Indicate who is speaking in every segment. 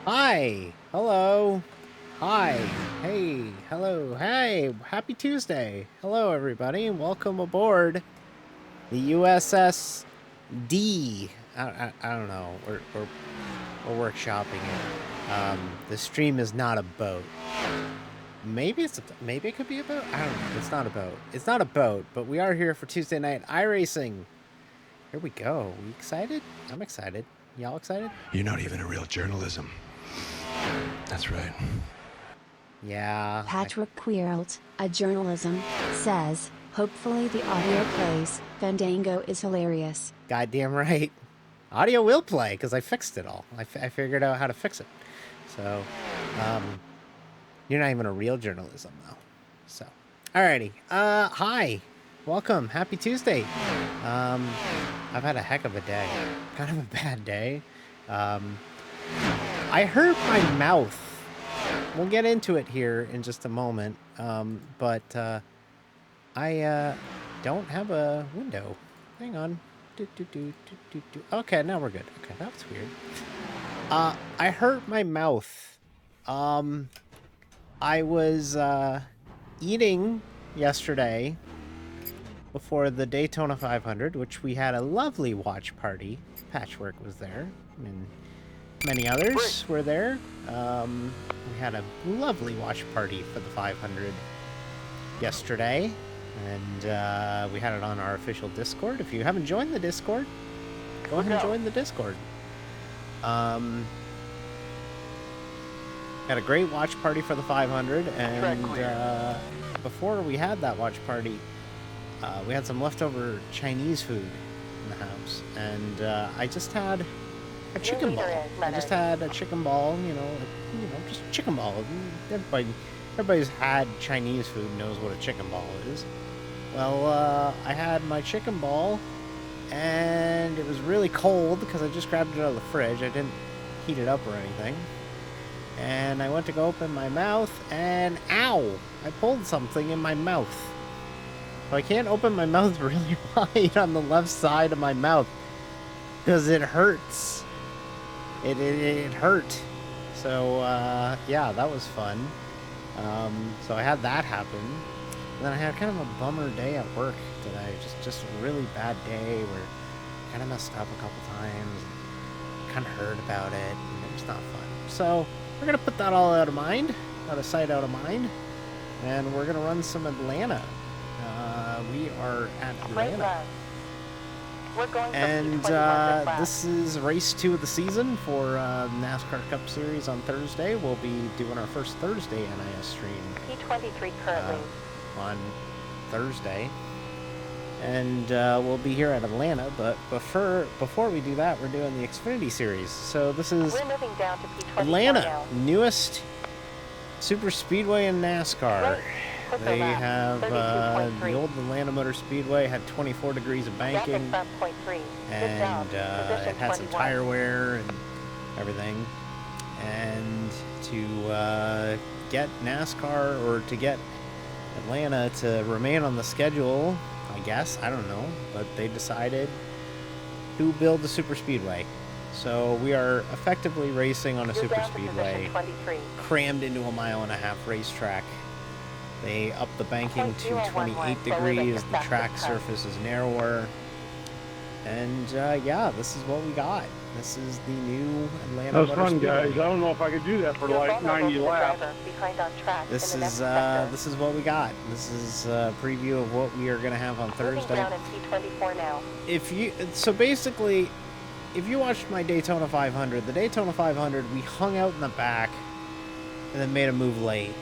Speaker 1: Hi. Hello. Hi. Hey. Hello. Hey. Happy Tuesday. Hello, everybody. Welcome aboard the USS D. I don't know. We're workshopping it. The stream is not a boat. maybe maybe it could be a boat. I don't know. It's not a boat. It's not a boat, but we are here for Tuesday night iRacing. Here we go. We excited? I'm excited. Y'all excited?
Speaker 2: You're not even a real journalism. That's right.
Speaker 1: Yeah.
Speaker 3: Patrick Queerlt, a journalism, says, hopefully the audio plays. Fandango is hilarious.
Speaker 1: Goddamn right. Audio will play because I fixed it all. I figured out how to fix it. So, you're not even a real journalism though. So, alrighty. Hi. Welcome. Happy Tuesday. I've had a heck of a day. Kind of a bad day. I hurt my mouth. We'll get into it here in just a moment. But I don't have a window. Hang on. Okay, now we're good. Okay, that was weird. I hurt my mouth. I was eating yesterday before the Daytona 500, which we had a lovely watch party. Patchwork was there, and many others were there. We had a lovely watch party for the 500 yesterday, and we had it on our official Discord. If you haven't joined the Discord, go ahead and join the Discord. Had a great watch party for the 500, and before we had that watch party, we had some leftover Chinese food in the house, and I just had a chicken ball. I just had a chicken ball, just a chicken ball. Everybody's had Chinese food, knows what a chicken ball is. Well, I had my chicken ball, and it was really cold because I just grabbed it out of the fridge. I didn't heat it up or anything. And I went to go open my mouth, and ow! I pulled something in my mouth. So I can't open my mouth really wide on the left side of my mouth because it hurts. It hurt. So, yeah, that was fun. So I had that happen. And then I had kind of a bummer day at work today. Just a really bad day where I kind of messed up a couple times. Kind of heard about it, and it was not fun. So we're going to put that all out of mind, out of sight, out of mind. And we're going to run some Atlanta. We are at Atlanta.
Speaker 4: We're going
Speaker 1: and this is race 2 of the season for NASCAR Cup Series on Thursday. We'll be doing our first Thursday NIS stream.
Speaker 4: P23 currently.
Speaker 1: On Thursday. And we'll be here at Atlanta, but before we do that, we're doing the Xfinity Series. So this is
Speaker 4: We're moving down to P24
Speaker 1: Atlanta,
Speaker 4: now.
Speaker 1: newest super speedway in NASCAR.
Speaker 4: Right.
Speaker 1: They have the old Atlanta Motor Speedway had 24 degrees of banking, and it had some tire wear and everything. And to get NASCAR, or to get Atlanta to remain on the schedule, I guess, I don't know, but they decided to build the super speedway. So we are effectively racing on a super speedway, crammed into a 1.5 mile racetrack. They upped the banking to 28 degrees, the track surface is narrower, and yeah, this is what we got. This is the new Atlanta.
Speaker 5: That was fun, guys. I don't know if I could do that for like 90 laps.
Speaker 1: This is what we got. This is a preview of what we are going to have on Thursday. So basically, if you watched my Daytona 500, the Daytona 500, we hung out in the back and then made a move late.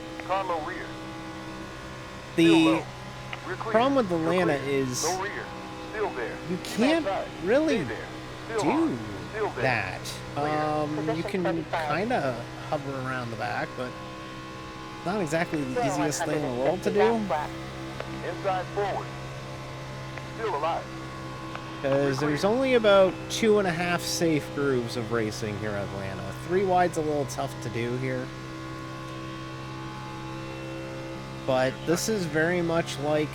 Speaker 1: The problem with Atlanta is you can't really do that. You can kind of hover around the back, but it's not exactly the easiest thing in the world to do. Because there's only about 2.5 safe grooves of racing here in Atlanta. 3 wide's a little tough to do here. But this is very much like,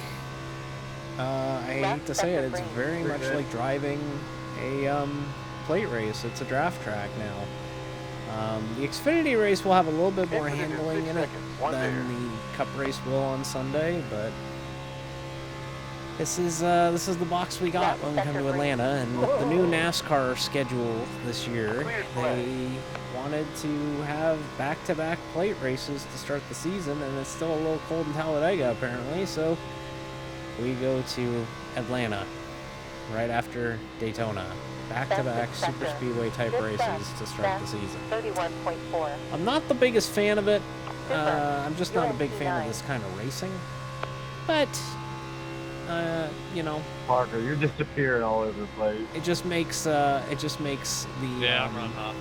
Speaker 1: I hate to say it, it's very much like driving a plate race. It's a draft track now. The Xfinity race will have a little bit more handling in it than the Cup race will on Sunday, but this is the box we got when we come to Atlanta. And with the new NASCAR schedule this year, they wanted to have back-to-back plate races to start the season, and it's still a little cold in Talladega apparently, so we go to Atlanta right after Daytona. Back-to-back super speedway type races to start the season.
Speaker 4: 31.4.
Speaker 1: I'm not the biggest fan of it. I'm just not a big fan of this kind of racing. But, you know,
Speaker 6: Parker, you're disappearing all over the place.
Speaker 1: it just makes the
Speaker 7: I'm running off.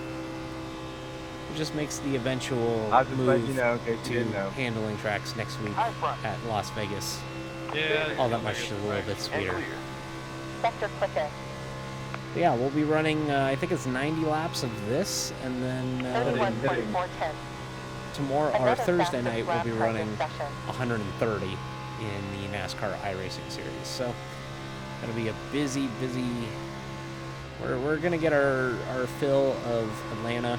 Speaker 1: it just makes the eventual
Speaker 6: I'll just let
Speaker 1: move
Speaker 6: you know in case you
Speaker 1: to
Speaker 6: didn't know.
Speaker 1: handling tracks next week at Las Vegas
Speaker 7: Yeah.
Speaker 1: all that much a little bit sweeter.
Speaker 4: Sector quicker.
Speaker 1: Yeah, we'll be running, I think it's 90 laps of this, and then
Speaker 4: 31.410.
Speaker 1: tomorrow or
Speaker 4: Another
Speaker 1: Thursday
Speaker 4: fastest
Speaker 1: night we'll
Speaker 4: lap
Speaker 1: be
Speaker 4: time
Speaker 1: running
Speaker 4: this session.
Speaker 1: 130 in the NASCAR iRacing series. So that'll be a busy. We're gonna get our fill of Atlanta.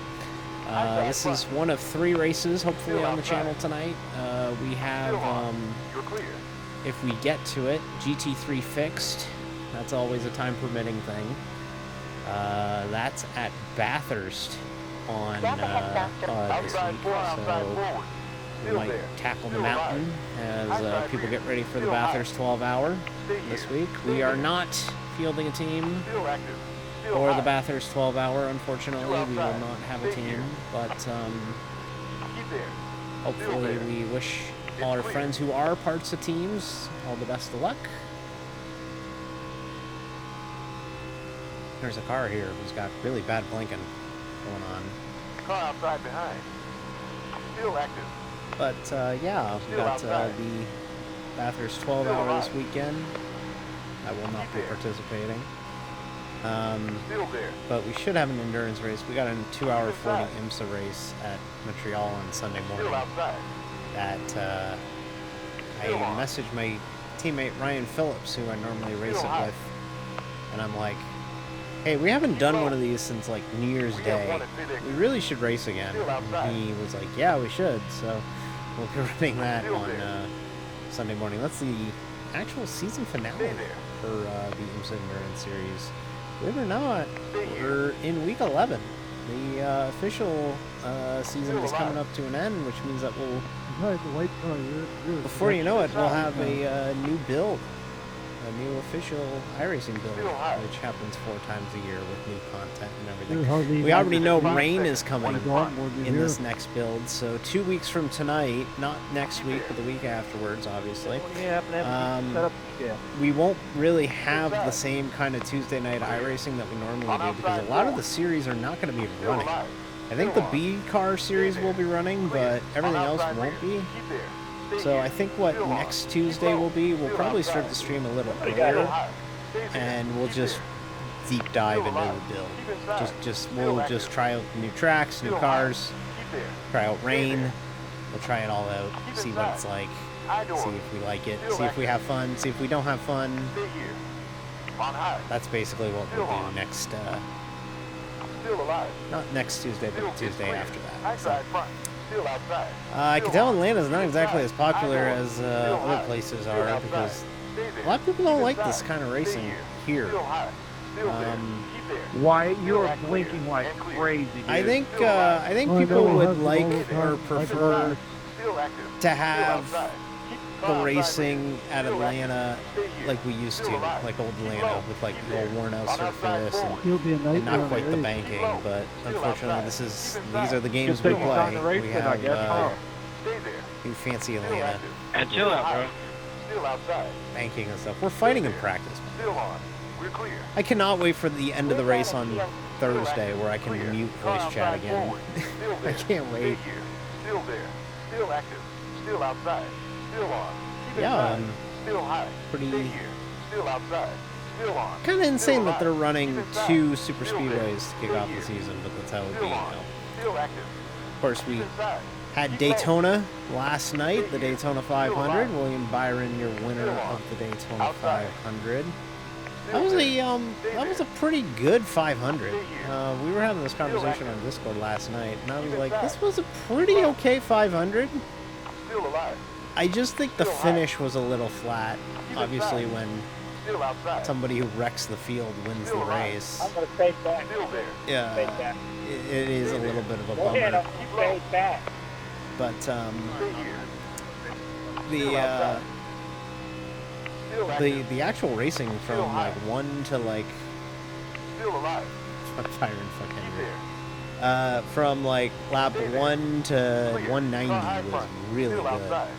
Speaker 1: This is one of 3 races, hopefully, on the channel tonight. We have, if we get to it, GT3 fixed. That's always a time permitting thing. That's at Bathurst on this week, so we might tackle the mountain as people get ready for the Bathurst 12-hour this week. We are not fielding a team for the Bathurst 12-hour, unfortunately. We will not have a team, but hopefully we wish all our friends who are parts of teams all the best of luck. There's a car here who's got really bad blinking going on.
Speaker 8: Car outside behind. Still active.
Speaker 1: But yeah, we got the Bathurst 12-hour this weekend. I will not be participating.
Speaker 8: Still there.
Speaker 1: But we should have an endurance race. We got a 2-hour floating IMSA race at Montreal on Sunday morning.
Speaker 8: Still outside.
Speaker 1: That I messaged my teammate Ryan Phillips, who I normally race it with, and I'm like, hey, we haven't done one of these since like New Year's Day. We really should race again. And he was like, yeah, we should. So we'll be running that on Sunday morning. That's the actual season finale for the IMSA Endurance Series. Believe it or not, we're in week 11. The official season is coming up to an end, which means that we'll, before you know it, we'll have a new build. A new official iRacing build, which happens 4 times a year with new content and everything. We already know rain is coming in this next build, so 2 weeks from tonight, not next week, but the week afterwards, obviously, we won't really have the same kind of Tuesday night iRacing that we normally do, because a lot of the series are not going to be running. I think the B car series will be running, but everything else won't be. So I think what next Tuesday will be, we'll probably start the stream a little earlier, and we'll just deep dive into the build. We'll just try out new tracks, new cars, try out rain. We'll try it all out, see what it's like, see if we like it, see if we have fun, see if we don't have fun. That's basically what we'll do next, not next Tuesday, but the Tuesday after that. So. I can tell Atlanta's not exactly as popular as other places are, because a lot of people don't like this kind of racing here.
Speaker 6: Why you're blinking like crazy, dude.
Speaker 1: I think people would like or prefer to have the racing at Atlanta like we used to, like old Atlanta, with like the old worn out surface and not quite the banking. But unfortunately, these are the games we play. We have new fancy Atlanta
Speaker 7: And chill out, bro.
Speaker 1: banking and stuff. We're fighting in practice. I cannot wait for the end of the race on Thursday, where I can mute voice chat again. I can't wait.
Speaker 8: Still there. Still active. Still outside. Still on.
Speaker 1: Yeah,
Speaker 8: Still high.
Speaker 1: pretty
Speaker 8: Still outside. Still on.
Speaker 1: kind of insane that they're running 2 super speedways to kick off the season, but that's how it would be.
Speaker 8: Still active.
Speaker 1: Of course, we had Daytona last night, the Daytona 500. William Byron, your winner of the Daytona 500. That was a pretty good 500. We were having this conversation on Discord last night, and I was like, this was a pretty okay 500.
Speaker 8: Still alive.
Speaker 1: I just think the finish was a little flat. Obviously, when
Speaker 8: Still outside.
Speaker 1: somebody who wrecks the field wins the race.
Speaker 5: I'm gonna fade back.
Speaker 8: Still there.
Speaker 1: Yeah,
Speaker 5: Fade back.
Speaker 1: it is a little bit of a
Speaker 5: Go ahead,
Speaker 1: bummer.
Speaker 5: you fade back.
Speaker 1: But
Speaker 8: Stay here.
Speaker 1: the
Speaker 8: Still active.
Speaker 1: the actual racing from like 1 to like
Speaker 8: Still alive.
Speaker 1: firing fuck
Speaker 8: Keep
Speaker 1: Henry.
Speaker 8: there.
Speaker 1: From like lap 1 to 190 was really
Speaker 8: Still
Speaker 1: good.
Speaker 8: outside.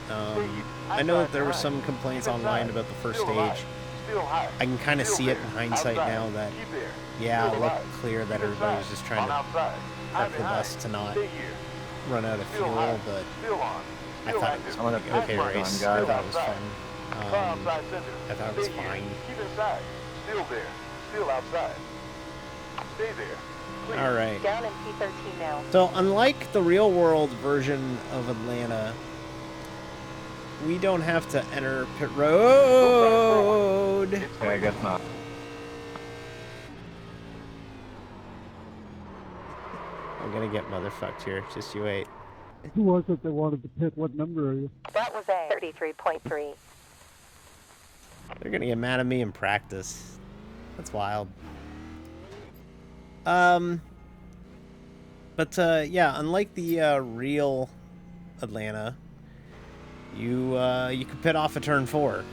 Speaker 1: I know that there were some complaints online about the first stage.
Speaker 8: Still high.
Speaker 1: I can kind of
Speaker 8: Still
Speaker 1: see it
Speaker 8: there.
Speaker 1: in hindsight
Speaker 8: Outside.
Speaker 1: now that,
Speaker 8: Keep there.
Speaker 1: yeah, it
Speaker 8: Still
Speaker 1: looked
Speaker 8: alive.
Speaker 1: clear that
Speaker 8: Keep
Speaker 1: everybody was
Speaker 8: inside.
Speaker 1: just trying
Speaker 8: On
Speaker 1: to
Speaker 8: outside.
Speaker 1: prep
Speaker 8: I'm
Speaker 1: the
Speaker 8: behind.
Speaker 1: bus to not
Speaker 8: Stay here.
Speaker 1: run out of
Speaker 8: Still
Speaker 1: fuel,
Speaker 8: high.
Speaker 1: but
Speaker 8: Still on.
Speaker 1: I
Speaker 8: Still
Speaker 1: thought it was
Speaker 8: active.
Speaker 6: I'm gonna
Speaker 1: an
Speaker 6: put
Speaker 1: okay
Speaker 6: this on,
Speaker 1: race. I
Speaker 6: guys.
Speaker 1: thought it was
Speaker 8: Outside.
Speaker 1: fun.
Speaker 8: Car outside center.
Speaker 1: I thought it was
Speaker 8: Stay here.
Speaker 1: fine.
Speaker 8: Keep inside. Still there. Still outside. Stay there. Clear.
Speaker 1: All right.
Speaker 4: Down in P13 now.
Speaker 1: So unlike the real world version of Atlanta, we don't have to enter pit road.
Speaker 8: It's
Speaker 6: Okay, I guess not.
Speaker 1: I'm gonna get motherfucked here. Just you wait.
Speaker 9: Who was it that wanted to pit? What number are you?
Speaker 4: That was a 33.3.
Speaker 1: They're gonna get mad at me in practice. That's wild. Yeah, unlike the real Atlanta, you can pit off of turn 4.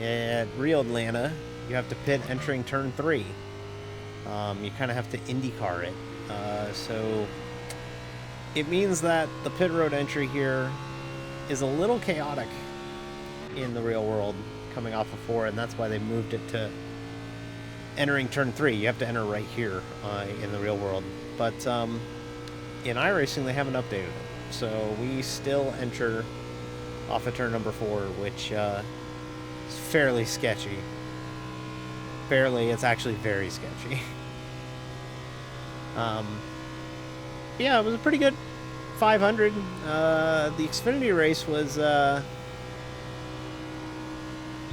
Speaker 1: At real Atlanta, you have to pit entering turn 3. You kind of have to IndyCar it. So it means that the pit road entry here is a little chaotic in the real world coming off of 4, and that's why they moved it to entering turn 3. You have to enter right here in the real world. But in iRacing, they haven't updated it. So we still enter off of turn number 4, which is fairly sketchy. It's actually very sketchy. Yeah, it was a pretty good 500. The Xfinity race was...
Speaker 9: You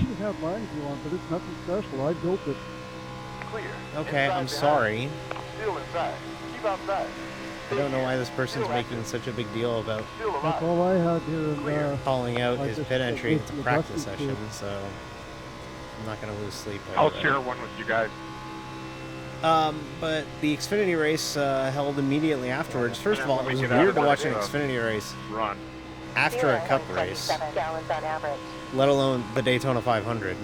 Speaker 9: can have mine if you want, but it's nothing special. I built it.
Speaker 8: clear.
Speaker 1: Okay,
Speaker 8: Inside
Speaker 1: I'm
Speaker 8: behind.
Speaker 1: sorry.
Speaker 8: Still inside. Keep outside.
Speaker 1: I don't know why this person's making such a big deal about
Speaker 8: Still
Speaker 9: That's
Speaker 8: alive.
Speaker 9: all I had here. And,
Speaker 1: calling out
Speaker 9: I
Speaker 1: his
Speaker 9: just-
Speaker 1: pit entry.
Speaker 9: it's
Speaker 1: It's a
Speaker 9: the
Speaker 1: practice
Speaker 9: bus
Speaker 1: session,
Speaker 9: report.
Speaker 1: so I'm not going to lose sleep
Speaker 7: I'll
Speaker 1: over
Speaker 7: share one with you guys.
Speaker 1: that. But the Xfinity race held immediately afterwards. First of all, it was
Speaker 7: Get out
Speaker 1: weird
Speaker 7: of
Speaker 1: to
Speaker 7: the
Speaker 1: watch an
Speaker 7: way.
Speaker 1: Xfinity race
Speaker 7: Run.
Speaker 1: after a Cup race,
Speaker 4: 0.27 gallons on average.
Speaker 1: let alone the Daytona 500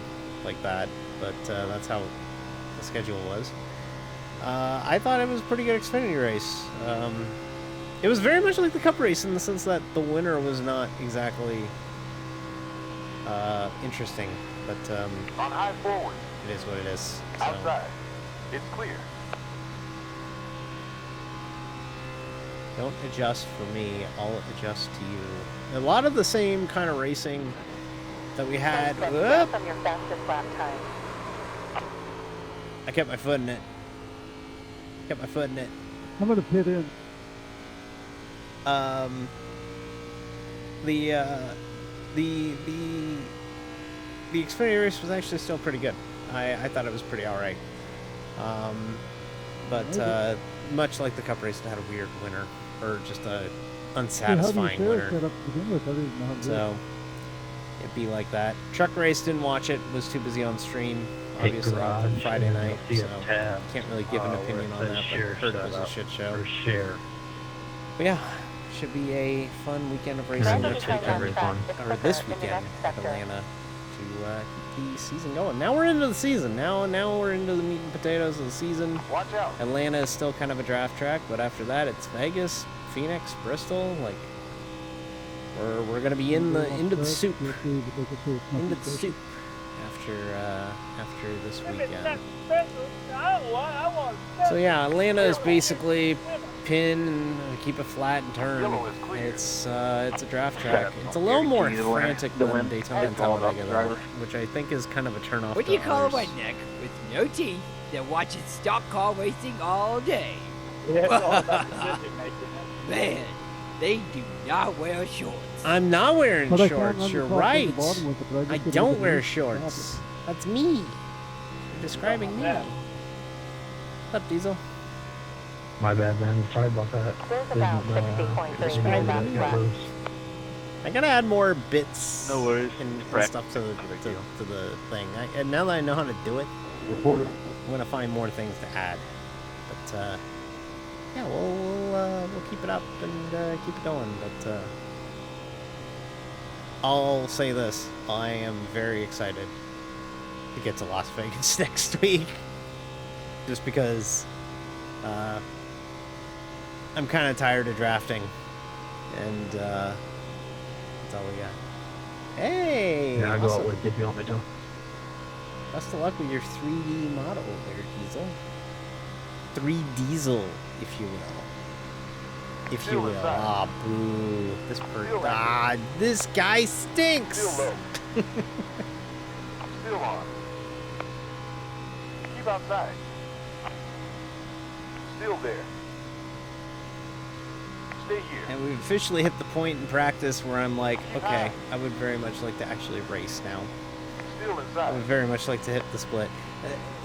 Speaker 1: like that. But that's how the schedule was. I thought it was a pretty good Xfinity race. It was very much like the Cup race in the sense that the winner was not exactly interesting, but
Speaker 8: On high forward.
Speaker 1: it is what it is. So.
Speaker 8: Outside. It's clear.
Speaker 1: Don't adjust for me, I'll adjust to you. A lot of the same kind of racing that we had.
Speaker 4: From
Speaker 1: Whoop!
Speaker 4: your fastest lap time.
Speaker 1: I kept my foot in it.
Speaker 9: I'm going to pit in.
Speaker 1: The Xfinity race was actually still pretty good. I thought it was pretty alright. But much like the Cup race, it had a weird winner, or just a unsatisfying
Speaker 9: Hey, how do you
Speaker 1: winner.
Speaker 9: set up to begin with? I didn't know how to do it.
Speaker 1: So it'd be like that. Truck race, didn't watch it, was too busy on stream, obviously on Friday night, so can't really give an opinion on that, but heard it was a shit show. But yeah, should be a fun weekend of racing next weekend, or this weekend at Atlanta, to keep the season going. Now we're into the season. Now we're into the meat and potatoes of the season.
Speaker 8: Watch out.
Speaker 1: Atlanta is still kind of a draft track, but after that it's Vegas, Phoenix, Bristol. Like we're gonna be into the soup, into the soup after this weekend. So yeah, Atlanta is basically pin and keep it flat and turn.
Speaker 8: Yellow is clear.
Speaker 1: It's a draft track. It's a little more frantic than Daytona and Talladega, though, which I think is kind
Speaker 10: What
Speaker 1: to
Speaker 10: do you call a
Speaker 1: others.
Speaker 10: redneck with no teeth that watches stock car racing all day?
Speaker 5: Yeah, it's all about decision making.
Speaker 10: Man, they do not wear shorts.
Speaker 1: I'm not wearing
Speaker 9: But I can't
Speaker 1: shorts. You're
Speaker 9: undercut
Speaker 1: right.
Speaker 9: the bottom with it, but I
Speaker 1: I
Speaker 9: just couldn't
Speaker 1: don't
Speaker 9: get
Speaker 1: wear
Speaker 9: it.
Speaker 1: shorts. That's me. You're describing me.
Speaker 5: Yeah.
Speaker 1: What's up, Diesel?
Speaker 6: My bad, man. Sorry about that.
Speaker 4: There's about 60.3
Speaker 1: describe
Speaker 4: lap
Speaker 1: it.
Speaker 4: left.
Speaker 1: I gotta add more bits
Speaker 6: No worries.
Speaker 1: and
Speaker 6: Right.
Speaker 1: stuff to
Speaker 6: No big deal.
Speaker 1: the thing. And now that I know how to do it,
Speaker 6: Reporter.
Speaker 1: I'm gonna find more things to add. But yeah, we'll keep it up and keep it going. But I'll say this: I am very excited to get to Las Vegas next week, just because I'm kind of tired of drafting, and that's all we got. Hey!
Speaker 6: Yeah, I'll go out
Speaker 1: awesome.
Speaker 6: with you on the job.
Speaker 1: Best of luck with your 3D model there, Diesel. 3 Diesel, if you will. If you will. Ah, boo. This guy stinks!
Speaker 8: Still low. Still on. Keep outside. Still there. Stay here.
Speaker 1: And we've officially hit the point in practice where I'm like, okay, I would very much like to actually race now.
Speaker 8: Still
Speaker 1: I
Speaker 8: inside.
Speaker 1: would very much like to hit the split.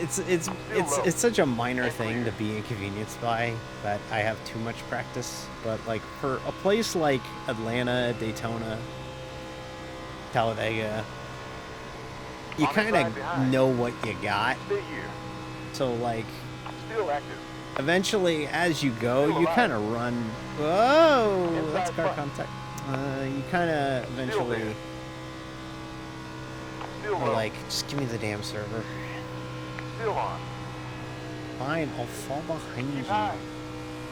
Speaker 1: It's such a minor thing to be inconvenienced by that I have too much practice. But like for a place like Atlanta, Daytona, Talladega, you kind of know what you got.
Speaker 8: Stay here.
Speaker 1: So like
Speaker 8: Still active.
Speaker 1: eventually, as you go, you kind of run. Whoa, that's car contact. You kind of eventually
Speaker 8: Still
Speaker 1: are
Speaker 8: low.
Speaker 1: like, just give me the damn server.
Speaker 8: Still on.
Speaker 1: Fine, I'll fall behind
Speaker 8: Keep
Speaker 1: you.
Speaker 8: high.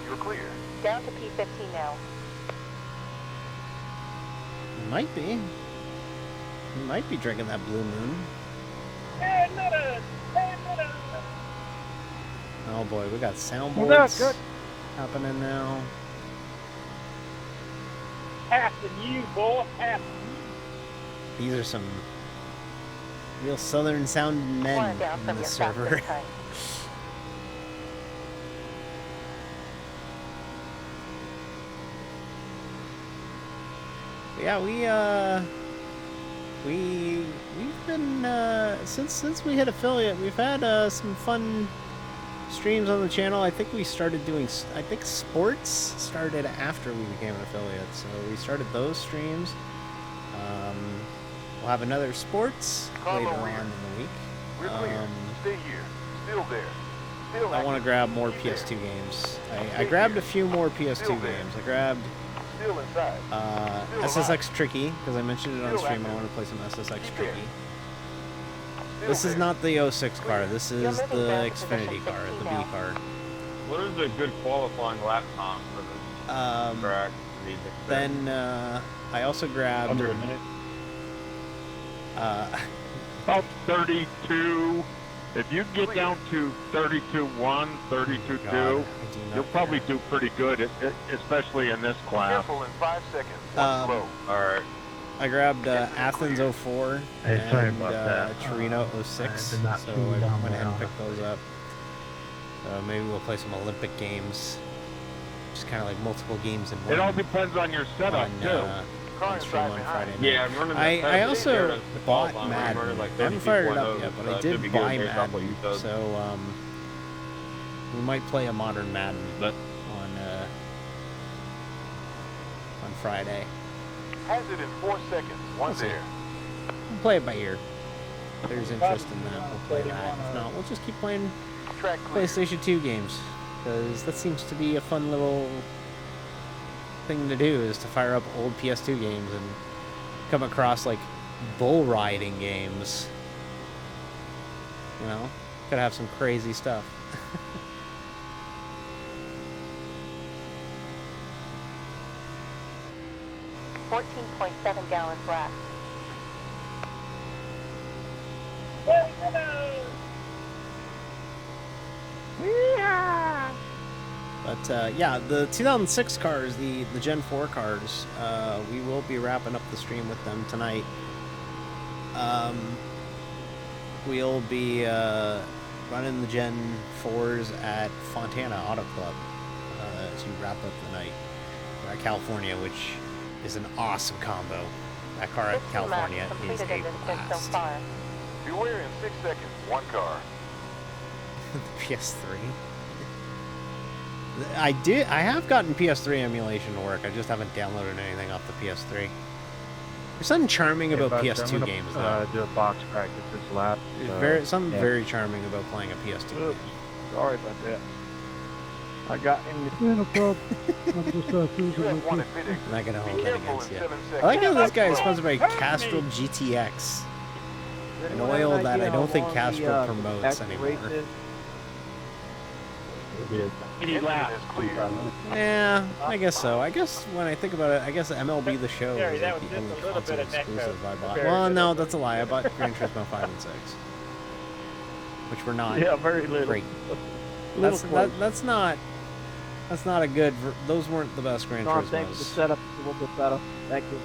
Speaker 8: You're clear.
Speaker 4: Down to P15 now.
Speaker 1: Might be. You might be drinking that blue moon. Oh boy, we got soundboards happening now.
Speaker 5: Passing you, boy. Passing
Speaker 1: These are some real southern sounding men
Speaker 4: One down
Speaker 1: in
Speaker 4: from
Speaker 1: this
Speaker 4: your
Speaker 1: server.
Speaker 4: fastest time.
Speaker 1: Yeah, we've been since we hit affiliate, we've had some fun streams on the channel. I think we started doing sports started after we became an affiliate, so we started those streams. We'll have another sports later on in the week.
Speaker 8: We're clear. Stay here. Still there. Still
Speaker 1: I want to
Speaker 8: active.
Speaker 1: grab more
Speaker 8: Keep there.
Speaker 1: PS2 games. I grabbed a few more PS2
Speaker 8: Still there.
Speaker 1: games. I grabbed
Speaker 8: Still inside. Still
Speaker 1: SSX Tricky, because I mentioned it on
Speaker 8: Still
Speaker 1: stream. I
Speaker 8: active.
Speaker 1: want to play some SSX
Speaker 8: Keep there.
Speaker 1: Tricky.
Speaker 8: Still
Speaker 1: This is
Speaker 8: there.
Speaker 1: not the 06 car. This
Speaker 4: You're
Speaker 1: is
Speaker 4: moving
Speaker 1: the
Speaker 4: down to
Speaker 1: Xfinity
Speaker 4: position
Speaker 1: car,
Speaker 4: 16
Speaker 1: the B
Speaker 4: now.
Speaker 1: car.
Speaker 7: What is a good qualifying lap time for this track?
Speaker 1: Then I also grabbed
Speaker 5: under a minute.
Speaker 6: About 32. If you get down to 32.1, 32.2,
Speaker 1: God, I do not
Speaker 6: you'll probably
Speaker 1: care.
Speaker 6: do pretty good, especially in this class.
Speaker 8: Careful in 5 seconds. One slow.
Speaker 7: Alright.
Speaker 1: I grabbed Athens 04
Speaker 6: Hey, sorry
Speaker 1: and
Speaker 6: about that.
Speaker 1: Torino
Speaker 6: I
Speaker 1: 06,
Speaker 6: did not
Speaker 1: so
Speaker 6: see you
Speaker 1: I
Speaker 6: down
Speaker 1: went ahead and
Speaker 6: there.
Speaker 1: picked those up. Maybe we'll play some Olympic games, just kind of like multiple games in one.
Speaker 6: It all depends on your setup,
Speaker 1: on,
Speaker 6: too.
Speaker 8: Car
Speaker 1: on stream
Speaker 8: inside
Speaker 1: on
Speaker 8: behind.
Speaker 1: Friday night.
Speaker 7: Yeah, I'm running that
Speaker 1: I
Speaker 7: Saturday
Speaker 1: also
Speaker 7: there to
Speaker 1: bought
Speaker 7: qualify. I'm
Speaker 1: Madden.
Speaker 7: running like
Speaker 1: I haven't fired it up
Speaker 7: 32.0,
Speaker 1: yet, but I
Speaker 7: should
Speaker 1: did
Speaker 7: be
Speaker 1: buy
Speaker 7: good based off what you
Speaker 1: Madden.
Speaker 7: said.
Speaker 1: So we might play a modern Madden
Speaker 7: But
Speaker 1: on Friday.
Speaker 8: Has it in 4 seconds. One
Speaker 1: We'll see.
Speaker 8: there.
Speaker 1: We'll play it by ear. If there's interest in that, we'll play that. If not, we'll just keep playing
Speaker 8: Track clear.
Speaker 1: PlayStation 2 games, because that seems to be a fun little thing to do, is to fire up old PS2 games and come across like bull riding games. You know, could have some crazy stuff.
Speaker 4: 14.7 gallons left.
Speaker 1: But yeah, the 2006 cars, the Gen 4 cars, we will be wrapping up the stream with them tonight. We'll be running the Gen 4s at Fontana Auto Club as we wrap up the night. We're at California, which is an awesome combo. That car at
Speaker 4: 15
Speaker 1: California
Speaker 4: laps
Speaker 1: is
Speaker 4: completed
Speaker 1: a
Speaker 4: in this stint so
Speaker 1: blast.
Speaker 4: far.
Speaker 8: Beware in 6 seconds. One car.
Speaker 1: The PS3. I have gotten PS3 emulation to work. I just haven't downloaded anything off the PS3. There's something charming about
Speaker 6: But I'm
Speaker 1: PS2
Speaker 6: gonna,
Speaker 1: games, though.
Speaker 6: do a box practice this lap.
Speaker 1: There's something very charming about playing a PS2 game.
Speaker 5: Sorry about that. I got in
Speaker 9: Yeah, no problem. I'm just cruising
Speaker 8: You have
Speaker 9: with
Speaker 8: one
Speaker 9: you.
Speaker 8: admitting.
Speaker 1: I'm not gonna
Speaker 8: Be
Speaker 1: hold that
Speaker 8: careful
Speaker 1: against
Speaker 8: in
Speaker 1: you.
Speaker 8: 7-6.
Speaker 1: I like how this guy is sponsored by Castrol GTX, an oil that I don't think Castrol promotes anymore.
Speaker 8: Engine is clear.
Speaker 1: Yeah, I guess so. I guess when I think about it, I guess MLB The Show is like the only console exclusive I bought. Well, no, that's a lie. I bought Gran Turismo 5 and 6, which were not
Speaker 5: very little.
Speaker 1: great.
Speaker 5: Little close.
Speaker 1: That's not a good. Those weren't the best Gran
Speaker 11: Tom, thanks for the
Speaker 1: Turismos.
Speaker 11: setup. It's a little bit better. Thank you.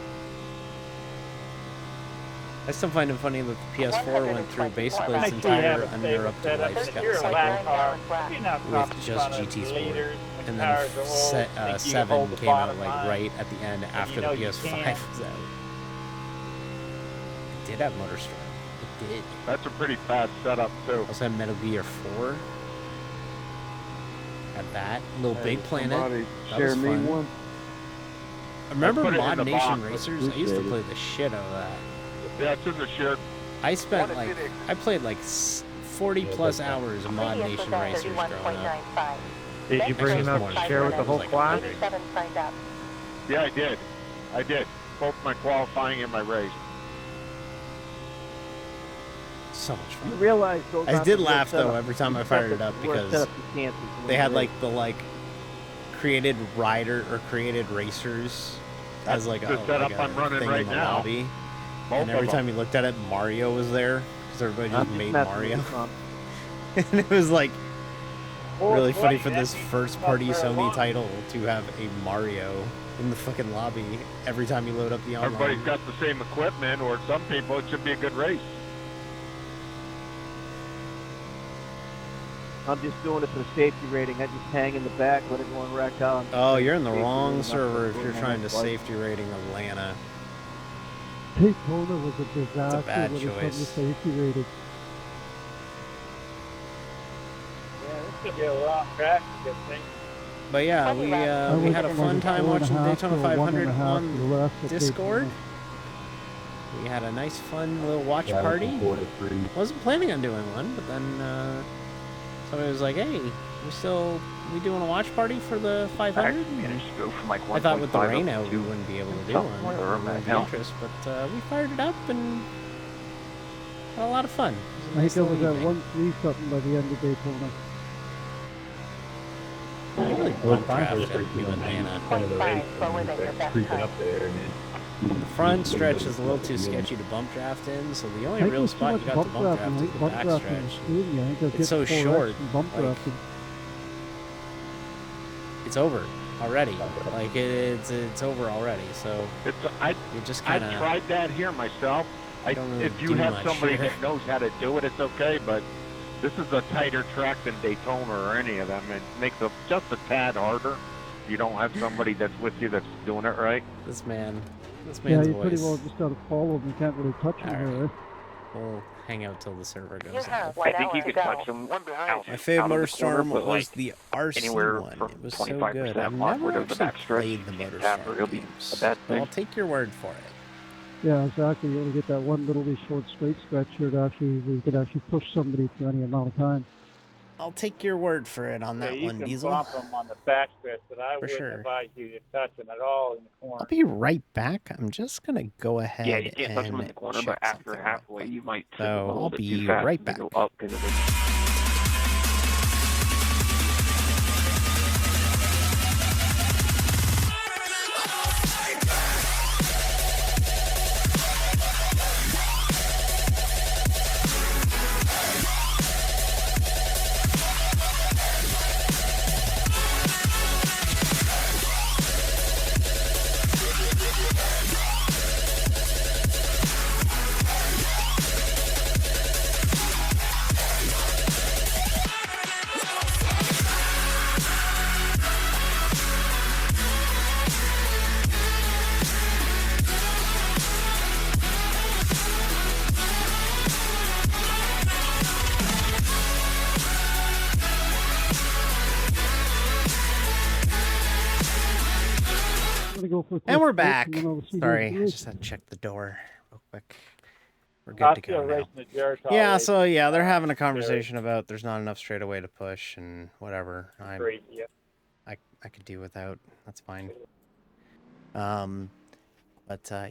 Speaker 1: I still find it funny that the PS4 went through basically its entire uninterrupted life cycle with just GT Sport, and then 7 came out like right at the end after the PS5 was out. It did have MotorStorm. It did.
Speaker 6: That's a pretty fast setup too.
Speaker 1: Also had Metal Gear 4. Had that. Little Big Planet. That was fun.
Speaker 5: one.
Speaker 1: I remember
Speaker 6: put it in
Speaker 1: Mod
Speaker 6: the
Speaker 1: Nation
Speaker 6: box.
Speaker 1: Racers. I used to play the shit out of that.
Speaker 6: Yeah, it's in the shared.
Speaker 1: I spent like, I played like 40 plus hours of Mod Nation Racers growing up.
Speaker 6: Did you bring enough to share with the whole class?
Speaker 4: Signed up.
Speaker 6: Yeah, I did. Both my qualifying and my race.
Speaker 1: So much
Speaker 11: You
Speaker 1: fun.
Speaker 11: realize those
Speaker 1: I
Speaker 11: aren't
Speaker 1: did
Speaker 11: the real
Speaker 1: laugh though
Speaker 11: setup.
Speaker 1: every time I
Speaker 11: You
Speaker 1: fired
Speaker 11: set
Speaker 1: it up
Speaker 11: the worst
Speaker 1: because
Speaker 11: setup you can for
Speaker 1: they had
Speaker 11: the
Speaker 1: like the created rider or created racers as like
Speaker 6: the
Speaker 1: a,
Speaker 6: setup
Speaker 1: like
Speaker 6: I'm running
Speaker 1: thing
Speaker 6: right
Speaker 1: in the
Speaker 6: now.
Speaker 1: lobby.
Speaker 6: Both
Speaker 1: And every
Speaker 6: of
Speaker 1: time you looked at it, Mario was there because everybody just
Speaker 11: I'm
Speaker 1: made
Speaker 11: messing
Speaker 1: Mario.
Speaker 11: with you, Tom.
Speaker 1: And it was like really funny for this first party Sony title to have a Mario in the fucking lobby every time you load up the online.
Speaker 6: Everybody's got the same equipment, or some people it should be a good race.
Speaker 11: I'm just doing it for the safety rating. I just hang in the back, let everyone wreck out.
Speaker 1: Oh, you're in the
Speaker 11: Safety
Speaker 1: wrong
Speaker 11: rating,
Speaker 1: server if
Speaker 11: not
Speaker 1: you're
Speaker 11: the
Speaker 1: trying to
Speaker 11: one
Speaker 1: safety rating Atlanta.
Speaker 9: Daytona was a disaster
Speaker 1: bad
Speaker 9: when it comes to
Speaker 1: choice.
Speaker 9: safety rating.
Speaker 5: Yeah, this could be a long track, good thing.
Speaker 1: But yeah,
Speaker 9: I
Speaker 1: we
Speaker 9: was
Speaker 1: had a
Speaker 9: like
Speaker 1: fun time
Speaker 9: 4.5
Speaker 1: watching
Speaker 9: to
Speaker 1: Daytona 500
Speaker 9: 1.5
Speaker 1: on
Speaker 9: left at
Speaker 1: Discord.
Speaker 9: Daytona.
Speaker 1: We had a nice fun little watch party. Wasn't planning on doing one, but then somebody was like, "Hey, we doing a watch party for the 500?"
Speaker 8: Managed to go from like
Speaker 1: I thought with the
Speaker 8: 1.5
Speaker 1: rain
Speaker 8: up
Speaker 1: out,
Speaker 8: to
Speaker 1: we wouldn't be able to do
Speaker 8: something
Speaker 1: one.
Speaker 8: or
Speaker 1: There wouldn't be
Speaker 8: no.
Speaker 1: interest, but we fired it up and had a lot of fun. It
Speaker 9: I
Speaker 1: was
Speaker 9: think
Speaker 1: a
Speaker 9: it was
Speaker 1: nice
Speaker 9: at
Speaker 1: little
Speaker 9: 1-3 something by the end of Daytona.
Speaker 1: evening. I really bump drafted you and Nana.
Speaker 4: 0.5 slower than your best time.
Speaker 1: The front stretch is a little too sketchy to bump draft in, so the
Speaker 9: I
Speaker 1: only
Speaker 9: think
Speaker 1: real
Speaker 9: there's too
Speaker 1: spot
Speaker 9: much
Speaker 1: you got to bump
Speaker 9: drafting.
Speaker 1: draft
Speaker 9: I
Speaker 1: is
Speaker 9: think
Speaker 1: the
Speaker 9: bump
Speaker 1: back
Speaker 9: drafting
Speaker 1: stretch.
Speaker 9: is screwing you. I think they'll
Speaker 1: It's
Speaker 9: get
Speaker 1: so
Speaker 9: 4X
Speaker 1: short,
Speaker 9: and bump
Speaker 1: like-
Speaker 9: drafting.
Speaker 1: It's over already. Like it's over already. So
Speaker 6: It's
Speaker 1: you just
Speaker 6: I
Speaker 1: kind of
Speaker 6: tried that here myself.
Speaker 1: don't really
Speaker 6: If you
Speaker 1: do
Speaker 6: have
Speaker 1: much
Speaker 6: somebody
Speaker 1: here.
Speaker 6: that knows how to do it, it's okay. But this is a tighter track than Daytona or any of them. It makes it just a tad harder. You don't have somebody that's with you that's doing it right.
Speaker 1: This
Speaker 9: Yeah,
Speaker 1: man's
Speaker 9: you
Speaker 1: voice.
Speaker 9: pretty well just gotta follow them. You can't really touch them
Speaker 1: Alright.
Speaker 9: here.
Speaker 1: We'll hang out till the server
Speaker 4: You
Speaker 1: goes
Speaker 4: have
Speaker 1: up.
Speaker 4: 1
Speaker 8: I think
Speaker 4: hour
Speaker 8: you
Speaker 4: to
Speaker 8: could
Speaker 4: go.
Speaker 8: touch them one behind you.
Speaker 1: My favorite
Speaker 8: out of the corner,
Speaker 1: Motorstorm
Speaker 8: but,
Speaker 1: was
Speaker 8: like,
Speaker 1: the RC
Speaker 8: anywhere
Speaker 1: one.
Speaker 8: from
Speaker 1: It was so
Speaker 8: 25%
Speaker 1: good. I've
Speaker 8: onward
Speaker 1: never
Speaker 8: of the
Speaker 1: actually
Speaker 8: backstretch,
Speaker 1: played the
Speaker 8: you can't have
Speaker 1: Motorstorm
Speaker 8: really be
Speaker 1: games,
Speaker 8: a bad
Speaker 1: but I'll
Speaker 8: thing.
Speaker 1: take your word for it.
Speaker 9: Yeah, exactly. You only get that one little wee short straight stretch here to actually, where you could actually push somebody for any amount of time.
Speaker 1: I'll take your word for it on that
Speaker 5: Yeah, you
Speaker 1: one,
Speaker 5: can
Speaker 1: Diesel.
Speaker 5: bump them on the backstretch, but I
Speaker 1: For
Speaker 5: wouldn't
Speaker 1: sure.
Speaker 5: advise you to touch them at all in the corner.
Speaker 1: I'll be right back. I'm just gonna go ahead
Speaker 8: Yeah, you can't touch them in
Speaker 1: and
Speaker 8: the corner,
Speaker 1: check
Speaker 8: but after
Speaker 1: something real
Speaker 8: halfway,
Speaker 1: quick.
Speaker 8: you might
Speaker 1: So,
Speaker 8: tip them a
Speaker 1: I'll
Speaker 8: little bit
Speaker 1: be
Speaker 8: too fast
Speaker 1: right
Speaker 8: and they
Speaker 1: back.
Speaker 8: go up because of it.
Speaker 9: go for
Speaker 1: And
Speaker 9: first
Speaker 1: we're
Speaker 9: place,
Speaker 1: back.
Speaker 9: and then I'll see
Speaker 1: Sorry, I
Speaker 9: the
Speaker 1: just had to check the door real quick. We're good
Speaker 7: I'm
Speaker 1: to
Speaker 7: still
Speaker 1: go now.
Speaker 7: racing the Jericho
Speaker 1: Yeah,
Speaker 7: race.
Speaker 1: so yeah, they're having a conversation about there's not enough straightaway to push and whatever.
Speaker 7: Crazy, yeah.
Speaker 1: I could do without. That's fine. But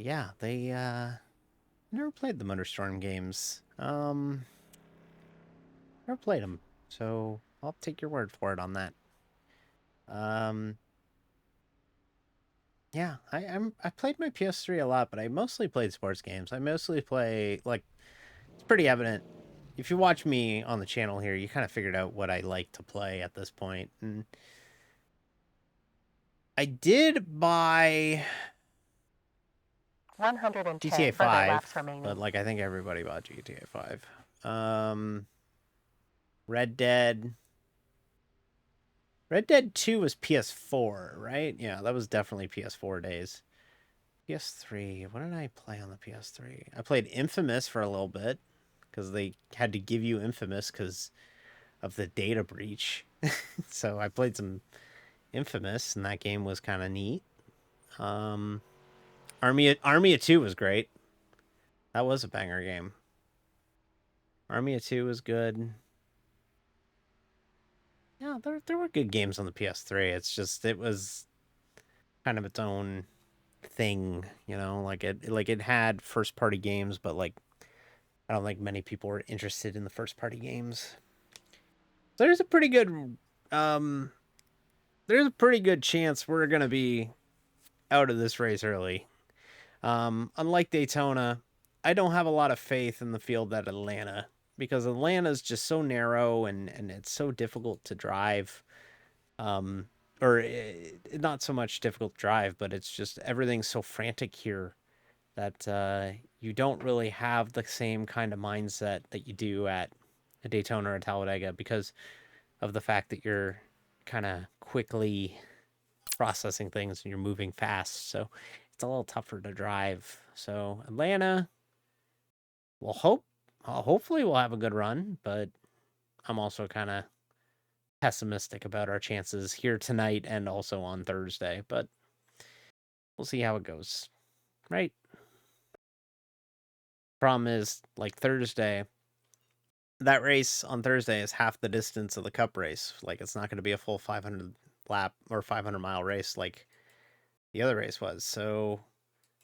Speaker 1: yeah, they never played the Motorstorm games. Never played them, so I'll take your word for it on that. Yeah, I played my PS3 a lot, but I mostly played sports games. I mostly play, like, it's pretty evident. If you watch me on the channel here, you kind of figured out what I like to play at this point. And I did buy
Speaker 4: 110
Speaker 1: GTA
Speaker 4: further
Speaker 1: 5,
Speaker 4: laps remaining.
Speaker 1: but like I think everybody bought GTA 5. Red Dead 2 was PS4, right? Yeah, that was definitely PS4 days. PS3, what did I play on the PS3? I played Infamous for a little bit because they had to give you Infamous because of the data breach. So I played some Infamous, and that game was kind of neat. Army of 2 was great. That was a banger game. Army of 2 was good. Yeah, there were good games on the PS3. It's just it was kind of its own thing, you know, like it had first party games, but like I don't think many people were interested in the first party games. So there's a pretty good chance we're gonna be out of this race early. Unlike Daytona, I don't have a lot of faith in the field at Atlanta because Atlanta's just so narrow and it's so difficult to drive. Not so much difficult to drive, but it's just everything's so frantic here that you don't really have the same kind of mindset that you do at a Daytona or a Talladega because of the fact that you're kind of quickly processing things and you're moving fast. So it's a little tougher to drive. So Atlanta, hopefully we'll have a good run, but I'm also kind of pessimistic about our chances here tonight and also on Thursday, but we'll see how it goes. Right? Problem is, like Thursday, that race on Thursday is half the distance of the Cup race. Like it's not going to be a full 500 lap or 500 mile race like the other race was. So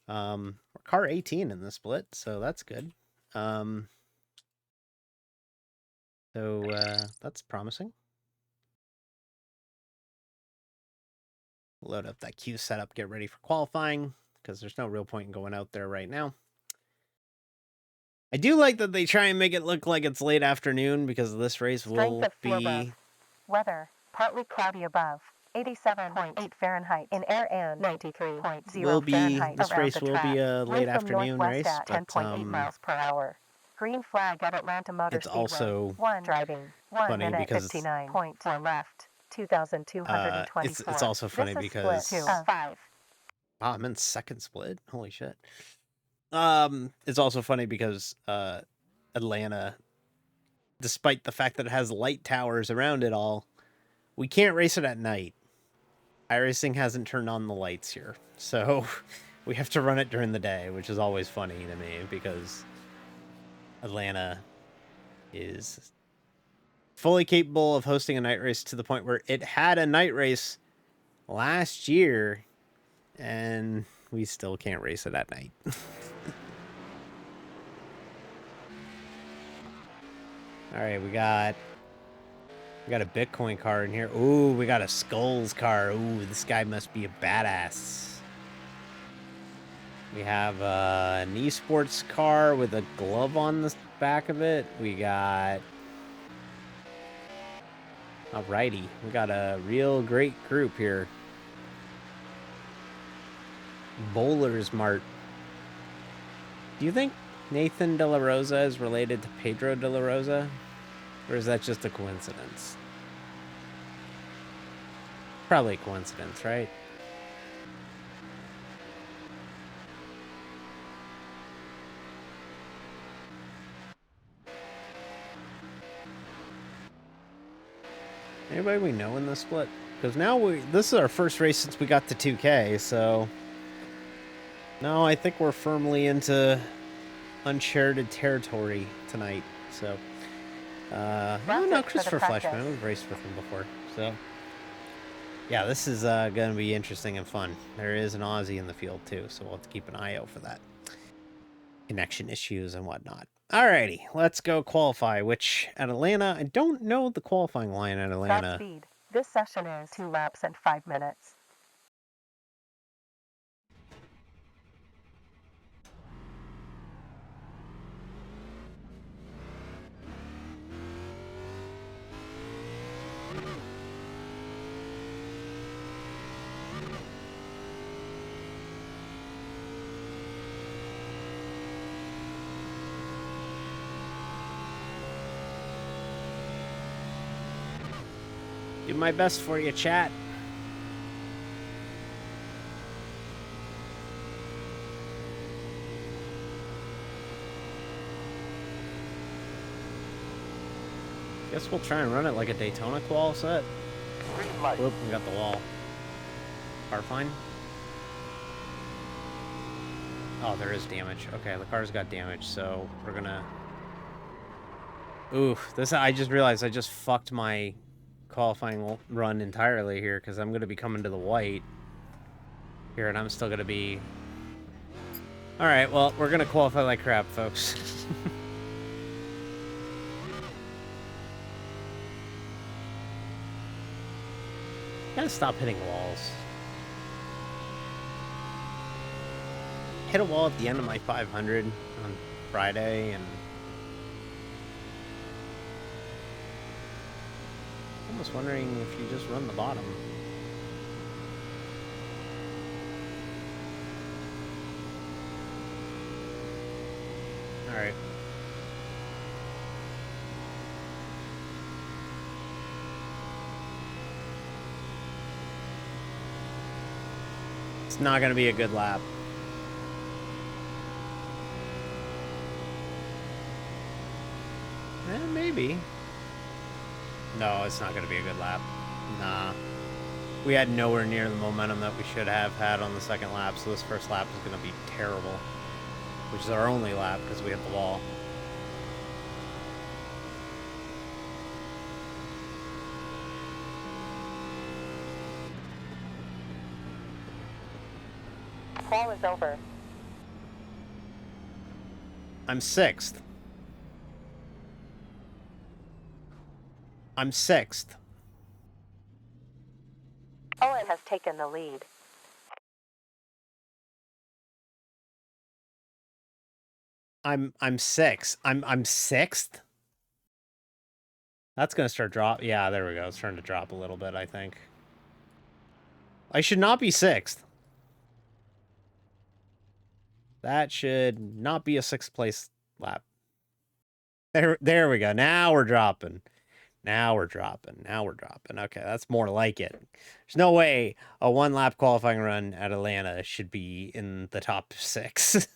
Speaker 1: we're car 18 in the split, so that's good. That's promising. Load up that queue setup, get ready for qualifying, because there's no real point in going out there right now. I do like that they try and make it look like it's late afternoon because this race will be...
Speaker 4: Weather, partly cloudy above. 87.8 Fahrenheit in air and 93.0 Fahrenheit.
Speaker 1: This race will be a late afternoon race,
Speaker 4: at 10.8 miles per hour. Green flag at Atlanta Motor
Speaker 1: it's
Speaker 4: Speedway.
Speaker 1: Also
Speaker 4: one driving 1
Speaker 1: funny
Speaker 4: minute
Speaker 1: because
Speaker 4: 59.4 left. 2,224.
Speaker 1: It's also funny because
Speaker 4: wow,
Speaker 1: I'm in second split. Holy shit. It's also funny because Atlanta, despite the fact that it has light towers around it all, we can't race it at night. iRacing hasn't turned on the lights here, so we have to run it during the day, which is always funny to me because Atlanta is fully capable of hosting a night race to the point where it had a night race last year, and we still can't race it at night. All right, we got a Bitcoin car in here. Ooh, we got a Skulls car. Ooh, this guy must be a badass. We have an esports car with a glove on the back of it. We got... Alrighty, we got a real great group here. Bowler's Mart. Do you think Nathan De La Rosa is related to Pedro De La Rosa? Or is that just a coincidence? Probably a coincidence, right? Anybody we know in the split? Because now this is our first race since we got to 2K, so No, I think we're firmly into uncharted territory tonight. So, no, Christopher Fleshman. We've raced with him before. So, yeah, this is going to be interesting and fun. There is an Aussie in the field, too, so we'll have to keep an eye out for that. Connection issues and whatnot. Alrighty, let's go qualify, which at Atlanta, I don't know the qualifying line at Atlanta.
Speaker 4: Stop speed. This session is 2 laps and 5 minutes.
Speaker 1: Do my best for you, chat. Guess we'll try and run it like a Daytona qual set. Whoop, we got the wall. Car fine? Oh, there is damage. Okay, the car's got damage, so we're gonna... Oof, this, I just realized I just fucked my qualifying run entirely here, because I'm gonna be coming to the white here, and I'm still gonna be... Alright, well, we're gonna qualify like crap, folks. Gotta stop hitting walls. Hit a wall at the end of my 500 on Friday, and I'm almost wondering if you just run the bottom. Alright. It's not gonna be a good lap. Maybe. No, it's not gonna be a good lap. Nah. We had nowhere near the momentum that we should have had on the second lap, so this first lap is gonna be terrible. Which is our only lap, because we hit the wall.
Speaker 4: Qual is over.
Speaker 1: I'm 6th. I'm 6th.
Speaker 4: Owen has taken the lead.
Speaker 1: I'm 6th. I'm 6th? That's gonna start drop. Yeah, there we go. It's starting to drop a little bit, I think. I should not be 6th. That should not be a 6th place lap. There we go. Now we're dropping. Now we're dropping. Now we're dropping. Okay, that's more like it. There's no way a one-lap qualifying run at Atlanta should be in the top 6.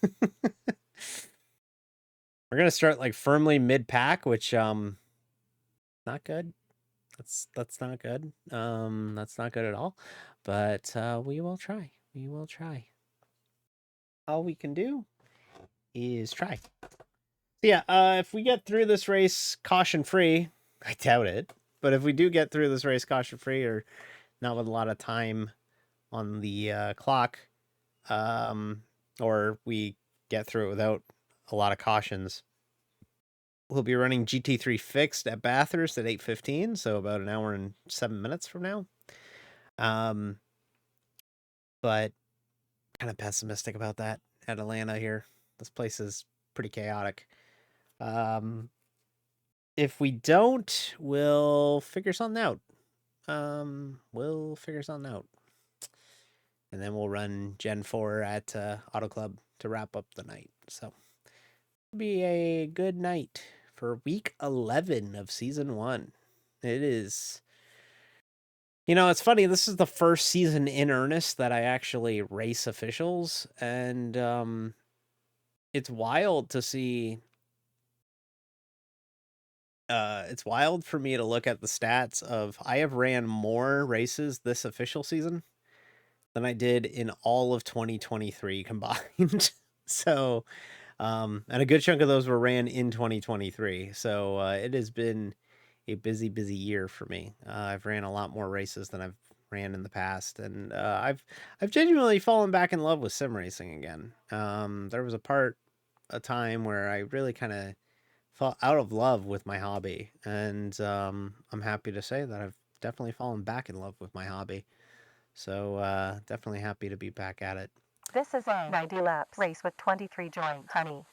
Speaker 1: We're gonna start like firmly mid-pack, which not good. That's not good. That's not good at all. But we will try. We will try. All we can do is try. Yeah, if we get through this race caution-free, I doubt it, but if we do get through this race caution-free or not with a lot of time on the clock, or we get through it without a lot of cautions, we'll be running GT3 fixed at Bathurst at 8:15, so about an hour and 7 minutes from now. But kind of pessimistic about that at Atlanta here. This place is pretty chaotic. If we don't, we'll figure something out. We'll figure something out. And then we'll run Gen 4 at Auto Club to wrap up the night. So it'll be a good night for week 11 of season 1. It is... You know, it's funny. This is the first season in earnest that I actually race officials. And it's wild to see... it's wild for me to look at the stats of I have ran more races this official season than I did in all of 2023 combined. So, and a good chunk of those were ran in 2023. So it has been a busy year for me. I've ran a lot more races than I've ran in the past, and I've genuinely fallen back in love with sim racing again. There was a time where I really kind of fell out of love with my hobby, and I'm happy to say that I've definitely fallen back in love with my hobby. So definitely happy to be back at it.
Speaker 4: This is a 90 laps race with 23 joints, honey.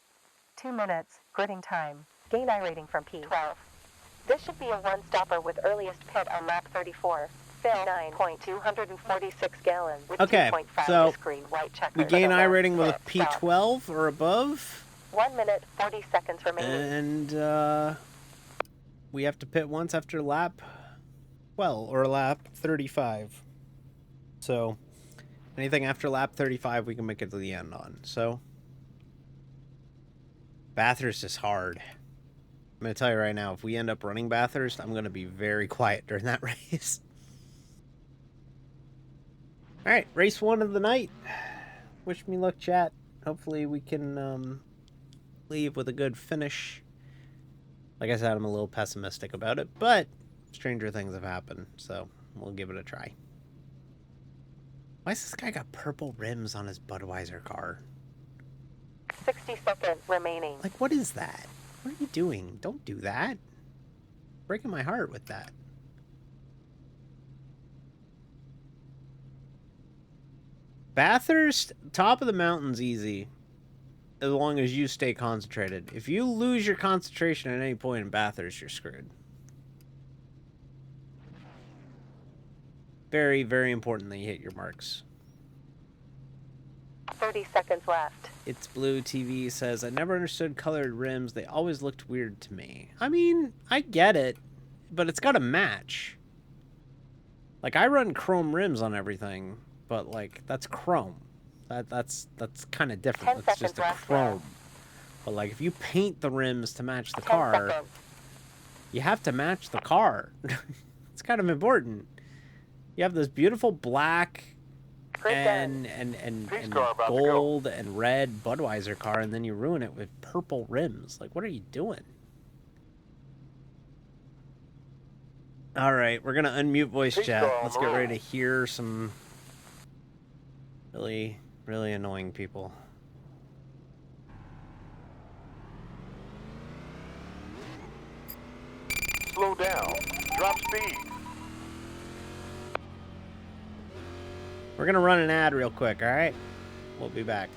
Speaker 4: 2 minutes, gridding time. Gain iRating from P12. This should be a one-stopper with earliest pit on lap 34. Fill 9.246 gallons with
Speaker 1: Okay,
Speaker 4: 2.5
Speaker 1: so
Speaker 4: screen white checker.
Speaker 1: we gain iRating with a
Speaker 4: Stop.
Speaker 1: P12 or above.
Speaker 4: 1 minute, 40 seconds remaining.
Speaker 1: And we have to pit once after lap 12 or lap 35. So anything after lap 35 we can make it to the end on. So Bathurst is hard. I'm going to tell you right now, if we end up running Bathurst, I'm going to be very quiet during that race. All right, race 1 of the night. Wish me luck, chat. Hopefully we can leave with a good finish. Like I said, I'm a little pessimistic about it, but stranger things have happened, so we'll give it a try. Why has this guy got purple rims on his Budweiser car?
Speaker 4: 60 seconds remaining.
Speaker 1: Like, what is that? What are you doing? Don't do that. Breaking my heart with that. Bathurst, top of the mountain's easy, as long as you stay concentrated. If you lose your concentration at any point in Bathurst, you're screwed. Very, very important that you hit your marks.
Speaker 4: 30 seconds left.
Speaker 1: It's Blue TV says, I never understood colored rims. They always looked weird to me. I mean, I get it, but it's got to match. Like, I run chrome rims on everything, but, like, that's chrome. That's kind of different. That's just a chrome. But, like, if you paint the rims to match the car, you have to match the car. It's kind of important. You have this beautiful black and gold and red Budweiser car, and then you ruin it with purple rims. Like, what are you doing? All right, we're gonna unmute voice chat. Let's get ready to hear some really, really annoying people.
Speaker 8: Slow down. Drop speed.
Speaker 1: We're gonna run an ad real quick, all right? We'll be back.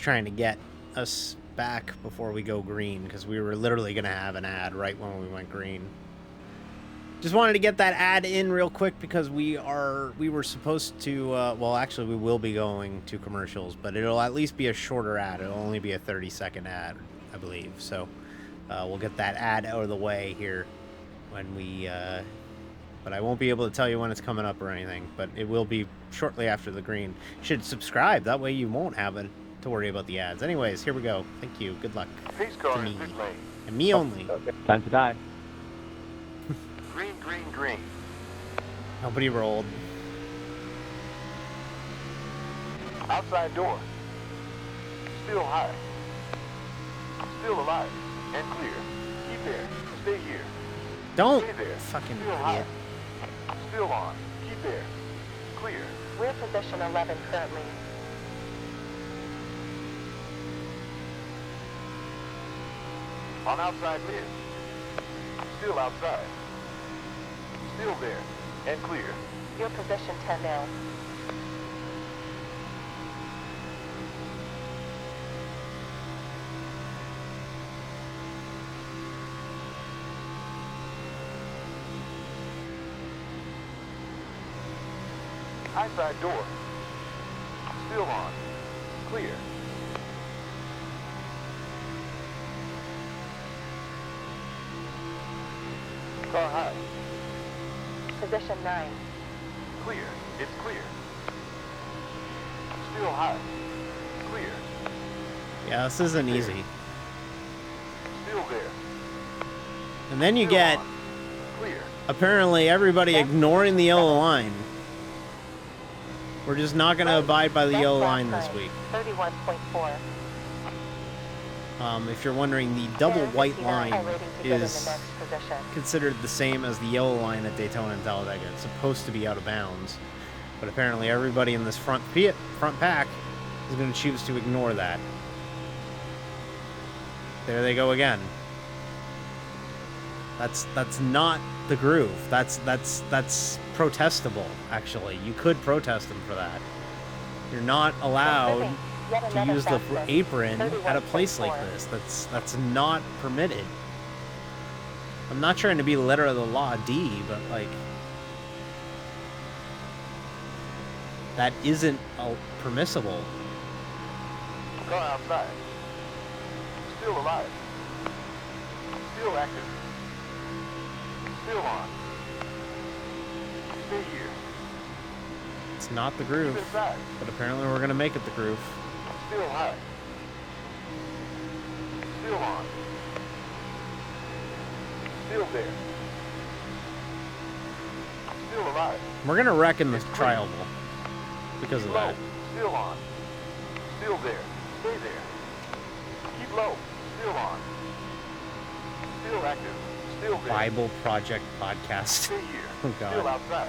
Speaker 1: Trying to get us back before we go green, because we were literally going to have an ad right when we went green. Just wanted to get that ad in real quick because we were supposed to, well, actually we will be going to commercials, but it'll at least be a shorter ad. It'll only be a 30-second ad, I believe. So we'll get that ad out of the way here when we, but I won't be able to tell you when it's coming up or anything, but it will be shortly after the green. You should subscribe, that way you won't have it to worry about the ads. Anyways, here we go. Thank you. Good luck.
Speaker 8: Pace car
Speaker 1: to me.
Speaker 8: in pit lane.
Speaker 1: And me only.
Speaker 11: Okay. Time to die.
Speaker 8: Green, green, green.
Speaker 1: Nobody rolled.
Speaker 8: Outside door. Still high. Still alive. And clear. Keep there. Stay here.
Speaker 1: Don't.
Speaker 8: Stay there.
Speaker 1: Fucking
Speaker 8: Still
Speaker 1: idiot.
Speaker 8: High. Still on. Keep there. Clear.
Speaker 4: We're position 11 currently.
Speaker 8: On outside mid. Still outside. Still there. And clear.
Speaker 4: Your position 10 now.
Speaker 8: High side door. Still on. Clear. Car high.
Speaker 4: Position 9.
Speaker 8: Clear. It's clear. Still high. Clear.
Speaker 1: Yeah, this isn't easy.
Speaker 8: Still there.
Speaker 1: And then you
Speaker 8: Still
Speaker 1: get,
Speaker 8: on. Clear.
Speaker 1: apparently, everybody ignoring the yellow line. We're just not going to abide by the yellow line this week.
Speaker 4: 31.4.
Speaker 1: If you're wondering, the double white line is considered the same as the yellow line at Daytona and Talladega. It's supposed to be out of bounds, but apparently everybody in this front pack is going to choose to ignore that. There they go again. That's not the groove. That's protestable. Actually, you could protest them for that. You're not allowed to use the apron at a place like this. That's not permitted. I'm not trying to be letter of the law D, but like that isn't permissible.
Speaker 8: Car outside. Still alive. Still active. Still on. Stay here.
Speaker 1: It's not the groove,
Speaker 8: Keep inside.
Speaker 1: but apparently we're gonna make it the groove.
Speaker 8: Still high. Still on. Still there. Still alive.
Speaker 1: We're gonna wreck in the tri-oval because of
Speaker 8: Low.
Speaker 1: that.
Speaker 8: Still on. Still there. Stay there. Keep low. Still on. Still active. Still there.
Speaker 1: Bible Project podcast.
Speaker 8: Stay here.
Speaker 1: Oh
Speaker 8: Still
Speaker 1: god.
Speaker 8: outside.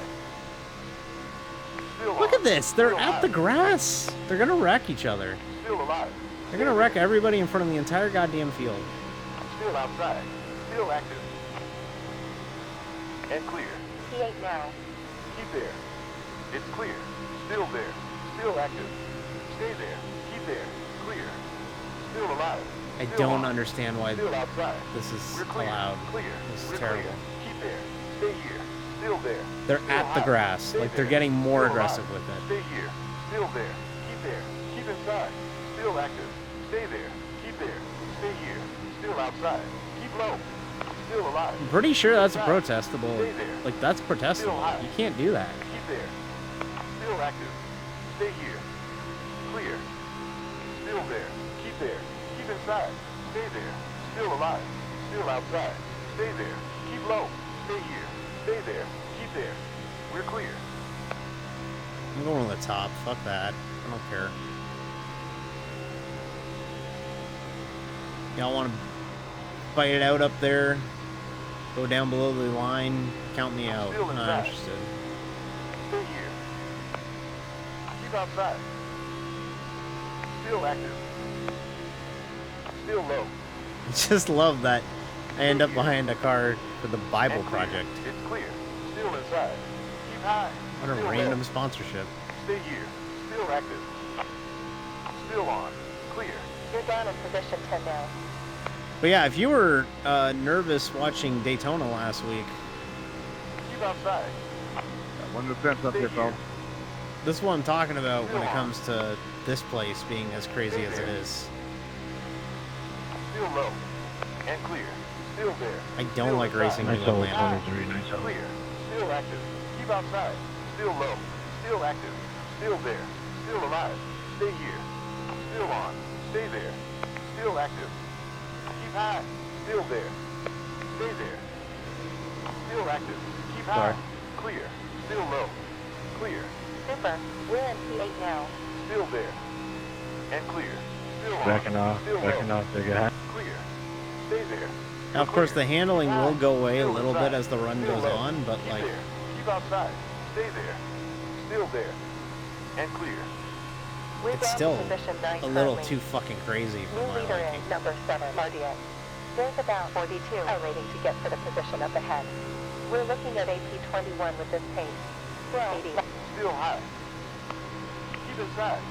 Speaker 8: Still
Speaker 1: Look
Speaker 8: on.
Speaker 1: at this. They're
Speaker 8: Still
Speaker 1: at
Speaker 8: alive.
Speaker 1: the grass. They're gonna wreck each other.
Speaker 8: Still alive.
Speaker 1: They're gonna wreck everybody in front of the entire goddamn field.
Speaker 8: Still outside. Still active. And clear.
Speaker 4: P8 now.
Speaker 8: Keep there. It's clear. Still there. Still active. Stay there. Keep there. Clear. Still alive.
Speaker 1: I
Speaker 8: Still
Speaker 1: don't
Speaker 8: on.
Speaker 1: understand why
Speaker 8: Still outside.
Speaker 1: this is
Speaker 8: We're clear.
Speaker 1: allowed.
Speaker 8: Clear.
Speaker 1: This is
Speaker 8: We're
Speaker 1: terrible.
Speaker 8: Clear. Keep there. Stay here. Still there.
Speaker 1: They're
Speaker 8: Still
Speaker 1: at the
Speaker 8: high.
Speaker 1: grass.
Speaker 8: Stay
Speaker 1: Like they're
Speaker 8: there.
Speaker 1: getting more
Speaker 8: Still
Speaker 1: aggressive
Speaker 8: alive.
Speaker 1: with it.
Speaker 8: Stay here. Still there. Keep there. Keep inside. Still active. Stay there. Keep there. Stay here. Still outside. Keep low. Still alive.
Speaker 1: I'm pretty sure that's a
Speaker 8: Inside.
Speaker 1: protestable.
Speaker 8: Stay there.
Speaker 1: Like that's
Speaker 8: Still
Speaker 1: protestable.
Speaker 8: high.
Speaker 1: You can't do that.
Speaker 8: Keep there. Still active. Stay here. Clear. Still there. Keep there. Keep inside. Stay there. Still alive. Still outside. Stay there. Keep low. Stay here. Stay there. Keep there. We're clear.
Speaker 1: I'm going to the top. Fuck that. I don't care. Y'all want to fight it out up there? Go down below the line. Count me out.
Speaker 8: Still
Speaker 1: I'm not
Speaker 8: inside.
Speaker 1: interested.
Speaker 8: Stay here. Keep outside. Still active. Still low.
Speaker 1: I just love that I end up behind a car for the Bible
Speaker 8: And clear.
Speaker 1: Project.
Speaker 8: It's clear. Still inside. Keep high.
Speaker 1: What a
Speaker 8: Still
Speaker 1: random
Speaker 8: low.
Speaker 1: sponsorship.
Speaker 8: Stay here. Still active. Still on. Clear.
Speaker 4: You're down in position 10 now.
Speaker 1: But yeah, if you were nervous watching Daytona last week,
Speaker 8: Keep outside.
Speaker 6: One defense up
Speaker 8: Stay
Speaker 6: here,
Speaker 8: here.
Speaker 6: fellas.
Speaker 1: this is what I'm talking about when it comes to this place being as crazy as it is.
Speaker 8: Still low. And clear. Still there.
Speaker 1: I don't
Speaker 8: Still
Speaker 1: like
Speaker 8: inside.
Speaker 1: racing in
Speaker 6: Nice hole,
Speaker 1: Atlanta.
Speaker 6: 23, nice hole.
Speaker 8: Clear. Still active. Keep outside. Still low. Still active. Still there. Still alive. Stay here. Still on. Stay there. Still active. Keep high. Still there. Stay there. Still active. Keep high.
Speaker 6: Sorry.
Speaker 8: Clear. Still low. Clear.
Speaker 4: Super. We're in P8 now.
Speaker 8: Still there. And clear. Still on.
Speaker 6: Backing off,
Speaker 8: Still
Speaker 6: backing
Speaker 8: low.
Speaker 6: off. There you go.
Speaker 8: Clear. Stay there.
Speaker 1: Now, of course, the handling will go away a
Speaker 8: Still
Speaker 1: little
Speaker 8: inside.
Speaker 1: bit as the run
Speaker 8: Still
Speaker 1: goes
Speaker 8: low.
Speaker 1: on, but
Speaker 8: Keep
Speaker 1: like,
Speaker 8: there. Keep outside. Stay there. Still there. And clear.
Speaker 4: We're
Speaker 1: it's
Speaker 4: down
Speaker 1: still
Speaker 4: to position 9
Speaker 1: a little
Speaker 4: currently.
Speaker 1: too fucking crazy for
Speaker 4: New
Speaker 1: my
Speaker 4: leader
Speaker 1: liking.
Speaker 4: in number 7, RDA. There's about 42 iRating to get to the position up ahead. We're looking at AP21 with this pace. 80.
Speaker 8: Still high. Keep inside.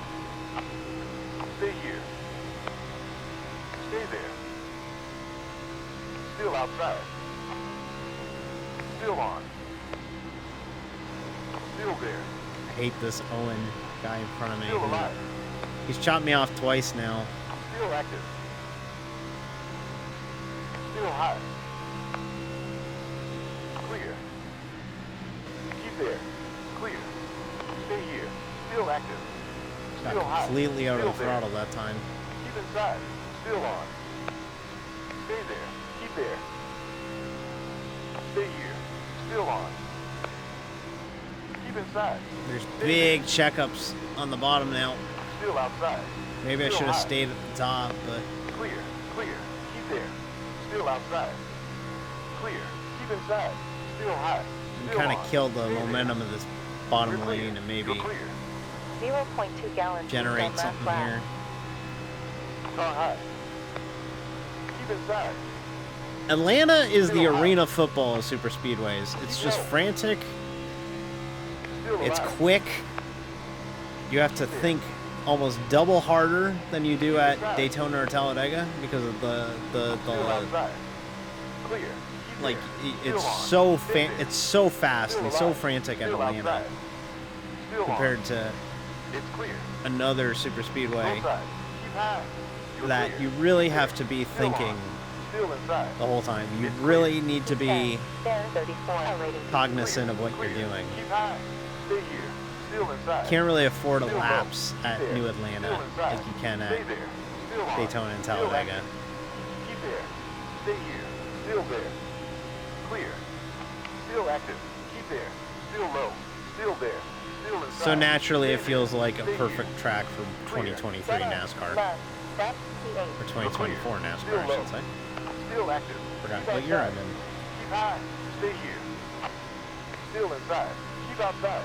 Speaker 8: Stay here. Stay there. Still outside. Still on. Still there.
Speaker 1: I hate this Owen guy in front of me.
Speaker 8: Still alive.
Speaker 1: He's chopped me off twice now.
Speaker 8: Still active. Still high. Clear. Keep there. Clear. Stay here. Still active. Still
Speaker 1: Got
Speaker 8: high.
Speaker 1: completely out of the
Speaker 8: Still
Speaker 1: throttle that time.
Speaker 8: Keep inside. Still on. Stay there. Keep there. Stay here. Still on. Keep inside.
Speaker 1: There's
Speaker 8: Stay
Speaker 1: big
Speaker 8: there.
Speaker 1: checkups on the bottom now.
Speaker 8: Still outside.
Speaker 1: Maybe I
Speaker 8: Still
Speaker 1: should have
Speaker 8: high.
Speaker 1: stayed at the top, but
Speaker 8: Clear. Clear. Keep there. Still outside. Clear. Keep inside. Still high.
Speaker 1: we
Speaker 8: Still
Speaker 1: kind
Speaker 8: on.
Speaker 1: of killed the
Speaker 8: Stay there.
Speaker 1: momentum of this bottom
Speaker 8: You're clear.
Speaker 1: lane and maybe
Speaker 8: You're clear.
Speaker 4: 0.2 gallons.
Speaker 1: generate
Speaker 4: on last
Speaker 1: something
Speaker 4: lap.
Speaker 1: here.
Speaker 8: Car high. Keep inside.
Speaker 1: Atlanta is the
Speaker 8: Still high.
Speaker 1: arena football of super speedways. It's just frantic.
Speaker 8: Still
Speaker 1: It's
Speaker 8: alive.
Speaker 1: quick. You have to think almost double harder than you do at Daytona or Talladega because of
Speaker 8: Still outside. Clear. Keep
Speaker 1: like
Speaker 8: there.
Speaker 1: it's
Speaker 8: Still on.
Speaker 1: so
Speaker 8: Stay there.
Speaker 1: it's so fast
Speaker 8: Still
Speaker 1: and so
Speaker 8: alive.
Speaker 1: frantic at
Speaker 8: Still
Speaker 1: Atlanta
Speaker 8: outside. Still on.
Speaker 1: compared to
Speaker 8: It's clear.
Speaker 1: another super speedway
Speaker 8: Both sides. Keep high. You're
Speaker 1: that
Speaker 8: clear.
Speaker 1: you really have to be
Speaker 8: Still on.
Speaker 1: thinking
Speaker 8: Still inside.
Speaker 1: the whole time. You
Speaker 8: It's
Speaker 1: really need to be
Speaker 4: There, 34. Rating.
Speaker 1: cognizant of what
Speaker 8: Clear.
Speaker 1: you're doing.
Speaker 8: Keep high. Stay here. Still inside.
Speaker 1: Can't really afford a
Speaker 8: Still low.
Speaker 1: lapse at
Speaker 8: There.
Speaker 1: New Atlanta
Speaker 8: Still inside.
Speaker 1: like you can
Speaker 8: Stay
Speaker 1: at
Speaker 8: there. Still on.
Speaker 1: Daytona and
Speaker 8: Still
Speaker 1: Talladega.
Speaker 8: active. Keep there. Stay here. Still there. Clear. Still active. Keep there. Still low. Still there. Still inside.
Speaker 1: So naturally, it
Speaker 8: Stay
Speaker 1: feels
Speaker 8: there.
Speaker 1: like a
Speaker 8: Stay
Speaker 1: perfect
Speaker 8: here.
Speaker 1: track for
Speaker 8: Clear.
Speaker 1: 2023 NASCAR.
Speaker 4: Left. That's T8.
Speaker 1: Or 2024 NASCAR,
Speaker 8: Still
Speaker 1: I
Speaker 8: low.
Speaker 1: should say.
Speaker 8: Still active.
Speaker 1: Forgot
Speaker 8: Keep
Speaker 1: what year I'm
Speaker 8: outside.
Speaker 1: in.
Speaker 8: Keep high. Stay here. Still inside. Keep outside.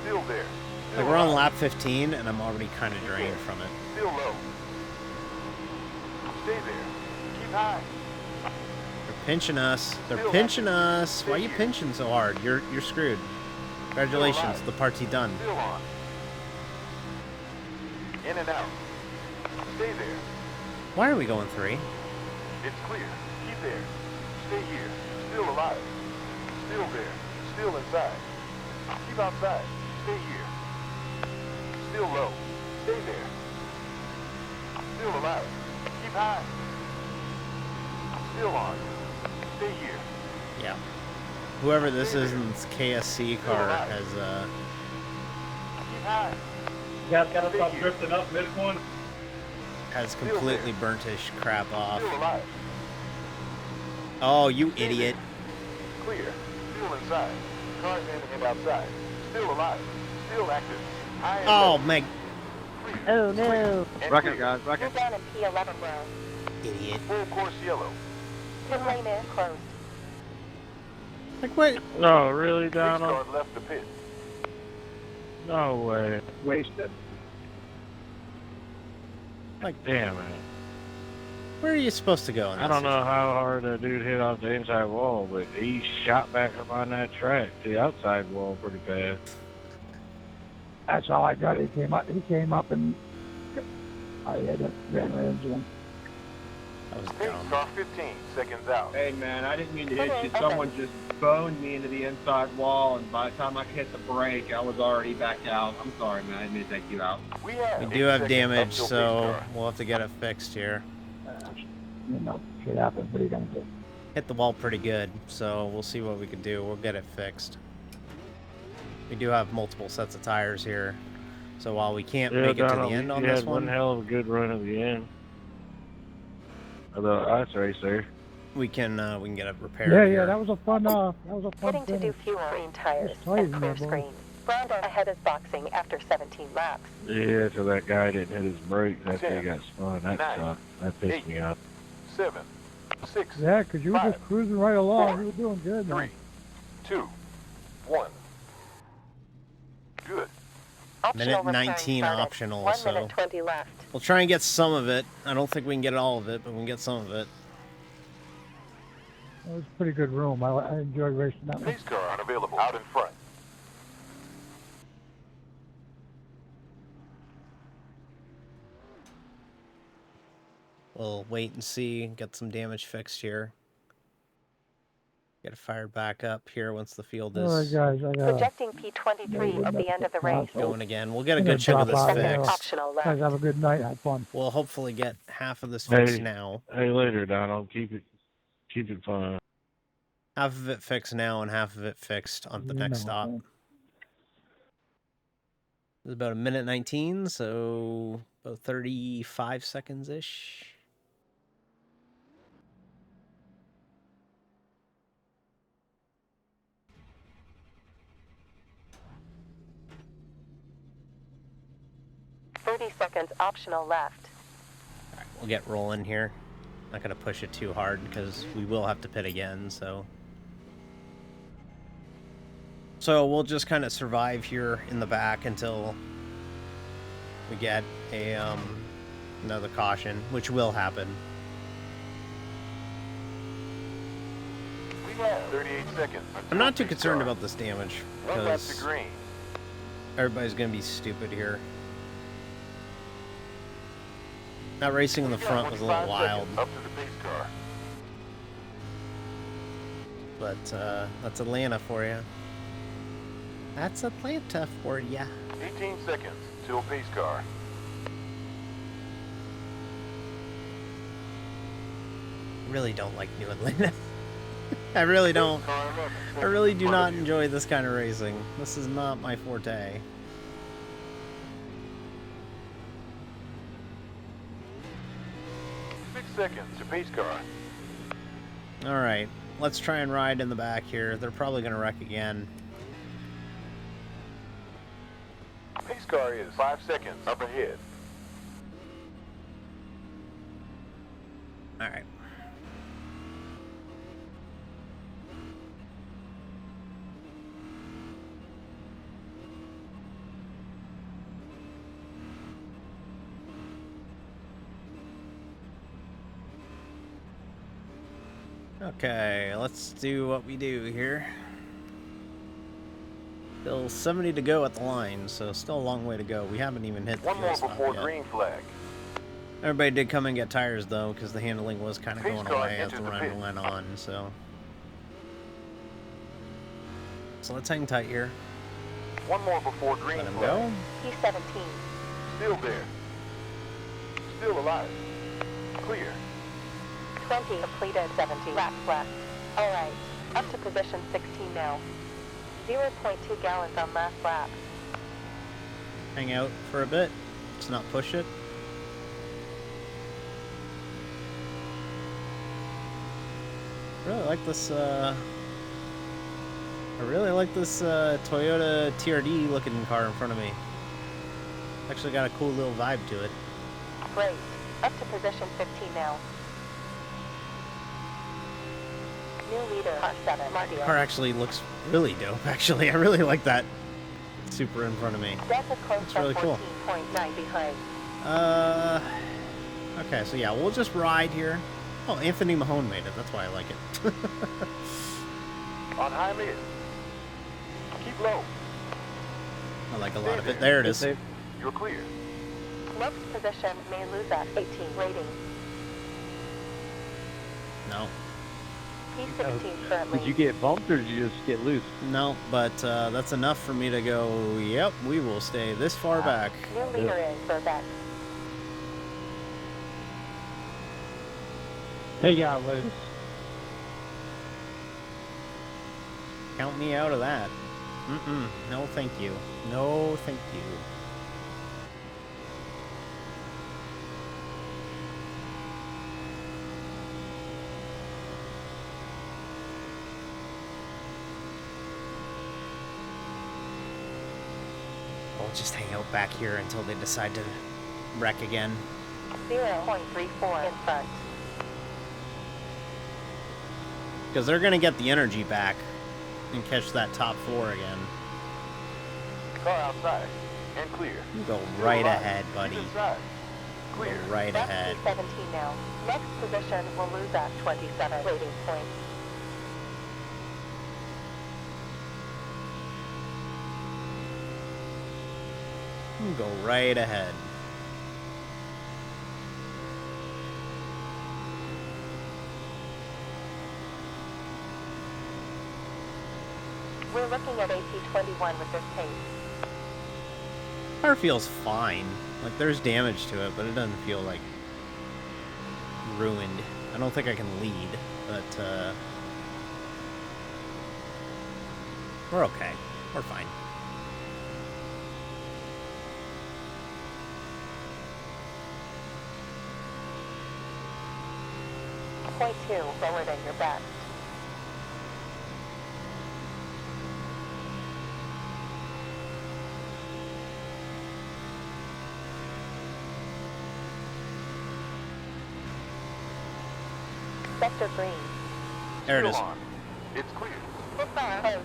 Speaker 8: Still there. Still
Speaker 1: Like we're on
Speaker 8: alive.
Speaker 1: lap 15 and I'm already kind of drained from it.
Speaker 8: Still low. Stay there. Keep high.
Speaker 1: They're pinching us. They're
Speaker 8: Still
Speaker 1: pinching
Speaker 8: active.
Speaker 1: us.
Speaker 8: Stay
Speaker 1: Why are you
Speaker 8: here.
Speaker 1: pinching so hard? You're screwed. Congratulations,
Speaker 8: alive.
Speaker 1: the party done.
Speaker 8: Still on. In and out. Stay there.
Speaker 1: Why are we going 3?
Speaker 8: It's clear. Keep there. Stay here. Still alive. Still there. Still inside. Keep outside. Stay here. Still low. Stay there. Still alive. Keep high. Still on. Stay here.
Speaker 1: Yeah. Whoever this
Speaker 8: Stay
Speaker 1: is
Speaker 8: there.
Speaker 1: in this KSC car
Speaker 8: alive.
Speaker 1: has
Speaker 8: Keep high.
Speaker 5: You guys gotta
Speaker 8: Stay
Speaker 5: stop
Speaker 8: here.
Speaker 5: drifting up mid one.
Speaker 1: has completely burnt his crap off.
Speaker 8: Still alive.
Speaker 1: Oh, you
Speaker 8: Stay
Speaker 1: idiot.
Speaker 8: there. Clear. Still inside. Cars in and outside. Still alive. Still active. High and
Speaker 1: Oh,
Speaker 8: low.
Speaker 1: Meg.
Speaker 11: Oh no.
Speaker 8: And
Speaker 6: Rocket,
Speaker 8: clear.
Speaker 6: guys,
Speaker 4: You're
Speaker 6: rocket.
Speaker 4: down in P11 now.
Speaker 1: Idiot.
Speaker 8: Full course yellow.
Speaker 4: Pit lane is closed.
Speaker 1: Like what?
Speaker 7: No, really,
Speaker 8: Six
Speaker 7: Donald?
Speaker 8: cars left the pit.
Speaker 7: No way.
Speaker 5: Wasted.
Speaker 1: Like,
Speaker 7: Damn it.
Speaker 1: where are you supposed to go in
Speaker 7: I
Speaker 1: this
Speaker 7: don't know how hard that dude hit off the inside wall, but he shot back up on that track to the outside wall pretty fast.
Speaker 9: That's all I got. He came up and I had it, ran right into him.
Speaker 1: That was
Speaker 8: Pit
Speaker 1: dumb.
Speaker 8: car 15 seconds out.
Speaker 5: Hey man, I didn't mean to hit you.
Speaker 4: Okay.
Speaker 5: Someone just boned me into the inside wall, and by the time I hit the brake, I was already back out. I'm sorry, man. I didn't mean to take you out.
Speaker 8: We have
Speaker 1: We
Speaker 8: 8
Speaker 1: do have
Speaker 8: seconds
Speaker 1: damage,
Speaker 8: up till
Speaker 1: so
Speaker 8: pit car.
Speaker 1: we'll have to get it fixed here.
Speaker 9: You know, shit happens. What are you gonna do?
Speaker 1: Hit the wall pretty good, so we'll see what we can do. We'll get it fixed. We do have multiple sets of tires here, so while we can't
Speaker 7: Yeah,
Speaker 1: make it to the
Speaker 7: Donald,
Speaker 1: end on
Speaker 7: you
Speaker 1: this
Speaker 7: had one
Speaker 1: one,
Speaker 7: hell of a good run at the end of the ice race there.
Speaker 1: we can get it repaired.
Speaker 9: Yeah,
Speaker 1: here.
Speaker 9: that was a fun
Speaker 4: Getting to do
Speaker 9: finish.
Speaker 4: fuel green tires
Speaker 9: It's tight
Speaker 4: and
Speaker 9: in
Speaker 4: clear
Speaker 9: there, boy.
Speaker 4: screen. Brandon ahead is boxing after 17 laps.
Speaker 7: Yeah, so that guy didn't hit his brakes after he
Speaker 8: 10,
Speaker 7: got spun. That
Speaker 8: 9,
Speaker 7: sucked. That pissed me off.
Speaker 8: 7, 6,
Speaker 9: Yeah, 'cause you were
Speaker 8: 5,
Speaker 9: just cruising right along.
Speaker 8: 4,
Speaker 9: You were doing good, man.
Speaker 8: 3, 2, 1. Good.
Speaker 1: Minute
Speaker 4: Optional return
Speaker 1: 19
Speaker 4: started.
Speaker 1: optional,
Speaker 4: 1
Speaker 1: so
Speaker 4: minute 20 left.
Speaker 1: we'll try and get some of it. I don't think we can get all of it, but we can get some of it.
Speaker 9: It was a pretty good room. I enjoyed racing that one.
Speaker 8: Pace car unavailable. Out in front.
Speaker 1: We'll wait and see, get some damage fixed here. Get it fired back up here once the field
Speaker 9: All right,
Speaker 1: is
Speaker 9: guys, I got
Speaker 4: Projecting P23 at the end of the race.
Speaker 1: going again. We'll get a
Speaker 9: I'm gonna
Speaker 1: good chunk of
Speaker 9: drop
Speaker 1: this
Speaker 9: out here.
Speaker 1: fixed.
Speaker 4: Optional left.
Speaker 9: Guys, have a good night. Have fun.
Speaker 1: We'll hopefully get half of this fixed
Speaker 7: Hey,
Speaker 1: now.
Speaker 7: hey, later, Donald. Keep it fun.
Speaker 1: Half of it fixed now and half of it fixed on the next stop. It's about 1:19, so about 35 seconds-ish.
Speaker 4: seconds optional left.
Speaker 1: All right, we'll get rolling here. Not going to push it too hard because we will have to pit again, so... So we'll just kind of survive here in the back until we get a another caution, which will happen.
Speaker 8: We have 38 seconds.
Speaker 1: I'm not too concerned about this damage
Speaker 8: One lap to
Speaker 1: because
Speaker 8: green.
Speaker 1: everybody's going to be stupid here. That racing in the front was a little wild,
Speaker 8: Up to the pace car.
Speaker 1: but that's Atlanta for you. That's Atlanta for ya.
Speaker 8: 18 seconds till pace car.
Speaker 1: Really don't like New Atlanta. I really don't. I really do not enjoy this kind of racing. This is not my forte.
Speaker 8: Seconds to pace car.
Speaker 1: All right, let's try and ride in the back here. They're probably going to wreck again.
Speaker 8: Pace car is 5 seconds up ahead.
Speaker 1: All right. Okay, let's do what we do here. Still 70 to go at the line, so still a long way to go. We haven't even hit the
Speaker 8: One more
Speaker 1: fuel stop
Speaker 8: before
Speaker 1: yet.
Speaker 8: green flag.
Speaker 1: Everybody did come and get tires though, because the handling was kind of
Speaker 8: Pace
Speaker 1: going
Speaker 8: car
Speaker 1: away as the
Speaker 8: enters the
Speaker 1: run
Speaker 8: pit.
Speaker 1: went on. So let's hang tight here.
Speaker 8: One more before green
Speaker 1: Let him
Speaker 8: flag.
Speaker 1: go.
Speaker 4: P17.
Speaker 8: Still there. Still alive. Clear.
Speaker 4: 20 completed. 70 laps left. All right. Up to position 16 now. 0.2 gallons on last lap.
Speaker 1: Hang out for a bit. Let's not push it. I really like this. I really like this Toyota TRD looking car in front of me. Actually got a cool little vibe to it.
Speaker 4: Great. Up to position 15 now. New leader, car 7, Mardio.
Speaker 1: Car actually looks really dope. Actually, I really like that Super in front of me.
Speaker 4: Delta close
Speaker 1: It's
Speaker 4: from
Speaker 1: really cool.
Speaker 4: 14.9 behind.
Speaker 1: Okay, so yeah, we'll just ride here. Oh, Anthony Mahone made it. That's why I like it.
Speaker 8: On high mid. Keep low.
Speaker 1: I like a lot of it. There it is.
Speaker 8: You're clear.
Speaker 4: Next position may lose at 18 rating.
Speaker 1: No.
Speaker 4: P16 currently.
Speaker 11: Did you get bumped or did you just get loose?
Speaker 1: No, but that's enough for me to go, yep, we will stay this far back.
Speaker 4: New leader is Burbeck.
Speaker 11: He got loose.
Speaker 1: Count me out of that. Mm-mm. No, thank you. No, thank you. We'll just hang out back here until they decide to wreck again.
Speaker 4: 0.34 in front.
Speaker 1: Because they're going to get the energy back and catch that top four again.
Speaker 8: Car outside. And clear.
Speaker 1: You go right ahead, buddy.
Speaker 8: Keep inside. Clear.
Speaker 1: Go right
Speaker 4: Left
Speaker 1: ahead.
Speaker 4: P17 now. Next position will lose at 27 rating points.
Speaker 1: You go right ahead.
Speaker 4: We're looking at AP21 with this pace.
Speaker 1: Car feels fine. Like, there's damage to it, but it doesn't feel, like, ruined. I don't think I can lead, but, we're okay. We're fine.
Speaker 4: Point 2, lower than your best. Sector green.
Speaker 1: There it is.
Speaker 8: It's clear.
Speaker 4: Closed.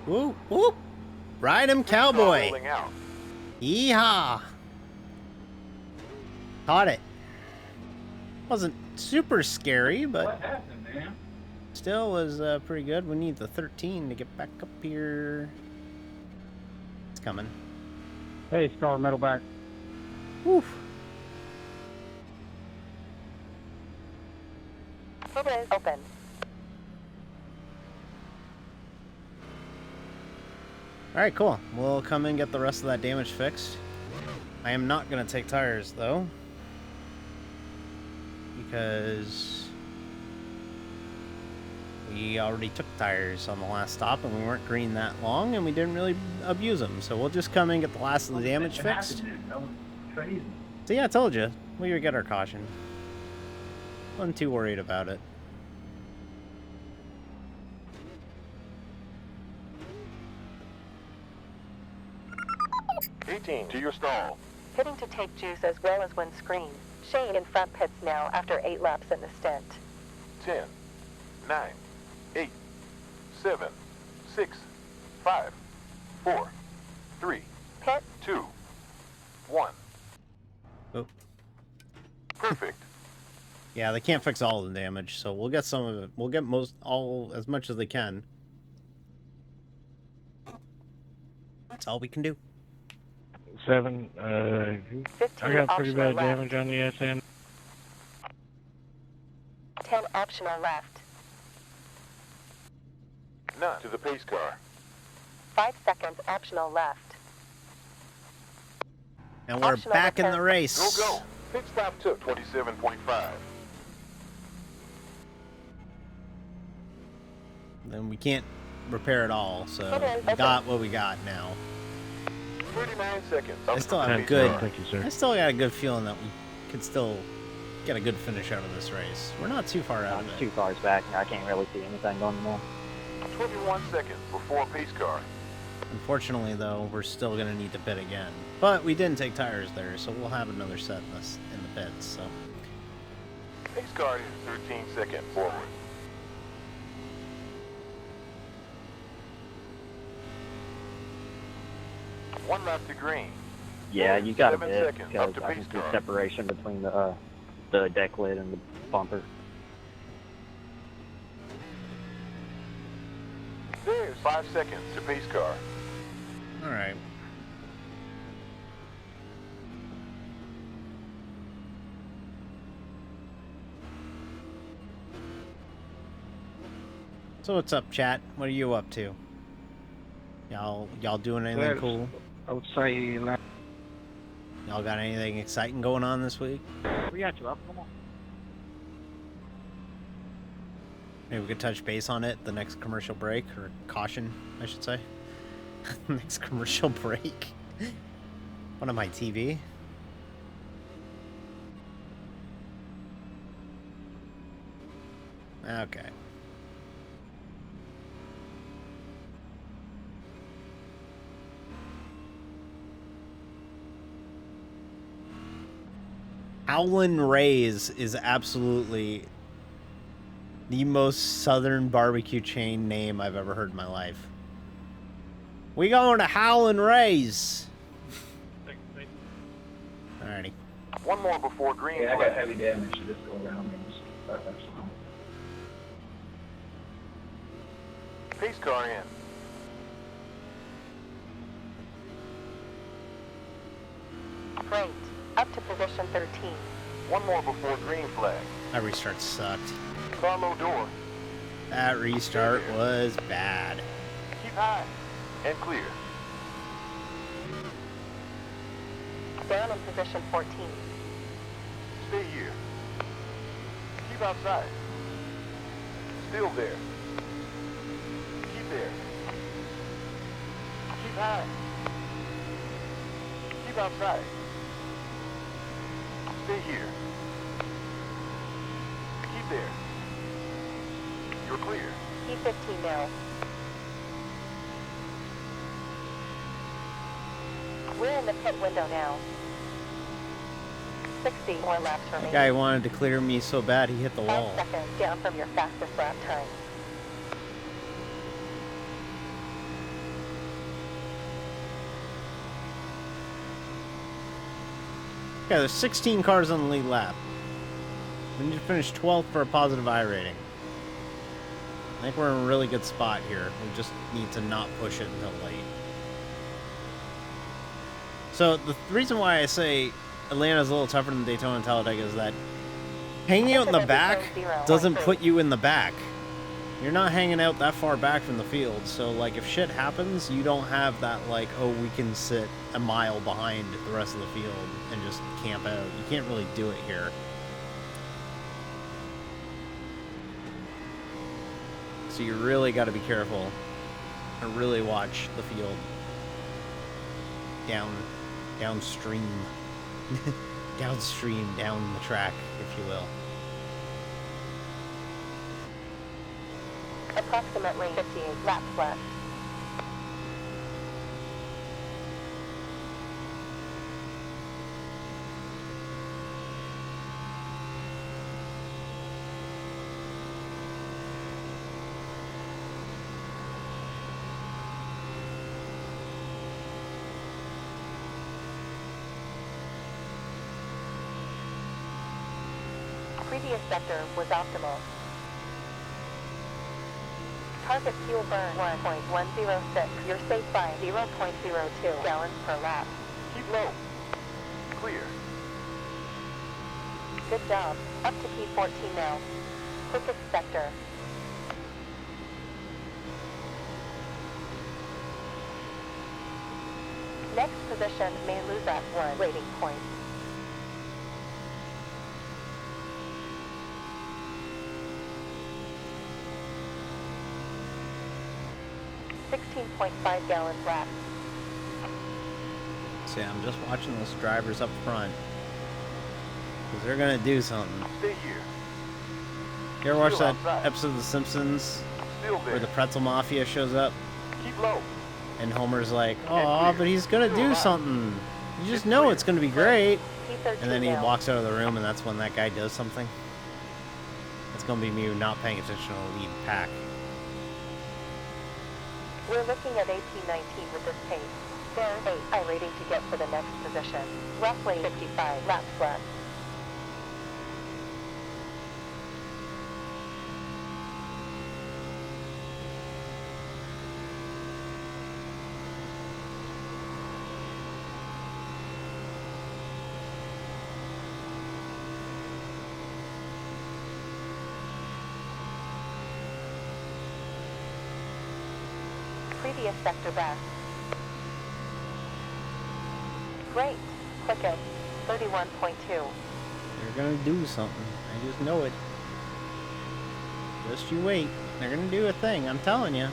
Speaker 1: Whoop, whoop. Ride him, cowboy.
Speaker 8: Rolling out.
Speaker 1: Yeehaw. Caught it. Wasn't super scary, but
Speaker 5: What happened, man?
Speaker 1: still was pretty good. We need the 13 to get back up here. It's coming.
Speaker 9: Hey, Scar, metal back.
Speaker 1: Woof.
Speaker 4: It is open.
Speaker 1: Alright, cool. We'll come and get the rest of that damage fixed. I am not going to take tires, though. Because we already took tires on the last stop, and we weren't green that long, and we didn't really abuse them. So we'll just come and get the last of the damage fixed.
Speaker 5: That was crazy.
Speaker 1: So yeah, I told you. We would get our caution. Wasn't too worried about it.
Speaker 8: To your stall.
Speaker 4: Hitting to take juice as well as when screen. Shane in front pits now after 8 laps in the stint.
Speaker 8: 10, 9, 8, 7, 6, 5, 4, 3,
Speaker 4: Pit.
Speaker 8: 2, 1.
Speaker 1: Oh.
Speaker 8: Perfect.
Speaker 1: Yeah, they can't fix all the damage, so we'll get some of it. We'll get as much as they can. That's all we can do.
Speaker 7: 7, I got pretty bad damage on the SN.
Speaker 4: 10 optional left.
Speaker 8: None to the pace car.
Speaker 4: 5 seconds optional left.
Speaker 1: And we're
Speaker 4: Optional
Speaker 1: back in the
Speaker 4: return.
Speaker 1: race.
Speaker 8: Go. Pit stop took 27.5.
Speaker 1: Then we can't repair it all, so
Speaker 4: Okay,
Speaker 1: we got what we got now.
Speaker 8: 39 seconds.
Speaker 1: I still have a good. I still got a good feeling that we could still get a good finish out of this race. We're not too far out of it.
Speaker 11: 2 cars back. I can't really see anything going on.
Speaker 8: 21 seconds before pace car.
Speaker 1: Unfortunately, though, we're still going to need to pit again. But we didn't take tires there, so we'll have another set in the pits. So
Speaker 8: Pace car is 13 seconds forward. One lap to green.
Speaker 11: Yeah, you got a
Speaker 8: 7
Speaker 11: bit
Speaker 8: seconds
Speaker 11: because
Speaker 8: up to
Speaker 11: I
Speaker 8: pace
Speaker 11: can see
Speaker 8: car.
Speaker 11: separation between the deck lid and the bumper.
Speaker 8: There's 5 seconds to pace car.
Speaker 1: all right. So what's up, chat? What are you up to? Y'all doing anything cool?
Speaker 7: I would say
Speaker 1: Y'all got anything exciting going on this week?
Speaker 11: We got you up. Come on.
Speaker 1: Maybe we could touch base on it the next commercial break, or caution, I should say. Next commercial break. What am I, TV? Okay. Howlin' Ray's is absolutely the most southern barbecue chain name I've ever heard in my life. We going to Howlin' Ray's. Alrighty.
Speaker 8: One more before green.
Speaker 5: Yeah, I got
Speaker 8: flag.
Speaker 5: heavy damage to this go around.
Speaker 8: Pace car in.
Speaker 4: Great. Up to position 13.
Speaker 8: One more before green flag.
Speaker 1: That restart sucked.
Speaker 8: Carlo door.
Speaker 1: That restart was bad.
Speaker 8: high. And clear.
Speaker 4: Down in position 14.
Speaker 8: Stay here. Keep outside. Still there. Keep there. Keep high. Keep outside. Stay here. Keep there. You're clear.
Speaker 4: P15 now. We're in the pit window now. 60 more laps
Speaker 1: The
Speaker 4: remaining.
Speaker 1: guy wanted to clear me so bad he hit the
Speaker 4: 5
Speaker 1: wall.
Speaker 4: seconds down from your fastest lap time.
Speaker 1: Okay, there's 16 cars on the lead lap. We need to finish 12th for a positive I rating. I think we're in a really good spot here. We just need to not push it until late. So the reason why I say Atlanta's a little tougher than Daytona and Talladega is that hanging out in the back doesn't put you in the back. You're not hanging out that far back from the field, so like if shit happens, you don't have that like, oh, we can sit a mile behind the rest of the field and just camp out. You can't really do it here. So you really got to be careful and really watch the field downstream, down the track, if you will.
Speaker 4: Approximately 58 laps left. Previous sector was optimal. Target fuel burn 1.106. You're safe by 0.02 gallons per lap.
Speaker 8: Keep low. Clear.
Speaker 4: Good job. Up to P14 now. Quickest sector. Next position may lose at 1 rating point. 16.5 gallons left.
Speaker 1: See, I'm just watching those drivers up front. Because they're going to do something.
Speaker 8: Stay here.
Speaker 1: You ever watch
Speaker 8: Still
Speaker 1: that
Speaker 8: outside.
Speaker 1: episode of The Simpsons
Speaker 8: Still there.
Speaker 1: where the Pretzel Mafia shows up?
Speaker 8: Keep low.
Speaker 1: And Homer's like, oh, but he's going to do something. You just know it's going to be great.
Speaker 4: P13
Speaker 1: And then he
Speaker 4: now.
Speaker 1: walks out of the room and that's when that guy does something. It's going to be me not paying attention to the lead pack.
Speaker 4: We're looking at AP19 with this pace. There's 8 iRating to get for the next position. Roughly 55 laps left. Previous sector best. Great. Quickest. 31.2.
Speaker 1: They're going to do something. I just know it. Just you wait. They're going to do a thing. I'm telling you.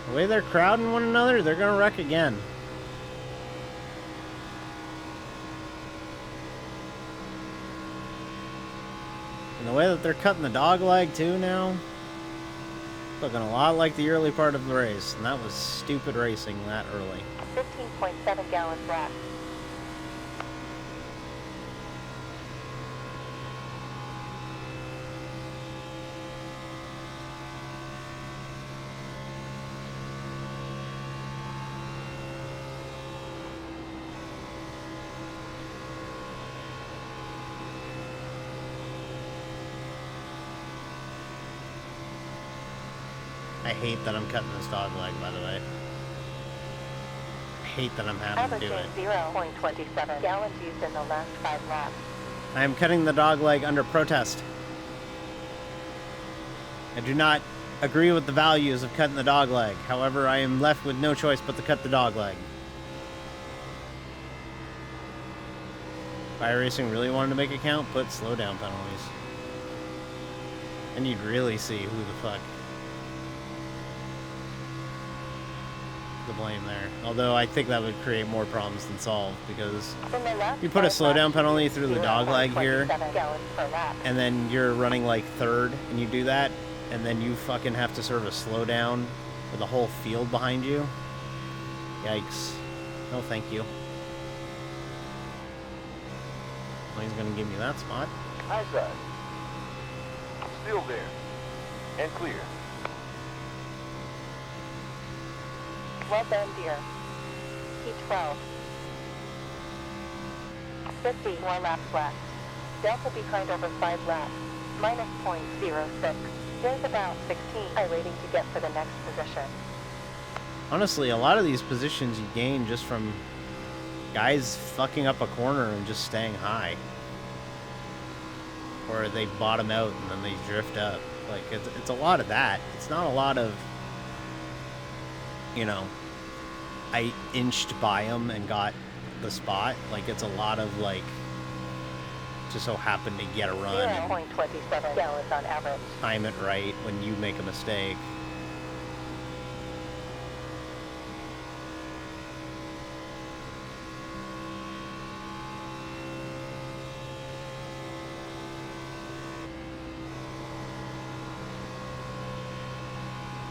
Speaker 1: The way they're crowding one another, they're going to wreck again. And the way that they're cutting the dog leg too now, looking a lot like the early part of the race. And that was stupid racing that early.
Speaker 4: 15.7 gallons left.
Speaker 1: I hate that I'm cutting this dog leg, by the way. I hate that I'm having to do
Speaker 4: Averaging
Speaker 1: it.
Speaker 4: 0.27 gallons used in the last 5 laps.
Speaker 1: I am cutting the dog leg under protest. I do not agree with the values of cutting the dog leg. However, I am left with no choice but to cut the dog leg. If iRacing really wanted to make it count, put slowdown penalties. And you'd really see who the fuck to blame there. Although I think that would create more problems than solve, because you put a slowdown penalty through the dog leg here, and then you're running like third, and you do that, and then you fucking have to serve a slowdown with the whole field behind you. Yikes. No thank you. Well, he's gonna give me that spot.
Speaker 8: High side. Still there. And clear.
Speaker 4: Well done, dear. P12. 50 more laps left. Delta behind over 5 laps. Minus .06. There's about 16 iRating to get for the next position.
Speaker 1: Honestly, a lot of these positions you gain just from guys fucking up a corner and just staying high. Or they bottom out and then they drift up. Like, it's a lot of that. It's not a lot of, you know, I inched by them and got the spot. Like, it's a lot of, like, just so happened to get a run.
Speaker 4: 0.27 gallons on average.
Speaker 1: Time it right when you make a mistake.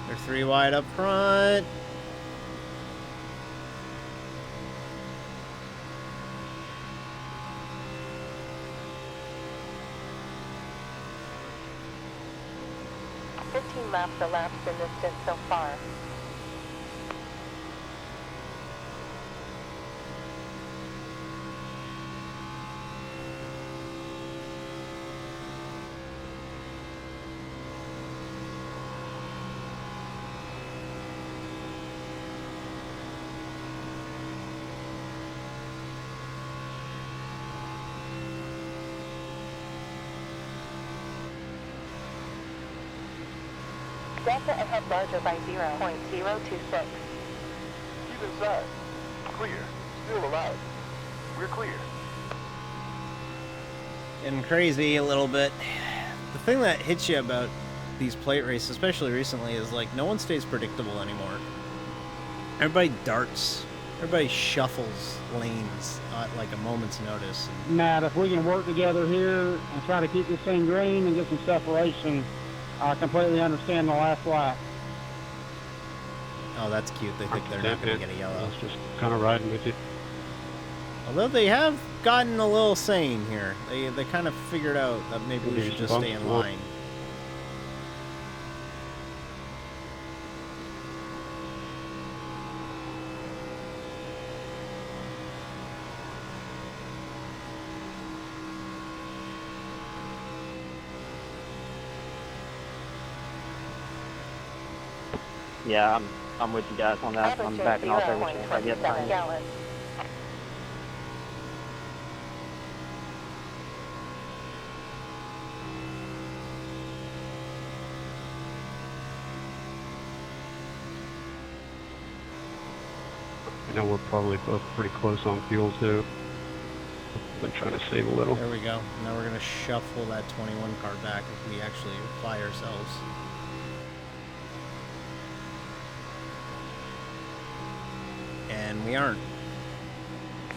Speaker 1: They're 3 wide up front.
Speaker 4: Laps elapsed in this stint so far. Delta ahead larger by 0.026.
Speaker 8: Keep inside. Clear. Still alive. We're clear.
Speaker 1: Getting crazy a little bit. The thing that hits you about these plate races, especially recently, is like no one stays predictable anymore. Everybody darts. Everybody shuffles lanes at like a moment's notice.
Speaker 12: Matt, if we can work together here and try to keep this thing green and get some separation, I completely understand the last lap.
Speaker 1: Oh, that's cute. They think they're not going to get a yellow.
Speaker 7: I was just kind of riding with you.
Speaker 1: Although they have gotten a little sane here. They kind of figured out that maybe we should just stay in line.
Speaker 11: Yeah, I'm with you guys on that. I'm backing off every chance I get behind you.
Speaker 7: I know we're probably both pretty close on fuel too. Been trying to save a little.
Speaker 1: There we go. Now we're going to shuffle that 21 car back if we actually apply ourselves. And we aren't.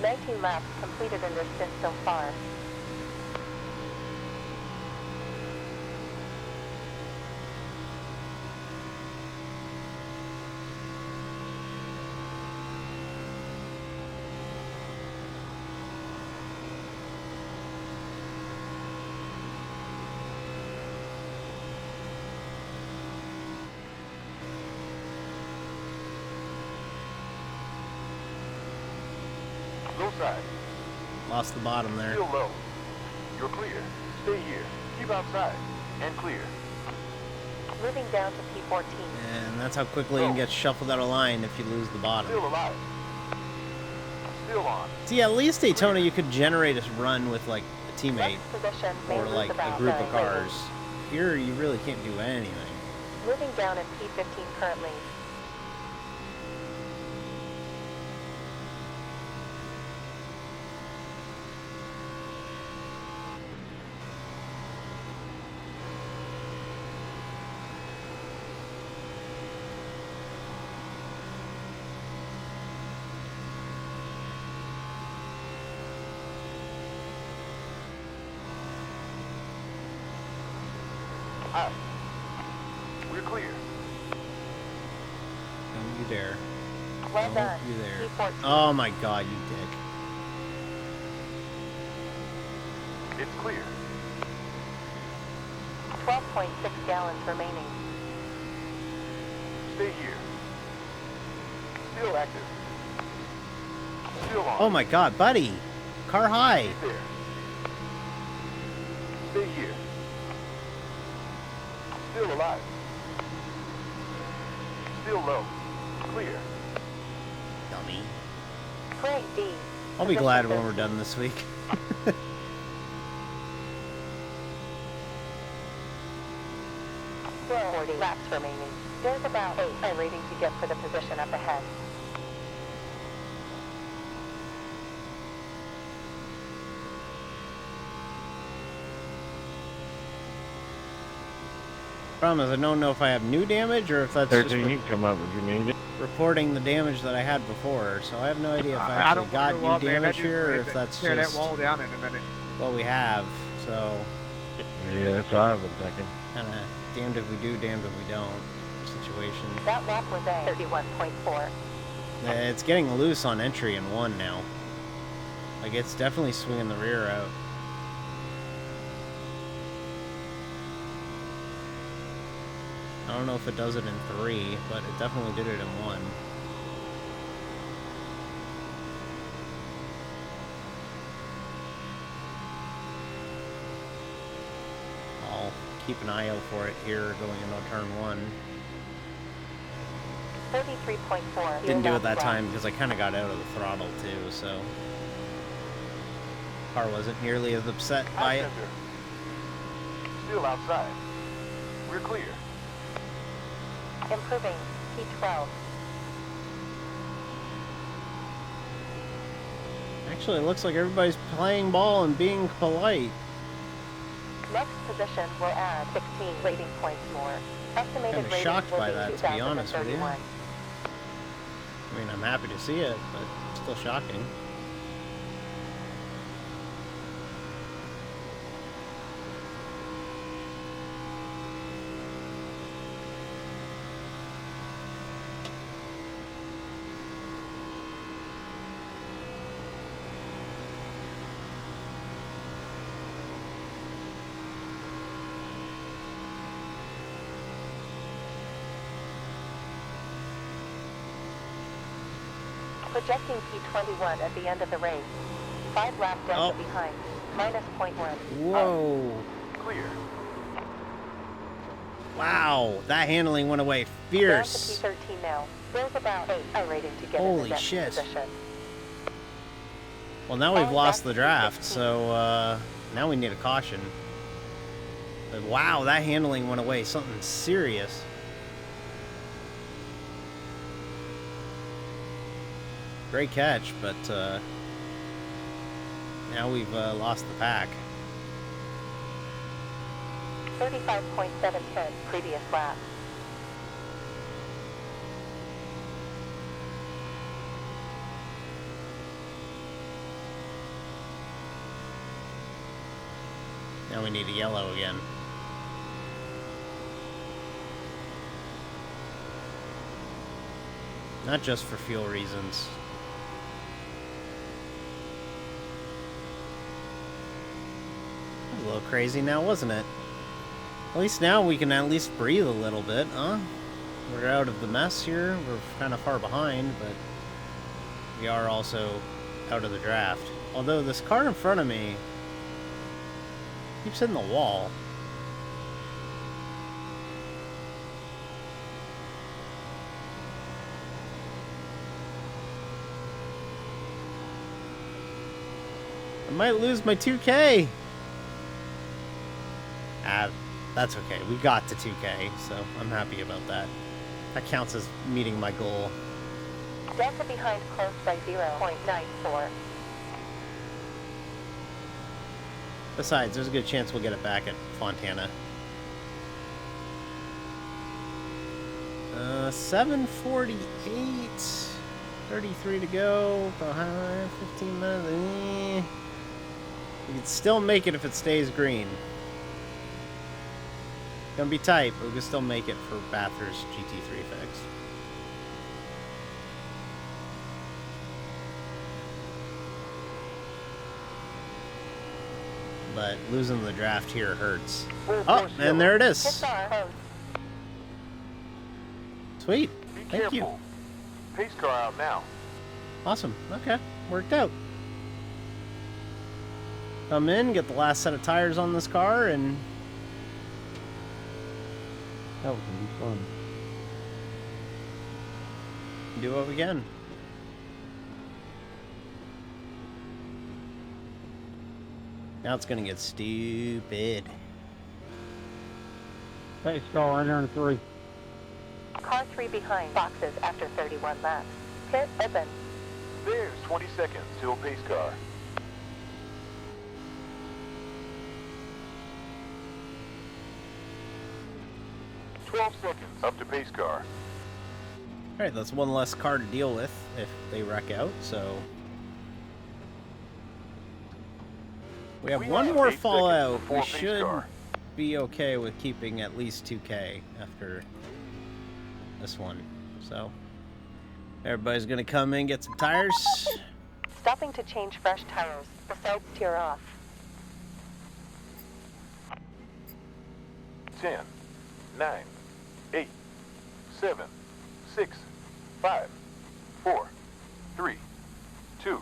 Speaker 4: 19 laps completed in this stint so far.
Speaker 8: Low side.
Speaker 1: Lost the bottom there.
Speaker 8: Still low. You're clear. Stay here. Keep outside. And clear.
Speaker 4: Moving down to P14.
Speaker 1: And that's how quickly you can get shuffled out of line if you lose the bottom.
Speaker 8: Still alive. Still on.
Speaker 1: See, at least Daytona you could generate a run with like a teammate or like a group of cars. Here you really can't do anything.
Speaker 4: Moving down in P15 currently.
Speaker 8: Hi. We're clear.
Speaker 1: Don't you dare.
Speaker 4: Well
Speaker 1: Don't
Speaker 4: done.
Speaker 1: you dare.
Speaker 4: P14.
Speaker 1: Oh my god, you dick.
Speaker 8: It's clear.
Speaker 4: 12.6 gallons remaining.
Speaker 8: Stay here. Still active. Still on.
Speaker 1: Oh my god, buddy. Car high.
Speaker 8: Stay there. Stay here. Still alive. Still low. Clear.
Speaker 1: Dummy.
Speaker 4: Great D.
Speaker 1: I'll be glad when we're done this week.
Speaker 4: 40 laps remaining. There's about 8 iRacing to get for the position up ahead.
Speaker 1: Problem is, I don't know if I have new damage or if that's just
Speaker 7: 13, you can come up if you need it.
Speaker 1: reporting the damage that I had before. So I have no idea if I actually got new damage here or if that's
Speaker 13: tear that
Speaker 1: just
Speaker 13: wall down in a minute.
Speaker 1: what we have. So
Speaker 7: Yeah, that's what I was thinking.
Speaker 1: kind of damned if we do, damned if we don't situation.
Speaker 4: That lap was a 31.4.
Speaker 1: It's getting loose on entry in 1 now. Like, it's definitely swinging the rear out. I don't know if it does it in 3, but it definitely did it in 1. I'll keep an eye out for it here going into turn 1.
Speaker 4: 33.4.
Speaker 1: Didn't do it that time because I kind of got out of the throttle too, so car wasn't nearly as upset by it.
Speaker 8: Center. Still outside. We're clear.
Speaker 4: Improving. P12.
Speaker 1: Actually, it looks like everybody's playing ball and being polite.
Speaker 4: Next position will add 16 rating points more. Estimated
Speaker 1: Kinda
Speaker 4: rating
Speaker 1: shocked
Speaker 4: will
Speaker 1: by
Speaker 4: be
Speaker 1: that, to be honest with you.
Speaker 4: 2031.
Speaker 1: I mean, I'm happy to see it, but still shocking.
Speaker 4: Projecting P21 at the end of the race. 5 lap delta behind. Minus 0.1.
Speaker 1: Whoa.
Speaker 8: Clear.
Speaker 1: Wow, that handling went away fierce.
Speaker 4: Down to P13 now. There's about 8 rating to get in
Speaker 1: Holy
Speaker 4: the next
Speaker 1: shit.
Speaker 4: position.
Speaker 1: Well, now we've lost the draft, so now we need a caution. But wow, that handling went away. Something serious. Great catch, but now we've lost the pack.
Speaker 4: 35.710 previous lap.
Speaker 1: Now we need a yellow again. Not just for fuel reasons. That was a little crazy now, wasn't it? At least now we can at least breathe a little bit, huh? We're out of the mess here. We're kind of far behind, but we are also out of the draft. Although this car in front of me keeps hitting the wall. I might lose my 2K. Ah, That's okay. We got to 2K, so I'm happy about that. That counts as meeting my goal.
Speaker 4: Delta behind close by 0.94.
Speaker 1: Besides, there's a good chance we'll get it back at Fontana. 7:48. 33 to go. Behind 15 minutes. We can still make it if it stays green. Gonna be tight, but we can still make it for Bathurst GT3 fix. But losing the draft here hurts. Oh, and there it is. Sweet. Thank you.
Speaker 8: Pace car out now.
Speaker 1: Awesome. Okay. Worked out. Come in, get the last set of tires on this car, and
Speaker 7: That was gonna be fun.
Speaker 1: do what we can. Now it's gonna get stupid.
Speaker 12: Pace car in there in 3.
Speaker 4: Car 3 behind. Boxes after 31 laps. Pit open.
Speaker 8: There's 20 seconds till pace car. Seconds up to pace car.
Speaker 1: Alright, that's one less car to deal with if they wreck out, so... We have one more Fallout. We should be okay with keeping at least 2K after this one. So, everybody's gonna come in, get some tires.
Speaker 4: Stopping to change fresh tires. Besides tear off.
Speaker 8: 10, 9, 8, 7, 6, 5, 4, 3, 2,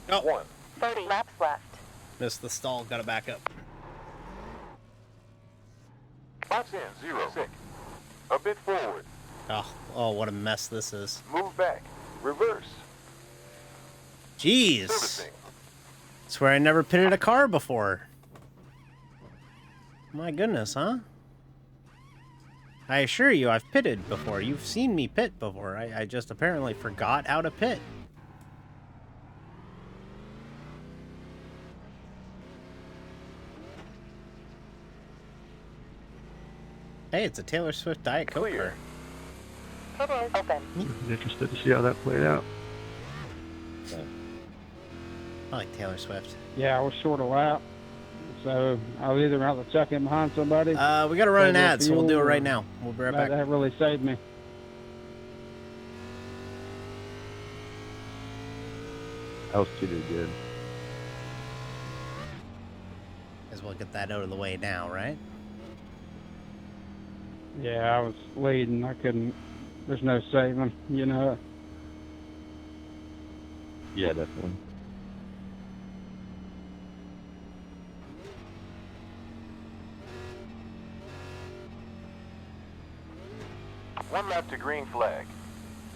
Speaker 8: 1.
Speaker 4: 30 laps left.
Speaker 1: Missed the stall, gotta back up.
Speaker 8: Laps in, 0. A bit forward.
Speaker 1: Oh, what a mess this is.
Speaker 8: Move back. Reverse.
Speaker 1: Jeez.
Speaker 8: Servicing.
Speaker 1: Swear I never pitted a car before. My goodness, huh? I assure you, I've pitted before. You've seen me pit before. I just apparently forgot how to pit. Hey, it's a Taylor Swift Diet Coke car.
Speaker 4: Turbo open.
Speaker 7: I'm interested to see how that played out.
Speaker 1: I like Taylor Swift.
Speaker 12: Yeah, I was short a lap. So I was either out the second behind somebody.
Speaker 1: We gotta run an ad, so we'll do it right now. We'll be right back.
Speaker 12: That really saved me.
Speaker 7: That was too good.
Speaker 1: As well get that out of the way now, right?
Speaker 12: Yeah, I was leading. I couldn't. There's no saving, you know.
Speaker 7: Yeah, definitely.
Speaker 8: One lap to green flag.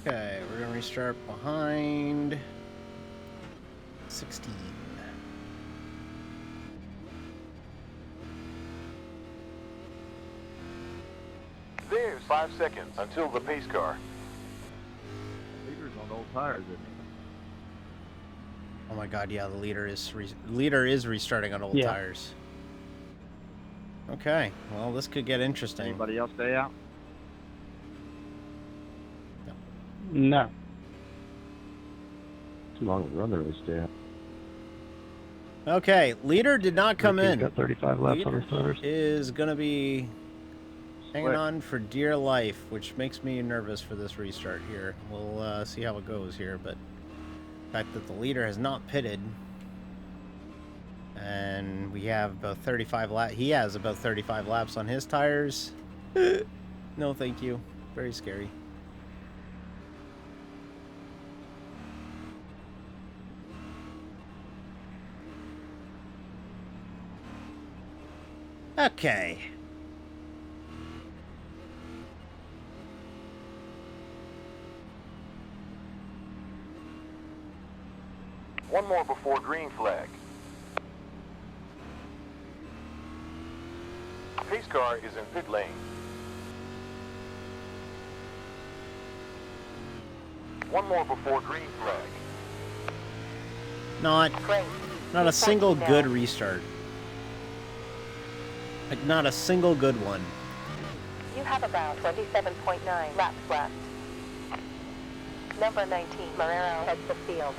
Speaker 1: Okay, we're gonna restart behind 16.
Speaker 8: There's 5 seconds until the pace car.
Speaker 6: Leader's on old tires, isn't he?
Speaker 1: Oh my god, yeah, the leader is restarting on old tires. Okay, well, this could get interesting.
Speaker 6: Anybody else stay out?
Speaker 12: No.
Speaker 7: Too long to run the race, yeah.
Speaker 1: Okay, leader did not come in.
Speaker 7: Got 35 laps on his tires.
Speaker 1: Is gonna be hanging on for dear life, which makes me nervous for this restart here. We'll see how it goes here, but the fact that the leader has not pitted, and we have about 35 laps. He has about 35 laps on his tires. No, thank you. Very scary. Okay.
Speaker 8: One more before green flag. Pace car is in pit lane. One more before green flag.
Speaker 1: Not a single good restart. Like, not a single good one.
Speaker 4: You have about 27.9 laps left. Number 19, Marrero heads the field.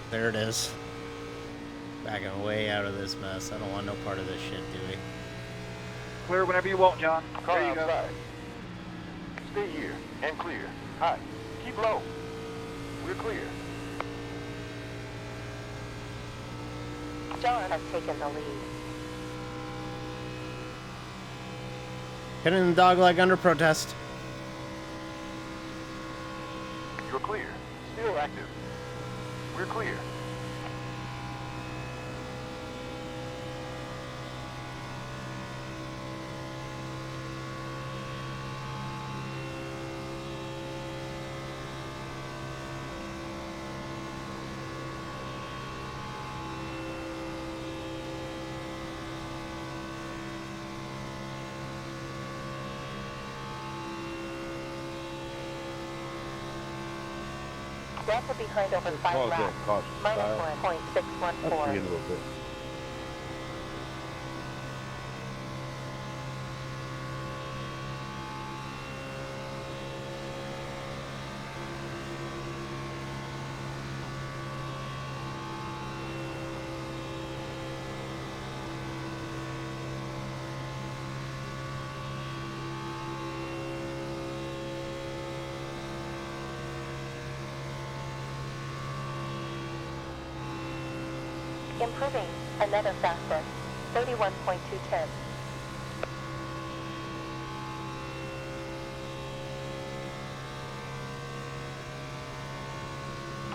Speaker 1: There it is. Backing way out of this mess. I don't want no part of this shit, do we?
Speaker 6: Clear whenever you want, John.
Speaker 8: Car
Speaker 6: There you go.
Speaker 8: outside. Stay here and clear. High. Keep low. We're clear.
Speaker 4: John has taken the lead.
Speaker 1: Hitting the dog leg under protest.
Speaker 8: You're clear. Still active. We're clear.
Speaker 4: Delta behind over 5 laps. Minus 1.614.
Speaker 7: That's a little bit.
Speaker 4: Improving. Another fastest. 31.210.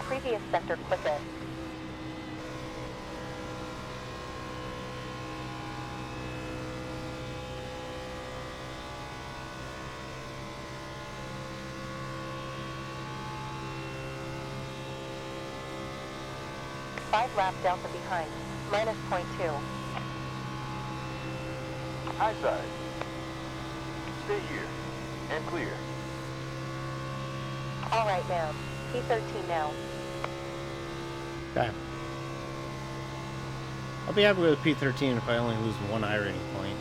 Speaker 4: Previous sector quickest. Five lap delta behind. Minus 0.2.
Speaker 8: High side. Stay here and clear.
Speaker 4: All right now. P13 now.
Speaker 1: Okay. I'll be happy with P13 if I only lose one iRating point.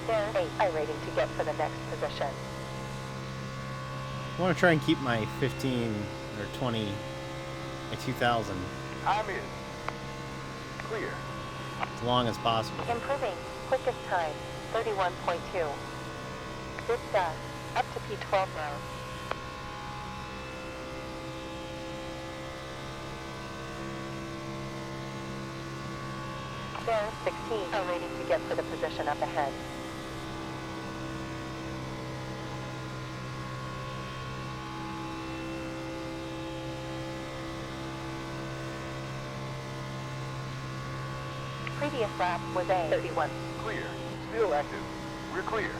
Speaker 4: There's 8 iRating to get for the next position.
Speaker 1: I want to try and keep my 15 or 20, my 2000
Speaker 8: I'm in. Clear.
Speaker 1: as long as possible.
Speaker 4: Improving. Quickest time. 31.2. Good stuff. Up to P12 now. There's 16 iRating to get for the position up ahead. Previous lap was a 31.
Speaker 8: Clear. Still active. We're clear.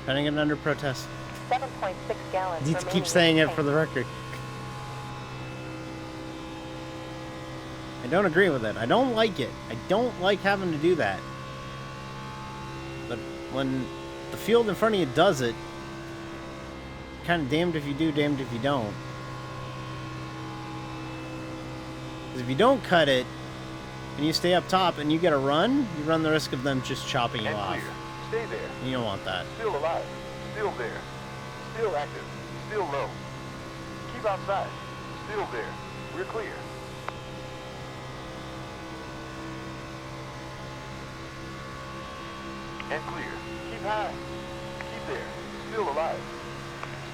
Speaker 1: Putting it under protest.
Speaker 4: 7.6 gallons.
Speaker 1: Need to keep
Speaker 4: remaining
Speaker 1: saying
Speaker 4: in
Speaker 1: it
Speaker 4: the
Speaker 1: for
Speaker 4: tank.
Speaker 1: the record. I don't agree with it. I don't like it. I don't like having to do that. But when the field in front of you does it, kind of damned if you do, damned if you don't. 'Cause if you don't cut it, and you stay up top and you get a run, you run the risk of them just chopping you
Speaker 8: And
Speaker 1: off.
Speaker 8: clear. Stay there.
Speaker 1: And you don't want that.
Speaker 8: Still alive. Still there. Still active. Still low. Keep outside. Still there. We're clear. And clear. Keep high. Keep there. Still alive.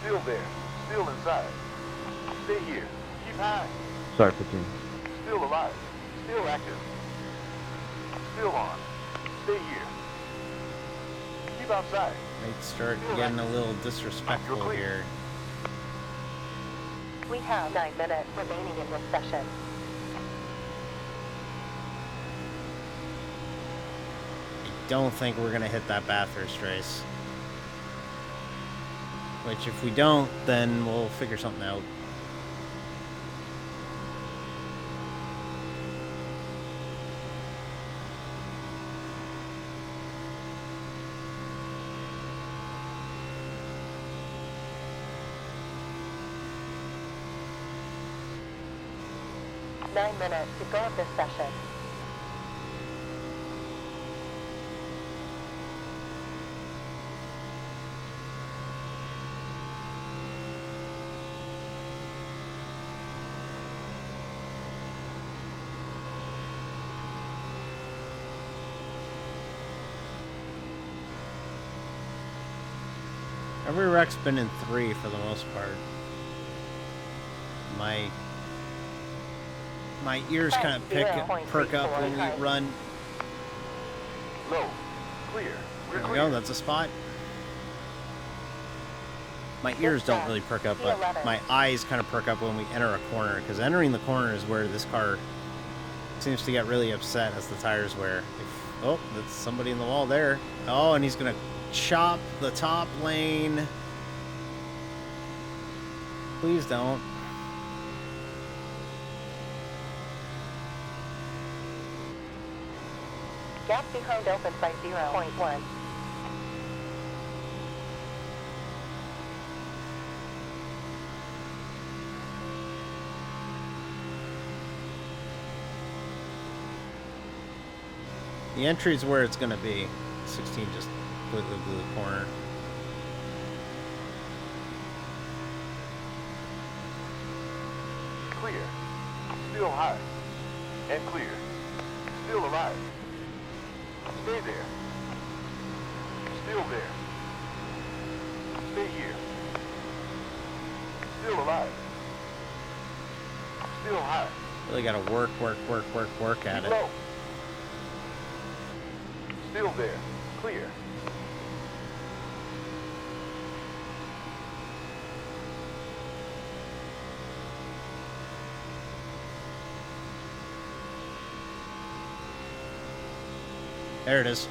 Speaker 8: Still there. Still inside. Stay here. Keep high.
Speaker 7: Sorry, 15.
Speaker 8: Still alive. Still active. Still on. Stay here. Keep Keep outside.
Speaker 1: Might start getting a little disrespectful here.
Speaker 4: We have 9 minutes remaining in this session.
Speaker 1: I don't think we're going to hit that Bathurst race. Which, if we don't, then we'll figure something out.
Speaker 4: Nine minutes to go of this session.
Speaker 1: Every wreck's been in 3 for the most part. My ears kind of perk up when we run.
Speaker 8: Low. Clear.
Speaker 1: There we go, that's a spot. My ears don't really perk up, but my eyes kind of perk up when we enter a corner, because entering the corner is where this car seems to get really upset as the tires wear. Oh, that's somebody in the wall there. Oh, and he's going to chop the top lane. Please don't.
Speaker 4: Gap behind opens by 0.1.
Speaker 1: The entry is where it's going to be. 16 just completely blew the corner.
Speaker 8: Clear. Still high. And clear. Still alive. Stay there. Still there. Stay here. Still alive. Still high.
Speaker 1: Really got to work at it.
Speaker 8: Low. Still there. Clear.
Speaker 1: There it is.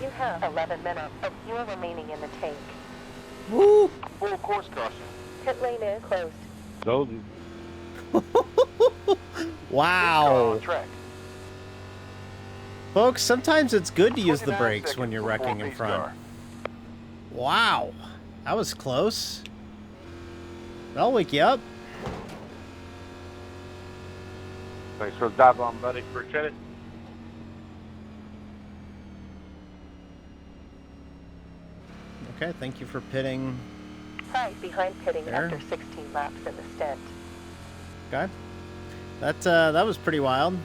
Speaker 4: You have 11 minutes of fuel remaining in the tank.
Speaker 1: Woo!
Speaker 8: Full course caution.
Speaker 4: Pit lane is closed.
Speaker 7: Told you.
Speaker 1: Wow.
Speaker 8: On track.
Speaker 1: Folks, sometimes it's good to use the
Speaker 8: 29
Speaker 1: brakes when you're
Speaker 8: seconds
Speaker 1: wrecking
Speaker 8: before
Speaker 1: in
Speaker 8: pace
Speaker 1: front.
Speaker 8: car.
Speaker 1: Wow. That was close. That'll wake you up.
Speaker 7: Thanks for the dive on, buddy. Appreciate it.
Speaker 1: Okay, thank you for pitting.
Speaker 4: 5 behind pitting
Speaker 1: There.
Speaker 4: after 16 laps in the stint.
Speaker 1: Okay. That was pretty wild.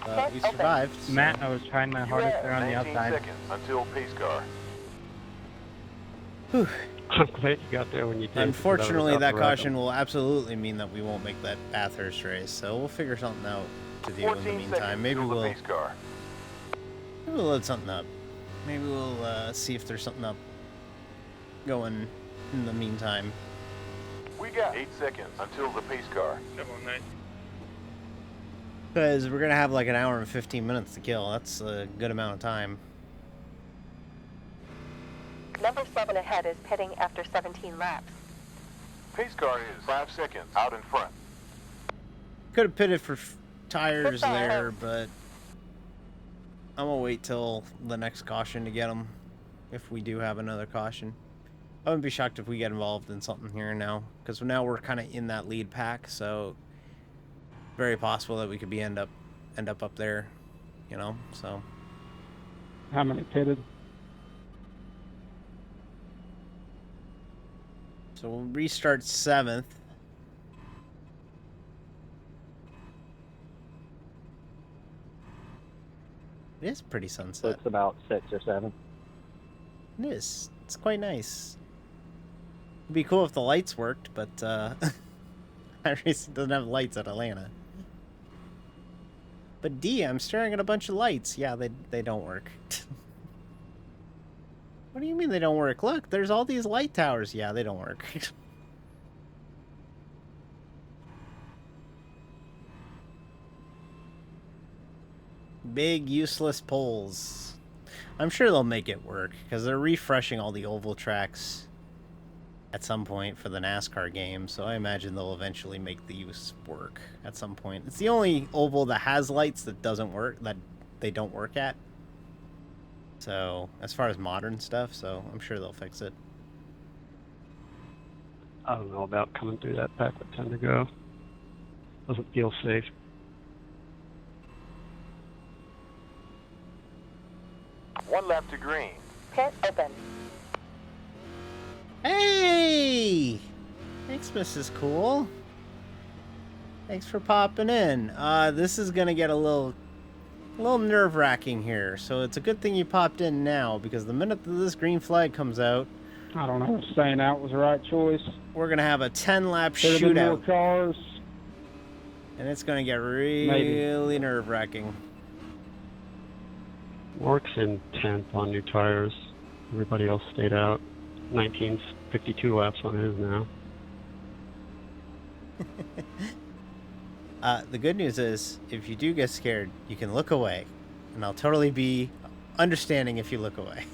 Speaker 1: We
Speaker 4: Open.
Speaker 1: survived. so-
Speaker 12: Matt, I was trying my hardest there on the
Speaker 8: 19
Speaker 12: outside.
Speaker 8: seconds until pace car.
Speaker 1: Whew.
Speaker 7: I'm glad you got there when you did.
Speaker 1: Unfortunately, that caution will absolutely mean that we won't make that Bathurst race, so we'll figure something out to do in the
Speaker 8: 14
Speaker 1: meantime.
Speaker 8: seconds
Speaker 1: Maybe
Speaker 8: until the
Speaker 1: we'll
Speaker 8: pace car.
Speaker 1: load something up. Maybe we'll see if there's something up going in the meantime.
Speaker 8: We got 8 seconds until the pace car.
Speaker 1: Because we're going to have like an hour and 15 minutes to kill. That's a good amount of time.
Speaker 4: Number 7 ahead is pitting after 17 laps.
Speaker 8: Pace car is 5 seconds out in front.
Speaker 1: Could have pitted for tires
Speaker 4: Good fire.
Speaker 1: there, but I'm going to wait till the next caution to get them, if we do have another caution. I wouldn't be shocked if we get involved in something here now, because now we're kind of in that lead pack, so very possible that we could be end up up there, you know, so.
Speaker 12: How many pitted?
Speaker 1: So we'll restart 7th. It is pretty
Speaker 11: So
Speaker 1: sunset.
Speaker 11: it's about 6 or 7.
Speaker 1: It is. It's quite nice. It'd be cool if the lights worked, but iRacing doesn't have lights at Atlanta. But D, I'm staring at a bunch of lights. Yeah, they don't work. What do you mean they don't work? Look, there's all these light towers. Yeah, they don't work. Big useless poles. I'm sure they'll make it work because they're refreshing all the oval tracks at some point for the NASCAR game, so I imagine they'll eventually make the use work at some point. It's the only oval that has lights that doesn't work, that they don't work at. So, as far as modern stuff, so I'm sure they'll fix it.
Speaker 13: I don't know about coming through that pack with 10 to go. Doesn't feel safe.
Speaker 8: One lap to green.
Speaker 4: Pit open.
Speaker 1: Hey! Thanks, Mrs. Cool. Thanks for popping in. This is gonna get a little nerve-wracking here, so it's a good thing you popped in now, because the minute that this green flag comes out,
Speaker 12: I don't know if staying out was the right choice.
Speaker 1: we're gonna have a 10-lap
Speaker 12: Could have been more
Speaker 1: shootout,
Speaker 12: cars.
Speaker 1: and it's gonna get really nerve-wracking.
Speaker 13: Works in 10th on new tires. Everybody else stayed out. 1952 laps on his now.
Speaker 1: The good news is, if you do get scared, you can look away, and I'll totally be understanding if you look away,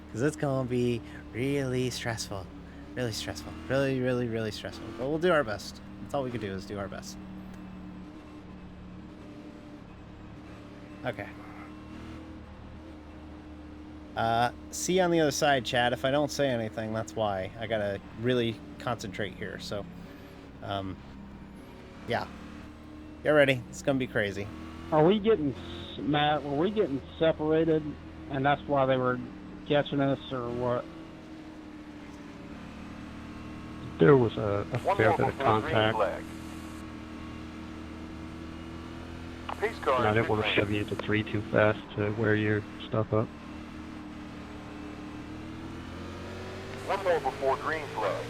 Speaker 1: because it's gonna be really stressful, really stressful, really stressful. But we'll do our best. That's all we can do, is do our best. Okay. See you on the other side, Chad. If I don't say anything, that's why. I gotta really concentrate here, so, yeah. Get ready. It's gonna be crazy.
Speaker 12: Are we getting, Matt, were we getting separated, and that's why they were catching us, or what?
Speaker 13: There was a fair bit of contact. And I didn't want to shove you into 3 too fast to wear your stuff up.
Speaker 8: One more before green flag.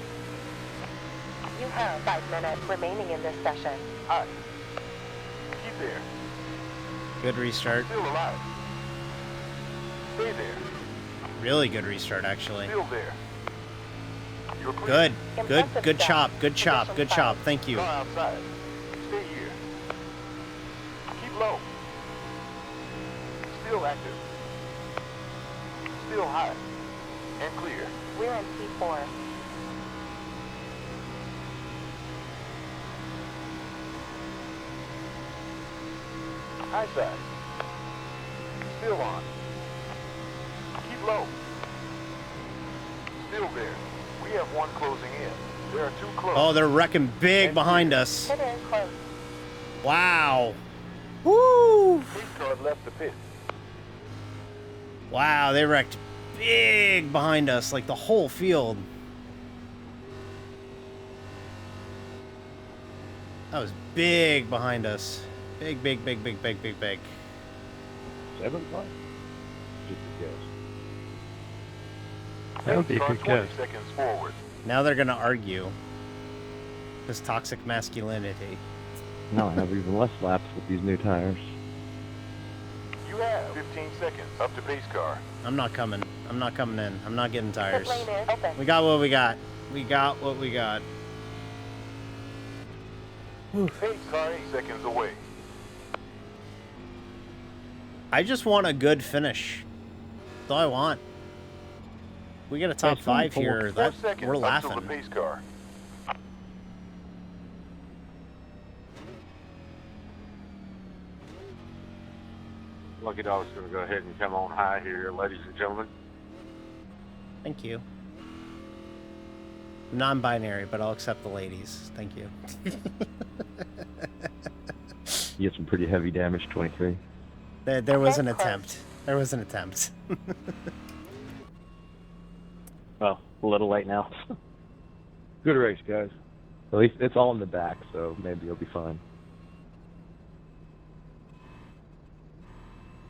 Speaker 4: You have 5 minutes remaining in this session.
Speaker 8: Hi. Keep there.
Speaker 1: Good restart.
Speaker 8: Still alive. Stay there.
Speaker 1: Really good restart, actually.
Speaker 8: Still there. You're clear.
Speaker 1: Good chop. Good chop. Good chop. Thank you.
Speaker 8: Car outside. Stay here. Keep low. Still active. Still high. And clear.
Speaker 4: We're in P4.
Speaker 8: High side. Still on. Keep low. Still there. We have one closing in. There are 2 close.
Speaker 1: Oh, they're wrecking big behind us.
Speaker 4: Pit in close.
Speaker 1: Wow. Woo!
Speaker 8: Police car left the pit.
Speaker 1: Wow, they wrecked big behind us, like the whole field. That was big behind us. Big.
Speaker 7: 7 points? Just a guess.
Speaker 13: That would be a
Speaker 8: Car
Speaker 13: good
Speaker 8: 20
Speaker 13: guess.
Speaker 8: seconds forward.
Speaker 1: Now they're gonna argue. This toxic masculinity.
Speaker 14: No, I have even less laps with these new tires.
Speaker 8: You have 15 seconds up to pace car.
Speaker 1: I'm not coming. I'm not coming in. I'm not getting tires.
Speaker 4: Pit lane is open.
Speaker 1: We got what we got. We got what we got.
Speaker 8: Pace car 8 seconds away.
Speaker 1: I just want a good finish. That's all I want. We get a top 5 here.
Speaker 8: 4
Speaker 1: That
Speaker 8: seconds
Speaker 1: we're
Speaker 8: up to the
Speaker 1: laughing.
Speaker 8: pace car.
Speaker 6: Lucky Dog's going to go ahead and come on high here, ladies and gentlemen.
Speaker 1: Thank you. Non-binary, but I'll accept the ladies. Thank you.
Speaker 14: You get some pretty heavy damage, 23.
Speaker 1: There was an attempt. There was an attempt.
Speaker 11: Well, a little late now.
Speaker 14: Good race, guys. At least it's all in the back, so maybe you'll be fine.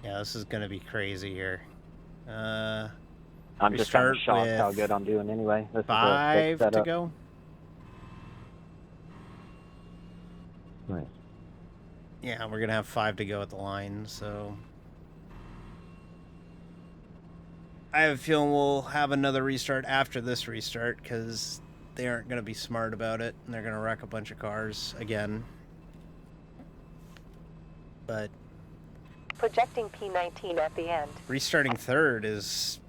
Speaker 1: Yeah, this is gonna be crazy here.
Speaker 11: I'm just kind of shocked how good I'm doing anyway. This
Speaker 1: 5
Speaker 11: is a
Speaker 1: to go.
Speaker 14: Nice.
Speaker 1: Yeah, we're gonna have 5 to go at the line, so I have a feeling we'll have another restart after this restart because they aren't gonna be smart about it and they're gonna wreck a bunch of cars again. But
Speaker 4: projecting P19 at the end.
Speaker 1: Restarting third is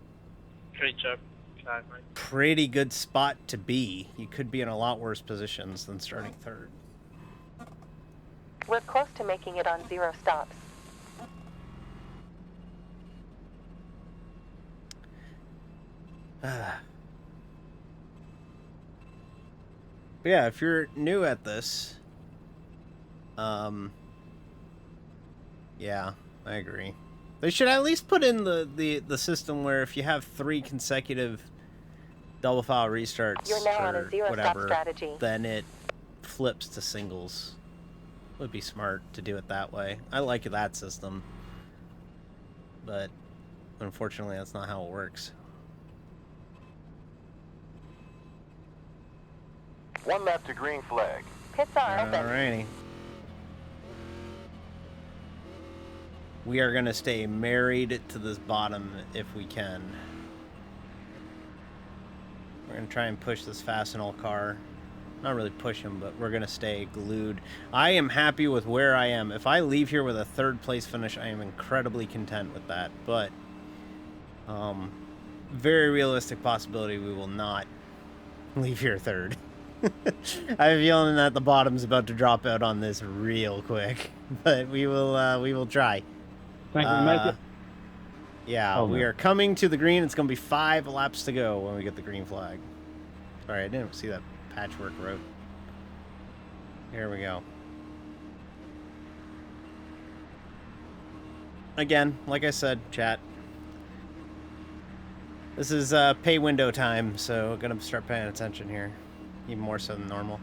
Speaker 1: pretty good spot to be. You could be in a lot worse positions than starting third.
Speaker 4: We're close to making it on 0 stops.
Speaker 1: But yeah, if you're new at this, yeah, I agree. They should at least put in the system where if you have 3 consecutive double file restarts
Speaker 4: You're now on a
Speaker 1: or
Speaker 4: 0
Speaker 1: whatever,
Speaker 4: stop strategy.
Speaker 1: then it flips to singles. Would be smart to do it that way. I like that system, but unfortunately that's not how it works.
Speaker 8: 1 lap to green flag.
Speaker 4: Pits are open.
Speaker 1: Alrighty. We are going to stay married to this bottom if we can. We're going to try and push this Fastenal car. Not really push him, but we're going to stay glued. I am happy with where I am. If I leave here with a 3rd place finish, I am incredibly content with that. But, very realistic possibility we will not leave here 3rd. I have a feeling that the bottom's about to drop out on this real quick. But we will try.
Speaker 12: Think we make it?
Speaker 1: Yeah,
Speaker 12: Oh,
Speaker 1: we
Speaker 12: no.
Speaker 1: are coming to the green. It's going to be 5 laps to go when we get the green flag. Sorry, I didn't see that patchwork road. Here we go. Again, like I said, chat. This is pay window time, so we're going to start paying attention here. Even more so than normal.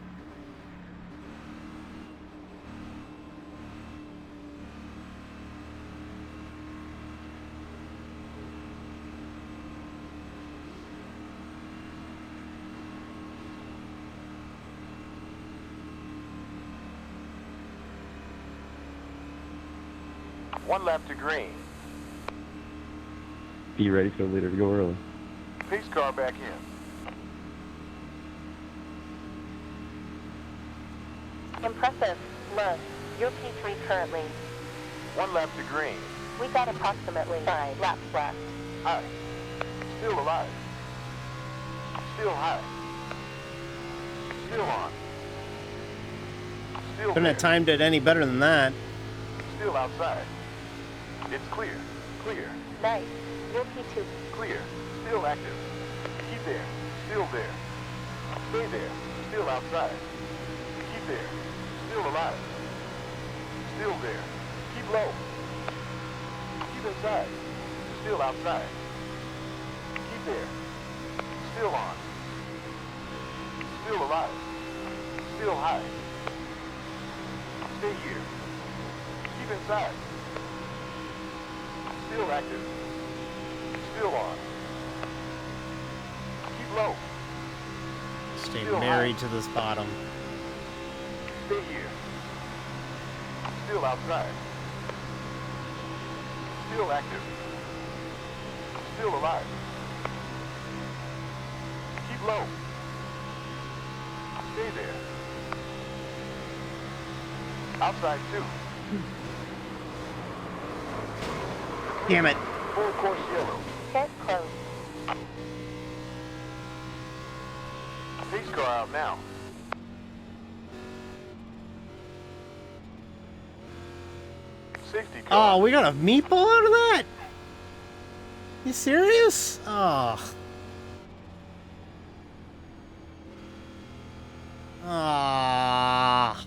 Speaker 8: One lap to green.
Speaker 14: Be ready for the leader to go early.
Speaker 8: Pace car back in.
Speaker 4: Impressive. Look, you're P3 currently.
Speaker 8: 1 lap to green.
Speaker 4: We got approximately 5 laps left.
Speaker 8: High. Still alive. Still high. Still on. Still
Speaker 1: Couldn't
Speaker 8: there.
Speaker 1: have timed it any better than that.
Speaker 8: Still outside. It's clear. Clear.
Speaker 4: Nice. You're P2.
Speaker 8: Clear. Still active. Keep there. Still there. Stay there. Still outside. Keep there. Still alive. Still there. Keep low. Keep inside. Still outside. Keep there. Still on. Still alive. Still high. Stay here. Keep inside. Still active. Still on. Keep low.
Speaker 1: Stay
Speaker 8: Still
Speaker 1: married
Speaker 8: high.
Speaker 1: to this bottom.
Speaker 8: Stay here. Still outside. Still active. Still alive. Keep low. Stay there. Outside too.
Speaker 1: Damn it.
Speaker 8: Full course yellow.
Speaker 4: Get close.
Speaker 8: Pace car out now. Safety car.
Speaker 1: Oh, we got a meatball out of that? You serious? Oh. Ah.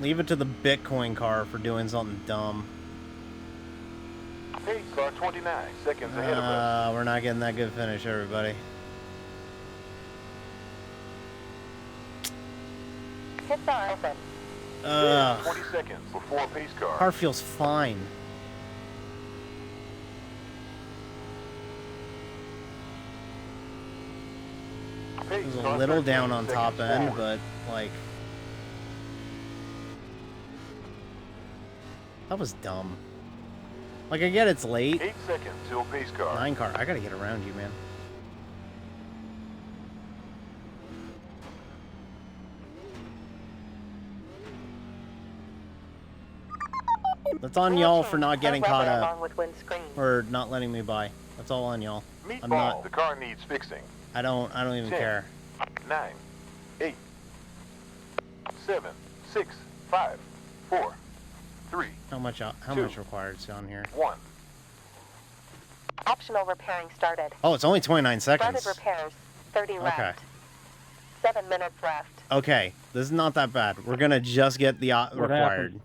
Speaker 1: Leave it to the Bitcoin car for doing something dumb.
Speaker 8: Pace car 29 seconds ahead of us.
Speaker 1: We're not getting that good finish, everybody.
Speaker 4: Pits are open.
Speaker 8: 20 seconds before pace car.
Speaker 1: Car feels fine.
Speaker 8: Pace
Speaker 1: It was a
Speaker 8: car
Speaker 1: little
Speaker 8: 13
Speaker 1: down on top
Speaker 8: seconds
Speaker 1: end,
Speaker 8: forward.
Speaker 1: but like That was dumb. Like, I get it's late.
Speaker 8: 8 seconds till pace car.
Speaker 1: 9 car. I gotta get around you, man. That's on y'all for not getting caught up. Or not letting me by. That's all on y'all. I'm not.
Speaker 8: The car needs fixing.
Speaker 1: I don't even
Speaker 8: 10,
Speaker 1: care.
Speaker 8: 9, 8, 7, 6, 5, 4, 3.
Speaker 1: How much required is on here?
Speaker 8: 1.
Speaker 4: Optional repairing started.
Speaker 1: Oh, it's only 29 seconds.
Speaker 4: Started repairs. 30 left. 7 minutes left.
Speaker 1: Okay, this is not that bad. We're gonna just get the required.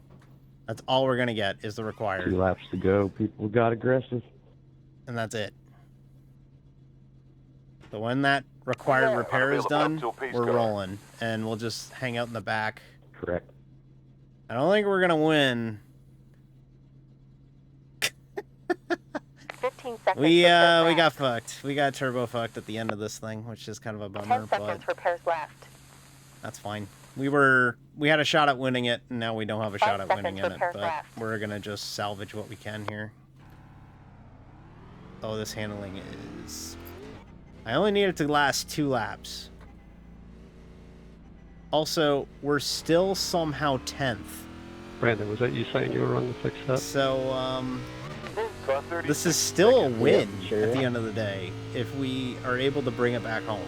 Speaker 1: That's all we're gonna get is the required.
Speaker 14: 2 laps to go. People got aggressive.
Speaker 1: And that's it. So when that required repair is done, we're rolling. And we'll just hang out in the back.
Speaker 14: Correct.
Speaker 1: I don't think we're gonna win.
Speaker 4: 15 seconds.
Speaker 1: We got fucked. We got turbo fucked at the end of this thing, which is kind of a
Speaker 4: 10
Speaker 1: bummer,
Speaker 4: seconds
Speaker 1: but
Speaker 4: repairs left.
Speaker 1: that's fine. We had a shot at winning it, and now we don't have a shot at winning in it, but we're gonna just salvage what we can here. Oh, this handling is... I only need it to last 2 laps. Also, we're still somehow 10th.
Speaker 13: Brandon, was that you saying you were running the 6 set?
Speaker 1: So, this is still a win at the end of the day, if we are able to bring it back home.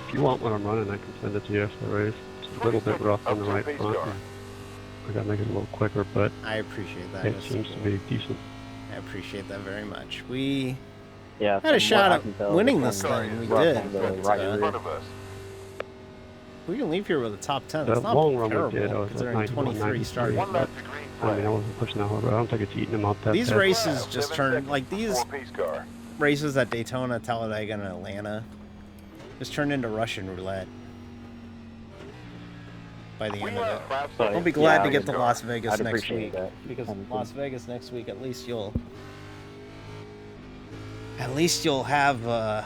Speaker 13: If you want what I'm running, I can send it to you after the race. It's a little bit rough on the right front. I gotta make it a little quicker, but
Speaker 1: I appreciate that.
Speaker 13: it seems to be decent.
Speaker 1: I appreciate that very much. We
Speaker 11: Yeah,
Speaker 1: had a shot at
Speaker 11: tell,
Speaker 1: winning this thing. We did.
Speaker 11: Right in front
Speaker 8: of us.
Speaker 1: We can leave here with a top 10.
Speaker 13: The
Speaker 1: It's not
Speaker 13: long run we did,
Speaker 1: terrible,
Speaker 13: I was at
Speaker 1: considering 23 started.
Speaker 8: One lap to green flag.
Speaker 13: I mean, I wasn't pushing that hard, but I don't think it's eating them up that
Speaker 1: These
Speaker 13: bad.
Speaker 1: races just turned, like these
Speaker 8: Pace car.
Speaker 1: races at Daytona, Talladega, and Atlanta, just turned into Russian roulette by the end of it. I'll be glad to get to Las Vegas next week, because Las Vegas next week, at least you'll have a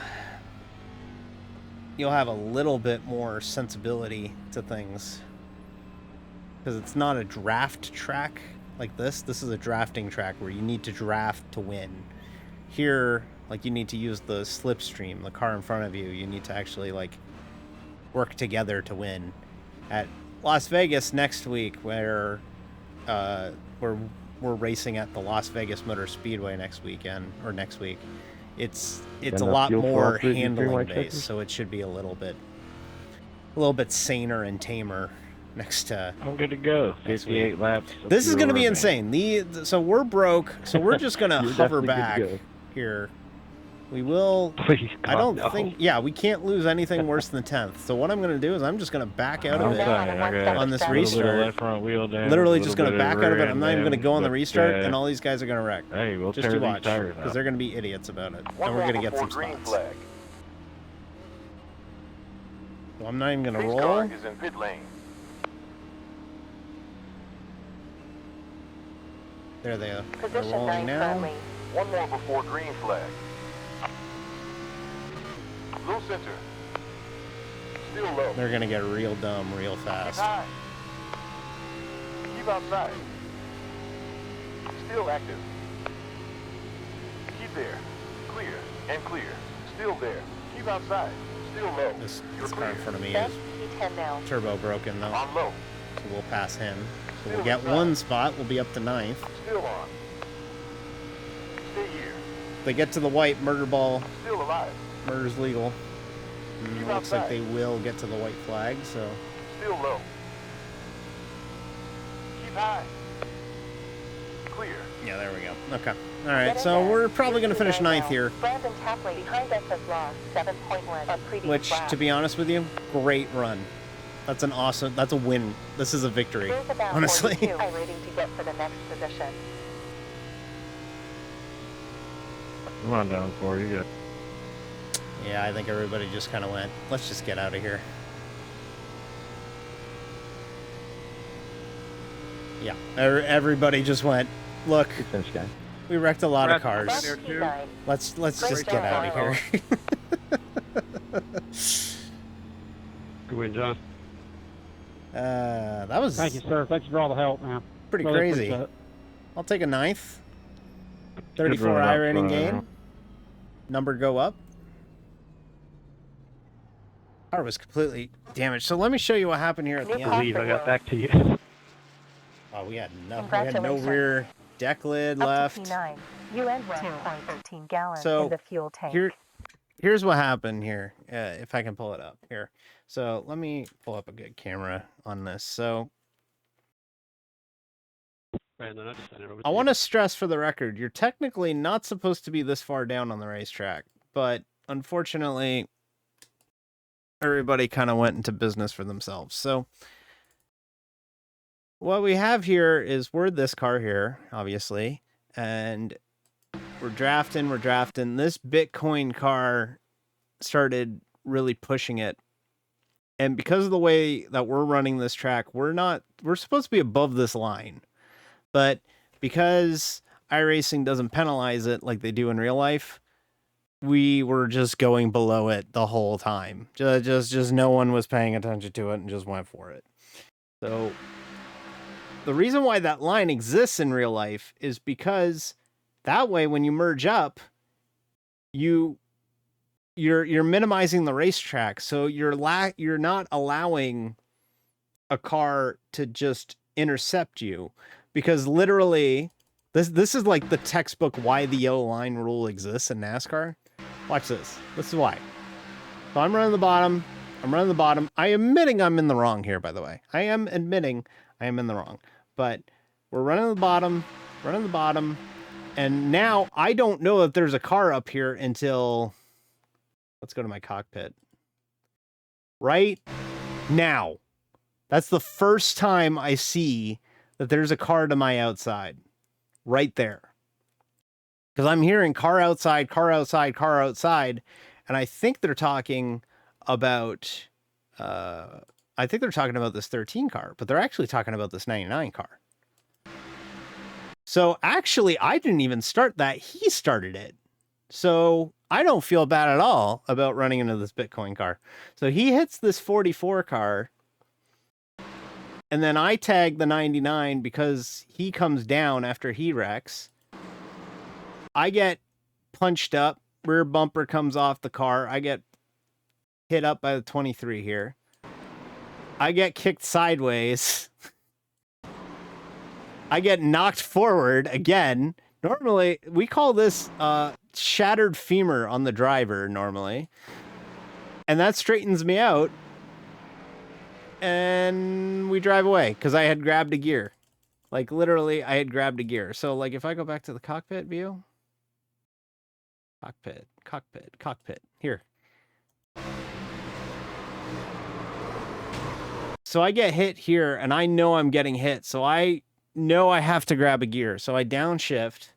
Speaker 1: little bit more sensibility to things, because it's not a draft track like this. This is a drafting track where you need to draft to win. Here, like, you need to use the slipstream, the car in front of you. You need to actually, like, work together to win. At Las Vegas next week, where we're racing at the Las Vegas Motor Speedway next week, it's a lot more handling based, so it should be a little bit saner and tamer next to.
Speaker 7: I'm good to go. 58 laps.
Speaker 1: This is going to be insane. So we're broke. So we're just going to hover back here. We will.
Speaker 13: Please, God,
Speaker 1: I don't
Speaker 13: no.
Speaker 1: think. Yeah, we can't lose anything worse than 10th. So what I'm going to do is I'm just going to back out of it on this restart.
Speaker 7: Left front wheel down,
Speaker 1: Literally just going to back out of it. I'm not even going to go on the restart, and all these guys are going to wreck.
Speaker 7: Hey, we'll
Speaker 1: just
Speaker 7: tear
Speaker 1: you
Speaker 7: these
Speaker 1: watch,
Speaker 7: tires
Speaker 1: because
Speaker 7: out.
Speaker 1: they're going to be idiots about it, and we're going to get some
Speaker 8: green
Speaker 1: spots.
Speaker 8: flag.
Speaker 1: So I'm not even going to
Speaker 8: Pace
Speaker 1: roll.
Speaker 8: car is in pit lane.
Speaker 1: There they are. They're
Speaker 4: Position
Speaker 1: rolling
Speaker 4: 9
Speaker 1: now.
Speaker 4: friendly.
Speaker 8: One more before green flag. Low center. Still low.
Speaker 1: They're going to get real dumb real
Speaker 8: Keep
Speaker 1: fast.
Speaker 8: high. Keep outside. Still active. Keep there. Clear and clear. Still there. Keep outside. Still low.
Speaker 1: This
Speaker 8: You're
Speaker 1: car in
Speaker 8: clear.
Speaker 1: front of me
Speaker 4: Best
Speaker 1: is
Speaker 4: P10 now.
Speaker 1: turbo broken, though.
Speaker 8: On low.
Speaker 1: So we'll pass him. So we'll
Speaker 8: Still
Speaker 1: get
Speaker 8: inside.
Speaker 1: 1 spot. We'll be up to 9th.
Speaker 8: Still on. Stay here.
Speaker 1: If they get to the white, murder ball.
Speaker 8: Still alive.
Speaker 1: Murder's legal. And
Speaker 8: Keep
Speaker 1: it looks like
Speaker 8: outside.
Speaker 1: they will get to the white flag, so...
Speaker 8: Still low. Keep high. Clear.
Speaker 1: Yeah, there we go. Okay. Alright, so we're probably going to finish 9th here.
Speaker 4: Brandon Tapley behind us has lost 7.1 on previous
Speaker 1: Which,
Speaker 4: lap.
Speaker 1: to be honest with you, great run. That's an awesome... That's a win. This is a victory,
Speaker 4: Here's about
Speaker 1: honestly.
Speaker 4: 42 iRating to get for the next position.
Speaker 7: Come on down, Corey. You got.
Speaker 1: Yeah, I think everybody just kind of went, let's just get out of here. Yeah, everybody just went, look,
Speaker 14: Finish, guy.
Speaker 1: we wrecked a lot of
Speaker 4: Best
Speaker 1: cars.
Speaker 4: P9.
Speaker 1: Let's just get out of here.
Speaker 13: Good win, John.
Speaker 1: That was...
Speaker 12: Thank you, sir. Thanks for all the help, man.
Speaker 1: Pretty
Speaker 12: Really
Speaker 1: crazy.
Speaker 12: appreciate it.
Speaker 1: I'll take a ninth.
Speaker 7: Good
Speaker 1: 34
Speaker 7: run
Speaker 1: iRacing
Speaker 7: outside,
Speaker 1: gain.
Speaker 7: huh?
Speaker 1: Number go up. Car was completely damaged. So let me show you what happened here at the
Speaker 11: I
Speaker 1: end.
Speaker 11: believe I got back to you.
Speaker 1: Oh, we had no
Speaker 4: Congratulations.
Speaker 1: rear deck lid
Speaker 4: Up
Speaker 1: left.
Speaker 4: to P9. You end 2.13 gallons
Speaker 1: So
Speaker 4: in the fuel tank.
Speaker 1: here's what happened here. If I can pull it up here. So let me pull up a good camera on this. So
Speaker 13: Brandon, I just sent it over
Speaker 1: I
Speaker 13: to
Speaker 1: want
Speaker 13: you.
Speaker 1: to stress for the record, you're technically not supposed to be this far down on the racetrack, but unfortunately, everybody kind of went into business for themselves. So what we have here is we're this car here, obviously, and we're drafting. This Bitcoin car started really pushing it. And because of the way that we're running this track, we're supposed to be above this line. But because iRacing doesn't penalize it like they do in real life, we were just going below it the whole time. Just no one was paying attention to it and just went for it. So the reason why that line exists in real life is because that way when you merge up, you're minimizing the racetrack. So you're not allowing a car to just intercept you, because literally this is like the textbook why the yellow line rule exists in NASCAR. Watch this. This is why. So I'm running the bottom. I am admitting I'm in the wrong here, by the way. I am admitting I am in the wrong. But we're running the bottom, and now I don't know that there's a car up here until, let's go to my cockpit. Right now. That's the first time I see that there's a car to my outside. Right there. Because I'm hearing car outside, and I think they're talking about this 13 car, but they're actually talking about this 99 car. So actually, I didn't even start that. He started it. So I don't feel bad at all about running into this Bitcoin car. So he hits this 44 car, and then I tag the 99 because he comes down after he wrecks. I get punched up. Rear bumper comes off the car. I get hit up by the 23 here. I get kicked sideways. I get knocked forward again. Normally, we call this shattered femur on the driver normally. And that straightens me out. And we drive away because I had grabbed a gear. Like literally, I had grabbed a gear. So like if I go back to the cockpit view. Cockpit. Here. So I get hit here, and I know I'm getting hit. So I know I have to grab a gear. So I downshift.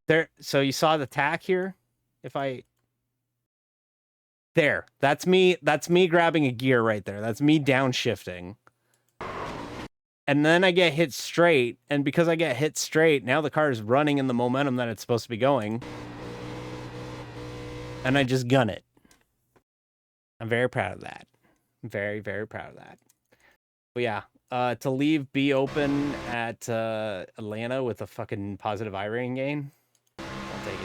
Speaker 1: There. So you saw the tack here? There. That's me grabbing a gear right there. That's me downshifting. And then I get hit straight. And because I get hit straight, now the car is running in the momentum that it's supposed to be going. And I just gun it. I'm very proud of that. I'm very, very proud of that. But yeah, to leave B open at Atlanta with a fucking positive iRacing gain, I'll take it.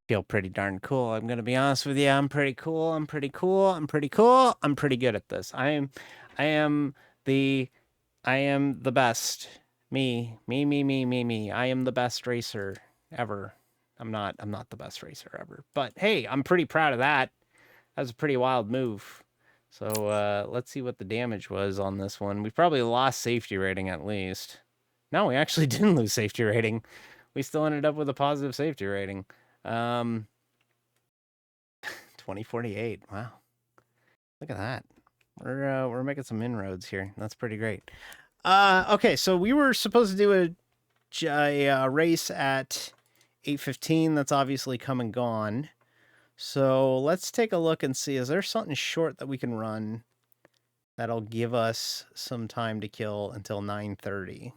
Speaker 1: Feel pretty darn cool. I'm going to be honest with you. I'm pretty cool. I'm pretty good at this. I am the best. Me. I am the best racer ever. I'm not the best racer ever. But hey, I'm pretty proud of that. That was a pretty wild move. So let's see what the damage was on this one. We probably lost safety rating at least. No, we actually didn't lose safety rating. We still ended up with a positive safety rating. 2048. Wow. Look at that. We're making some inroads here. That's pretty great. Okay, so we were supposed to do a race at 8:15. That's obviously come and gone. So let's take a look and see, is there something short that we can run that'll give us some time to kill until 9:30?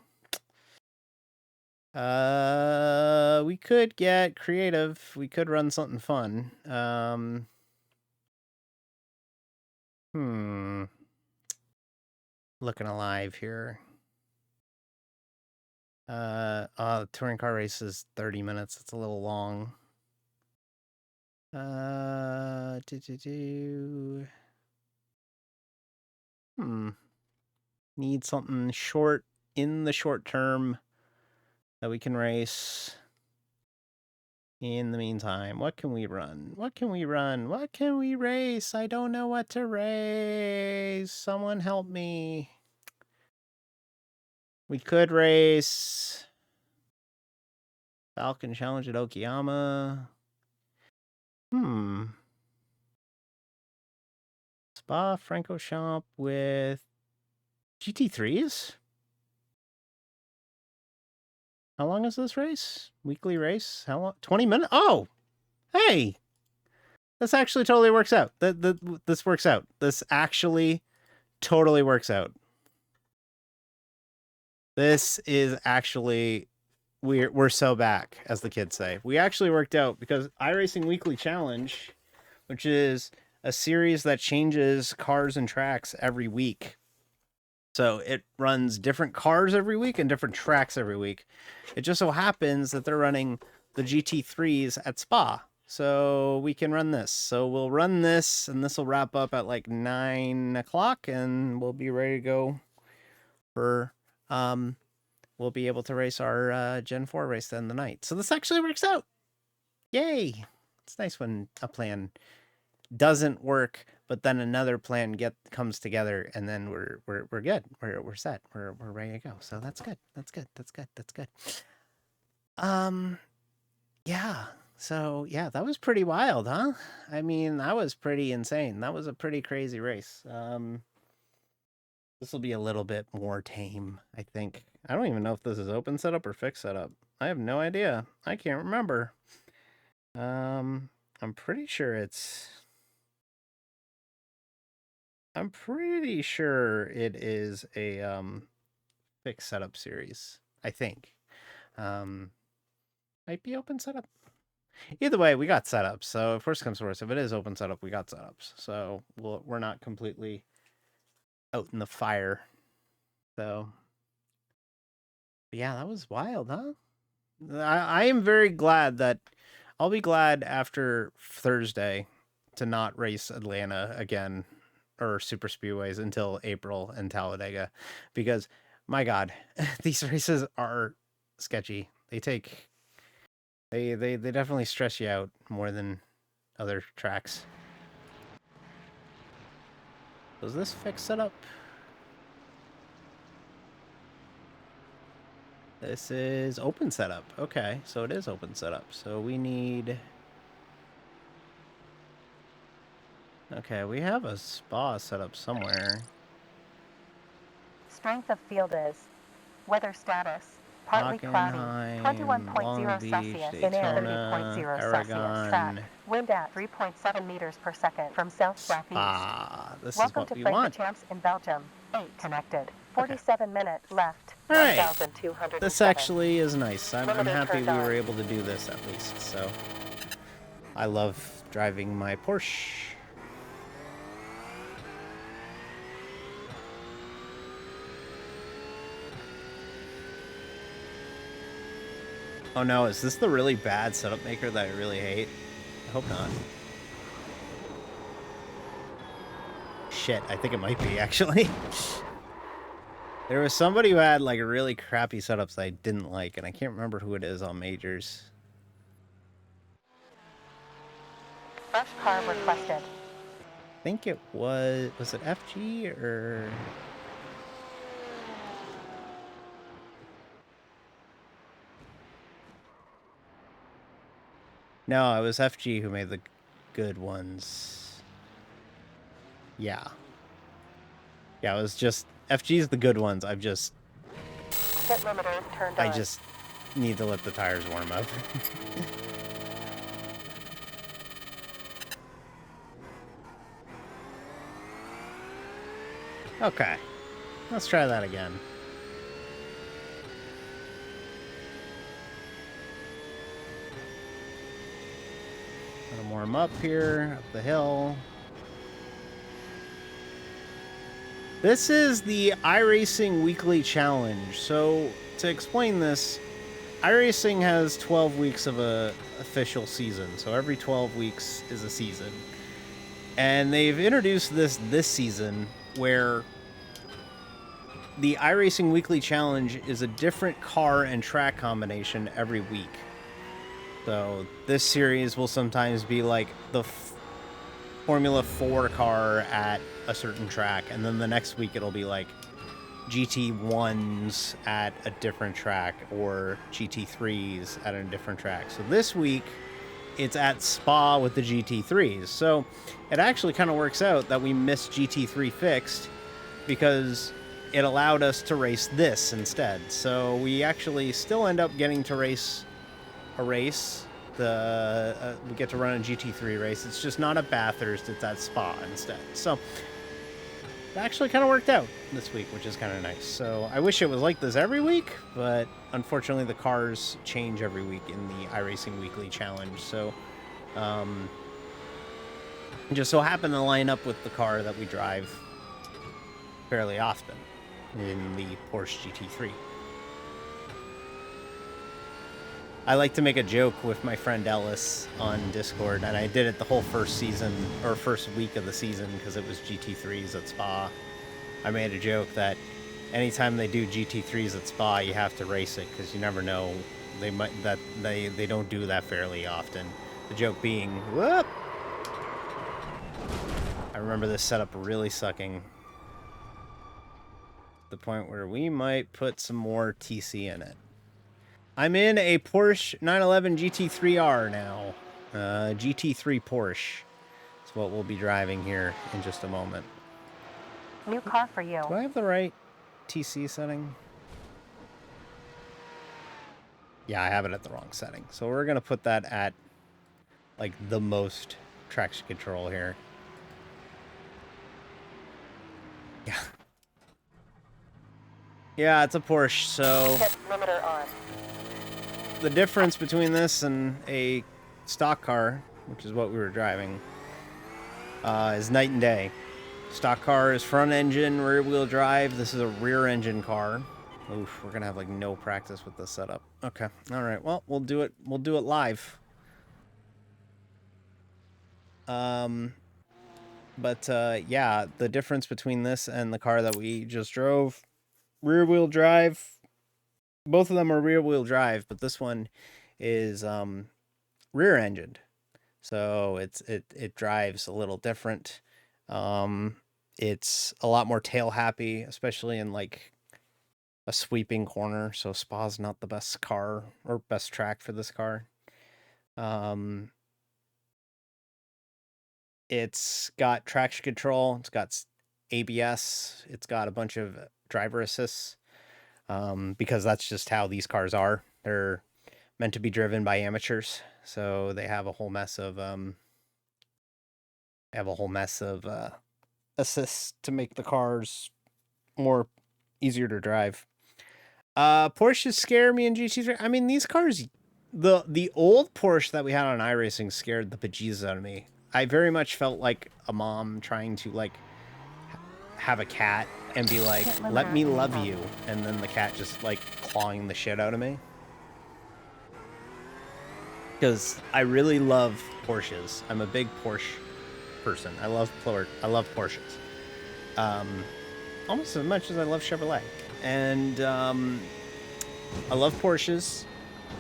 Speaker 1: We could get creative. We could run something fun. Looking alive here. The touring car race is 30 minutes. It's a little long. Need something short in the short term that we can race. In the meantime, what can we run? What can we run? What can we race? I don't know what to race. Someone help me. We could race Falcon Challenge at Okayama. Spa Francorchamps with GT3s? How long is this race? Weekly race? How long? 20 minutes? Oh! Hey! This actually totally works out. This works out. This actually totally works out. This is actually... We're so back, as the kids say. We actually worked out because iRacing Weekly Challenge, which is a series that changes cars and tracks every week. So it runs different cars every week and different tracks every week. It just so happens that they're running the GT3s at Spa. So we can run this. So we'll run this, and this will wrap up at like 9 o'clock, and we'll be ready to go for... we'll be able to race our Gen 4 race then the night. So this actually works out. Yay! It's nice when a plan doesn't work, but then another plan comes together, and then we're good. We're set. We're ready to go. So that's good. That's good. That's good. That's good. Yeah. So yeah, that was pretty wild, huh? I mean, that was pretty insane. That was a pretty crazy race. This will be a little bit more tame, I think. I don't even know if this is open setup or fixed setup. I have no idea. I can't remember. I'm pretty sure it's... I'm pretty sure it is a fixed setup series, I think. Might be open setup. Either way, we got setups. So if worst comes to worst, if it is open setup, we got setups. So we're not completely out in the fire. So, but yeah, that was wild, huh? I am very glad that I'll be glad after Thursday to not race Atlanta again or super speedways until April in Talladega, because my God, these races are sketchy. They definitely stress you out more than other tracks. Was this fixed setup? This is open setup. Okay, so it is open setup. So we need... Okay, we have a spa set up somewhere.
Speaker 4: Strength of field is weather status. Partly cloudy, 21.0 Celsius, in air 30.0 Celsius. Track, wind at 3.7 meters per second from south-southeast.
Speaker 1: This
Speaker 4: Welcome
Speaker 1: is what
Speaker 4: to
Speaker 1: we
Speaker 4: Frank
Speaker 1: want.
Speaker 4: the Champs in Belgium. 8 connected. 47 minutes left.
Speaker 1: All right.
Speaker 4: 1,207.
Speaker 1: This actually is nice. I'm happy we
Speaker 4: turned
Speaker 1: were
Speaker 4: on.
Speaker 1: able to do this at least. So I love driving my Porsche. Oh no, is this the really bad setup maker that I really hate? I hope not. Shit, I think it might be, actually. There was somebody who had, like, really crappy setups that I didn't like, and I can't remember who it is on Majors.
Speaker 4: Fresh car requested.
Speaker 1: I think it was it FG, or... No, it was FG who made the good ones. Yeah. Yeah, it was just... FG's the good ones. I've just...
Speaker 4: Pit limiter turned on.
Speaker 1: I just need to let the tires warm up. Okay. Let's try that again. Let him warm up here, up the hill. This is the iRacing Weekly Challenge. So, to explain this, iRacing has 12 weeks of a official season. So every 12 weeks is a season. And they've introduced this season where the iRacing Weekly Challenge is a different car and track combination every week. So this series will sometimes be like the Formula 4 car at a certain track, and then the next week it'll be like GT1s at a different track or GT3s at a different track. So this week it's at Spa with the GT3s. So it actually kind of works out that we missed GT3 fixed because it allowed us to race this instead. So we actually still end up getting to race a race. We get to run a GT3 race. It's just not at Bathurst, it's at Spa instead. So it actually kind of worked out this week, which is kind of nice. So I wish it was like this every week, but unfortunately the cars change every week in the iRacing Weekly Challenge. So just so happened to line up with the car that we drive fairly often in the Porsche GT3. I like to make a joke with my friend Ellis on Discord, and I did it the whole first season, or first week of the season, because it was GT3s at Spa. I made a joke that anytime they do GT3s at Spa, you have to race it, because you never know. They don't do that fairly often. The joke being, whoop! I remember this setup really sucking. To the point where we might put some more TC in it. I'm in a Porsche 911 GT3R now. GT3 Porsche. That's what we'll be driving here in just a moment.
Speaker 4: New car for you.
Speaker 1: Do I have the right TC setting? Yeah, I have it at the wrong setting. So we're going to put that at, like, the most traction control here. Yeah. Yeah, it's a Porsche, so...
Speaker 4: Hit limiter on.
Speaker 1: The difference between this and a stock car, which is what we were driving, is night and day. Stock car is front engine, rear wheel drive. This is a rear engine car. Oof, we're gonna have like no practice with this setup. Okay, all right. Well, we'll do it. We'll do it live. Yeah, the difference between this and the car that we just drove, rear wheel drive. Both of them are rear-wheel drive, but this one is rear-engined, so it drives a little different. It's a lot more tail-happy, especially in like a sweeping corner. So Spa's not the best car or best track for this car. It's got traction control. It's got ABS. It's got a bunch of driver assists. Because that's just how these cars are. They're meant to be driven by amateurs, so they have a whole mess of assists to make the cars more easier to drive. Porsches scare me in GT3. I mean, these cars, the old Porsche that we had on iRacing scared the bejesus out of me. I very much felt like a mom trying to like have a cat and be like, let me love you, and then the cat just like clawing the shit out of me. Because I really love Porsches. I'm a big Porsche person. I love Porsches. Almost as much as I love Chevrolet. And I love Porsches.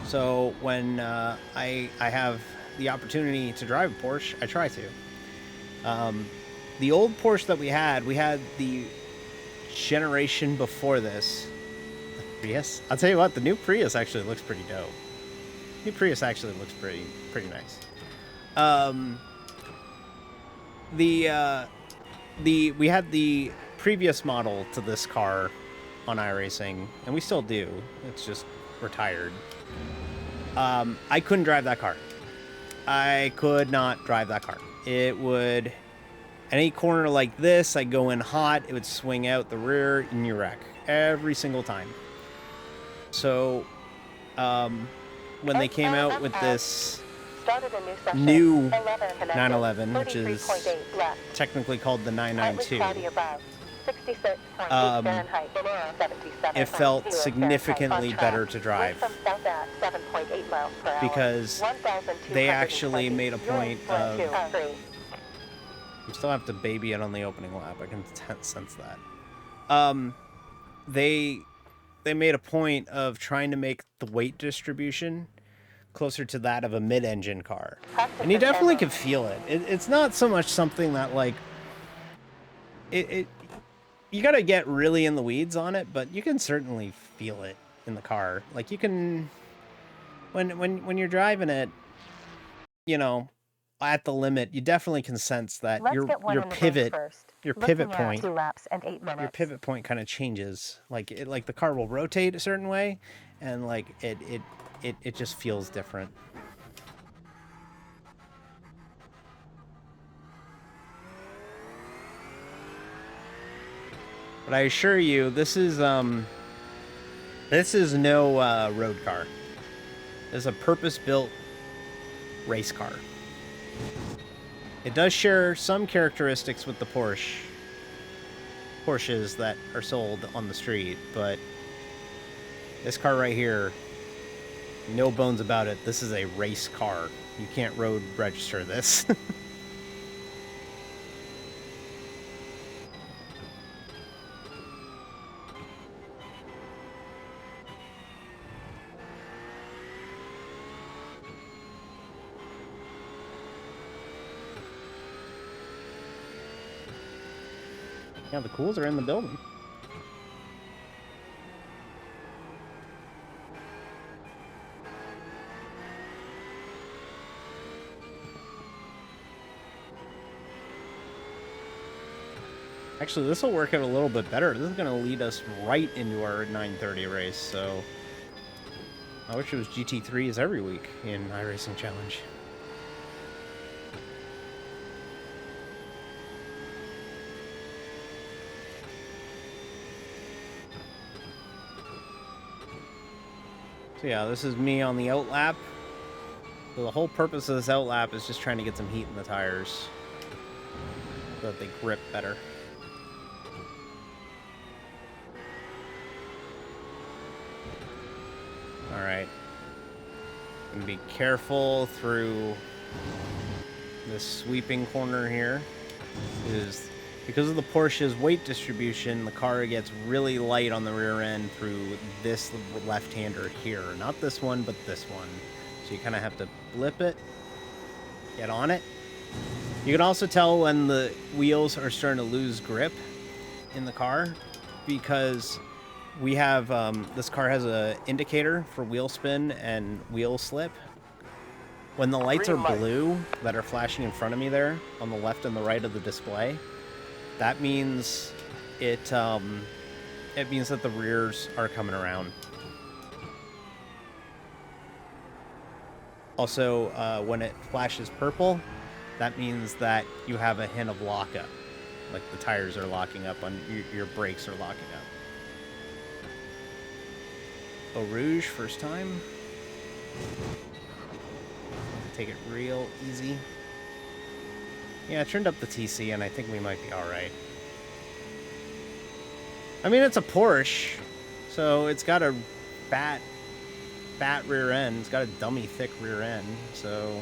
Speaker 1: So when I have the opportunity to drive a Porsche, I try to. The old Porsche that we had the generation before this. The Prius. I'll tell you what, the new Prius actually looks pretty dope. New Prius actually looks pretty nice. We had the previous model to this car on iRacing, and we still do. It's just retired. I couldn't drive that car. I could not drive that car. It would... Any corner like this, I'd go in hot, it would swing out the rear, and you wreck. Every single time. So, when they came out with this
Speaker 4: Started a new session.
Speaker 1: new
Speaker 4: 11 connected.
Speaker 1: 911, which is
Speaker 4: 33.8 left.
Speaker 1: technically called the 992.
Speaker 4: Cloudy above. 66.8 Fahrenheit. 77.0
Speaker 1: It felt significantly better to drive
Speaker 4: from south at 7.8 miles per hour.
Speaker 1: because they actually made a point of... You still have to baby it on the opening lap. I can sense that. They made a point of trying to make the weight distribution closer to that of a mid-engine car. And you definitely can feel it. It's not so much something that, like... You gotta get really in the weeds on it, but you can certainly feel it in the car. Like, you can... When you're driving it, you know, at the limit, you definitely can sense that your pivot point,
Speaker 4: 2 laps and 8 minutes.
Speaker 1: your pivot point kind of changes. Like the car will rotate a certain way, and like it just feels different. But I assure you, this is no road car. This is a purpose-built race car. It does share some characteristics with the Porsches that are sold on the street, but this car right here, no bones about it, this is a race car. You can't road register this. Yeah, the cools are in the building. Actually, this will work out a little bit better. This is going to lead us right into our 9:30 race, so... I wish it was GT3s every week in iRacing Challenge. So yeah, this is me on the outlap. So the whole purpose of this outlap is just trying to get some heat in the tires so that they grip better. Alright. And be careful through this sweeping corner here. Because of the Porsche's weight distribution, the car gets really light on the rear end through this left-hander here. Not this one, but this one. So you kind of have to blip it, get on it. You can also tell when the wheels are starting to lose grip in the car because we have, this car has an indicator for wheel spin and wheel slip. When the lights are blue that are flashing in front of me there on the left and the right of the display, that means it means that the rears are coming around. Also, when it flashes purple, that means that you have a hint of lockup. Like the tires are locking up, on your brakes are locking up. Eau Rouge, first time. Take it real easy. Yeah, I turned up the TC, and I think we might be alright. I mean, it's a Porsche, so it's got a fat rear end. It's got a dummy thick rear end, so...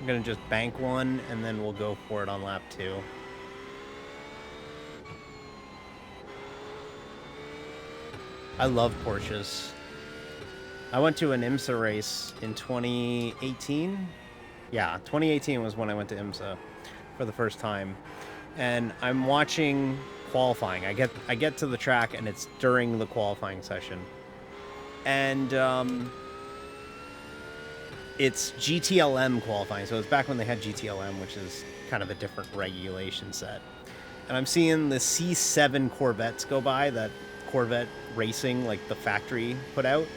Speaker 1: I'm gonna just bank one, and then we'll go for it on lap 2. I love Porsches. I went to an IMSA race in 2018. Yeah, 2018 was when I went to IMSA for the first time. And I'm watching qualifying. I get to the track and it's during the qualifying session. And it's GTLM qualifying. So it's back when they had GTLM, which is kind of a different regulation set. And I'm seeing the C7 Corvettes go by, that Corvette Racing, like the factory put out.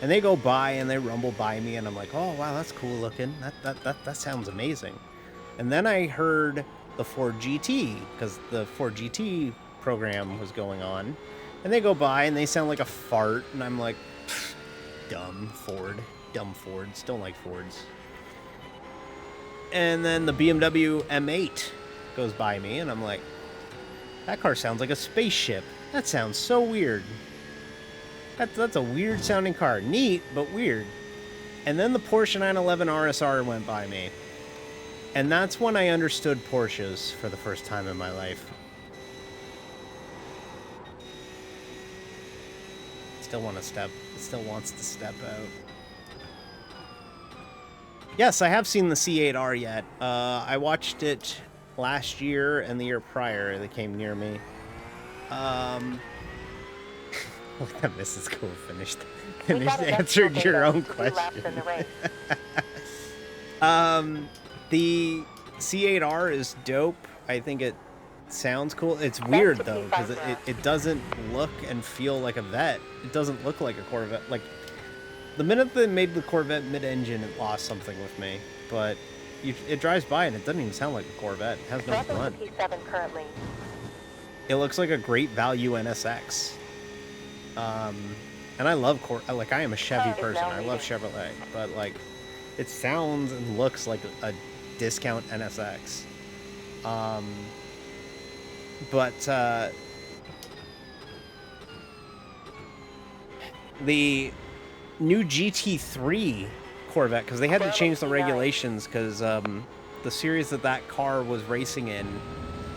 Speaker 1: And they go by and they rumble by me, and I'm like, oh, wow, that's cool looking. That sounds amazing. And then I heard the Ford GT, because the Ford GT program was going on. And they go by and they sound like a fart, and I'm like, dumb Ford. Dumb Fords. Don't like Fords. And then the BMW M8 goes by me, and I'm like, that car sounds like a spaceship. That sounds so weird. That's a weird sounding car. Neat, but weird. And then the Porsche 911 RSR went by me. And that's when I understood Porsches for the first time in my life. Still wants to step out. Yes, I have seen the C8R yet. I watched it last year and the year prior. They came near me. Look at that Mrs. Cool finished answered your own question. The C8R is dope. I think it sounds cool. It's weird though, because it doesn't look and feel like a Vet. It doesn't look like a Corvette. Like, the minute they made the Corvette mid-engine, it lost something with me. But it drives by and it doesn't even sound like a Corvette. It has no grunt. It looks like a great value NSX. And I love I am a Chevy person. I love Chevrolet, but like, it sounds and looks like a discount NSX. The new GT3 Corvette, because they had to change the regulations because the series that car was racing in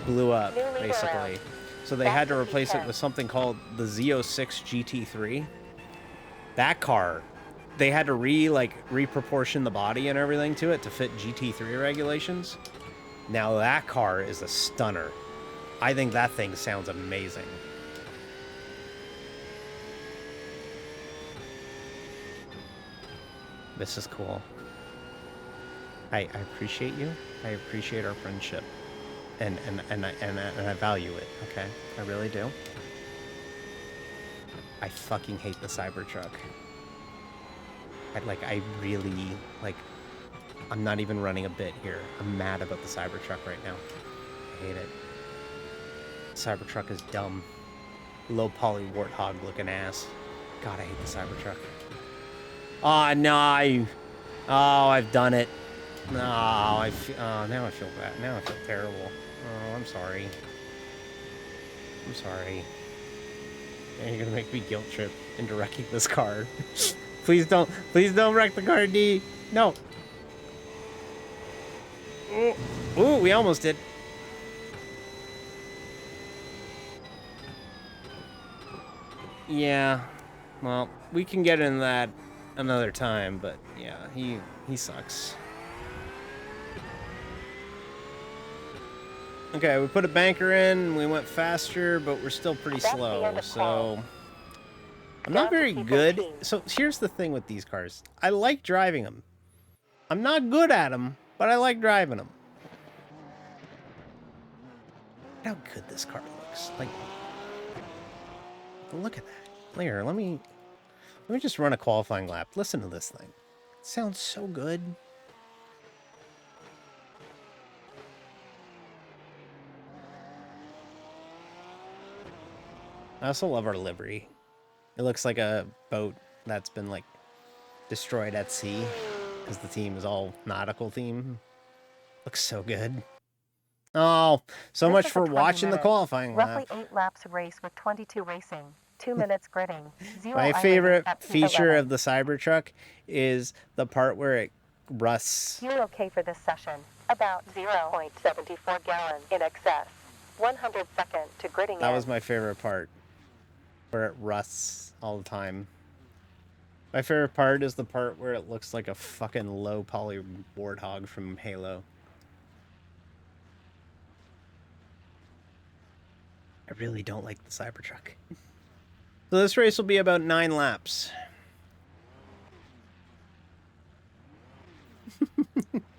Speaker 1: blew up, basically. So they had to replace it with something called the Z06 GT3. That car, they had to reproportion the body and everything to it to fit GT3 regulations. Now that car is a stunner. I think that thing sounds amazing. This is cool. I appreciate you. I appreciate our friendship. And I value it, okay? I really do. I fucking hate the Cybertruck. I'm not even running a bit here. I'm mad about the Cybertruck right now. I hate it. Cybertruck is dumb. Low poly warthog looking ass. God, I hate the Cybertruck. Oh, no. I've done it. No, now I feel bad. Now I feel terrible. Oh, I'm sorry. I'm sorry. And you're gonna make me guilt trip into wrecking this car. Please don't wreck the car, D. No. Ooh, we almost did. Yeah. Well, we can get into that another time, but yeah, he sucks. Okay, we put a banker in, we went faster, but we're still pretty slow, so I'm not very good. So here's the thing with these cars. I like driving them. I'm not good at them, but I like driving them. Look how good this car looks. Like, look at that. Here, let me just run a qualifying lap. Listen to this thing. It sounds so good. I also love our livery. It looks like a boat that's been, like, destroyed at sea, because the team is all nautical theme. Looks so good. Oh, so much for watching the qualifying lap.
Speaker 4: Roughly 8 laps of race with 22 racing. 2 minutes gridding.
Speaker 1: My favorite feature of the Cybertruck is the part where it rusts.
Speaker 4: You're okay for this session. About 0.74 gallons in excess. 100 seconds to gridding.
Speaker 1: That was my favorite part. Where it rusts all the time. My favorite part is the part where it looks like a fucking low poly warthog from Halo. I really don't like the Cybertruck. So this race will be about 9 laps.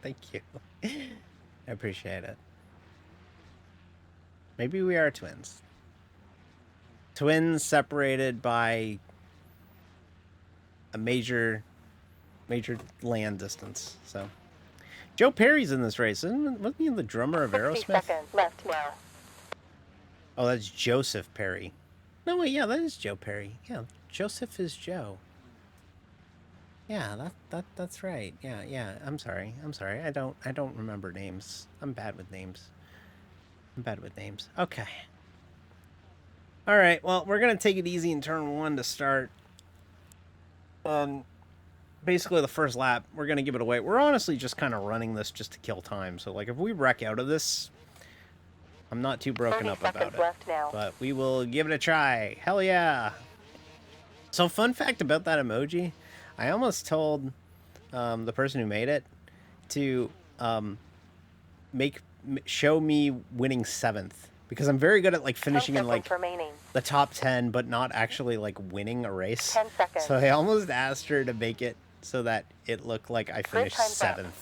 Speaker 1: Thank you. I appreciate it. Maybe we are twins. Twins separated by a major land distance. So Joe Perry's in this race, wasn't he the drummer of Aerosmith?
Speaker 4: 60 seconds left now.
Speaker 1: Oh, that's Joseph Perry. No, wait, yeah, that is Joe Perry. Yeah, Joseph is Joe. Yeah, that's right. Yeah. I'm sorry. I don't remember names. I'm bad with names. Okay. All right. Well, we're gonna take it easy in turn 1 to start. Basically the first lap, we're gonna give it away. We're honestly just kind of running this just to kill time. So like, if we wreck out of this, I'm not too broken up about it.
Speaker 4: Left now.
Speaker 1: But we will give it a try. Hell yeah! So fun fact about that emoji, I almost told the person who made it to show me winning 7th, because I'm very good at like finishing in like the top 10 but not actually like winning a race.
Speaker 4: 10 seconds.
Speaker 1: So I almost asked her to make it so that it looked like I finished 7th.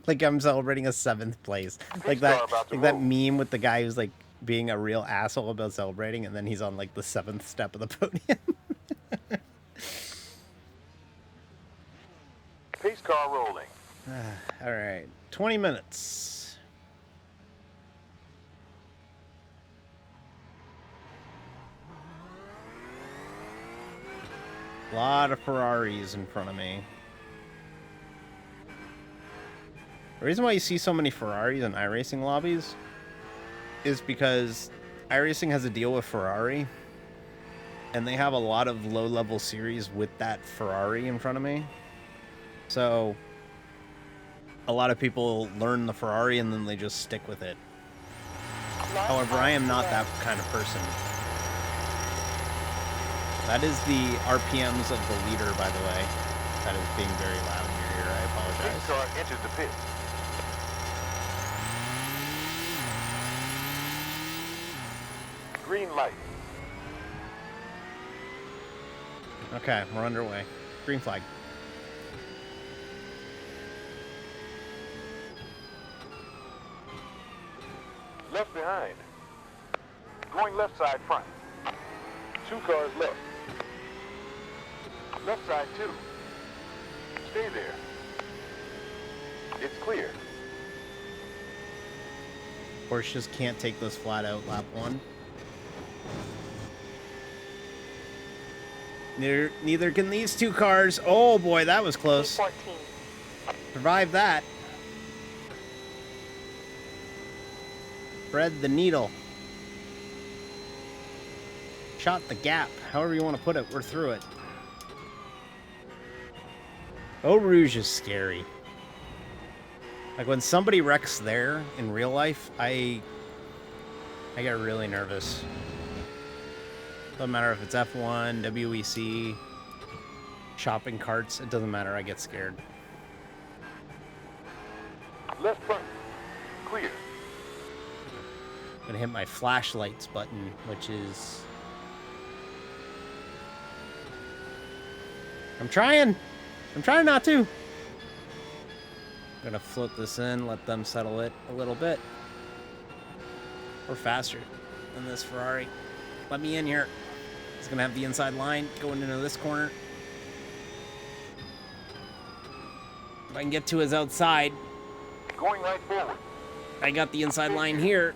Speaker 1: Like I'm celebrating a 7th place. Like that meme with the guy who's like being a real asshole about celebrating, and then he's on like the 7th step of the podium.
Speaker 8: Pace car rolling.
Speaker 1: All right, 20 minutes. A lot of Ferraris in front of me. The reason why you see so many Ferraris in iRacing lobbies is because iRacing has a deal with Ferrari, and they have a lot of low-level series with that Ferrari in front of me. So a lot of people learn the Ferrari and then they just stick with it. However, I am not that kind of person. That is the RPMs of the leader, by the way. That is being very loud in your ear. I apologize.
Speaker 8: Pace car enters the pit. Green light.
Speaker 1: Okay, we're underway. Green flag.
Speaker 8: Left behind. Going left side front. 2 cars left. Left side 2. Stay there. It's clear.
Speaker 1: Porsche just can't take this flat out lap 1. Neither can these 2 cars. Oh boy, that was close.
Speaker 4: 14.
Speaker 1: Survive that. Thread the needle. Shot the gap. However you want to put it, we're through it. Eau Rouge is scary. Like when somebody wrecks there in real life, I get really nervous. Doesn't matter if it's F1, WEC, shopping carts, it doesn't matter, I get scared.
Speaker 8: Left front. Clear.
Speaker 1: I'm gonna hit my flashlights button, which is... I'm trying not to. I'm gonna float this in, let them settle it a little bit. We're faster than this Ferrari. Let me in here. It's gonna have the inside line going into this corner. If I can get to his outside.
Speaker 8: Going right forward.
Speaker 1: I got the inside line here.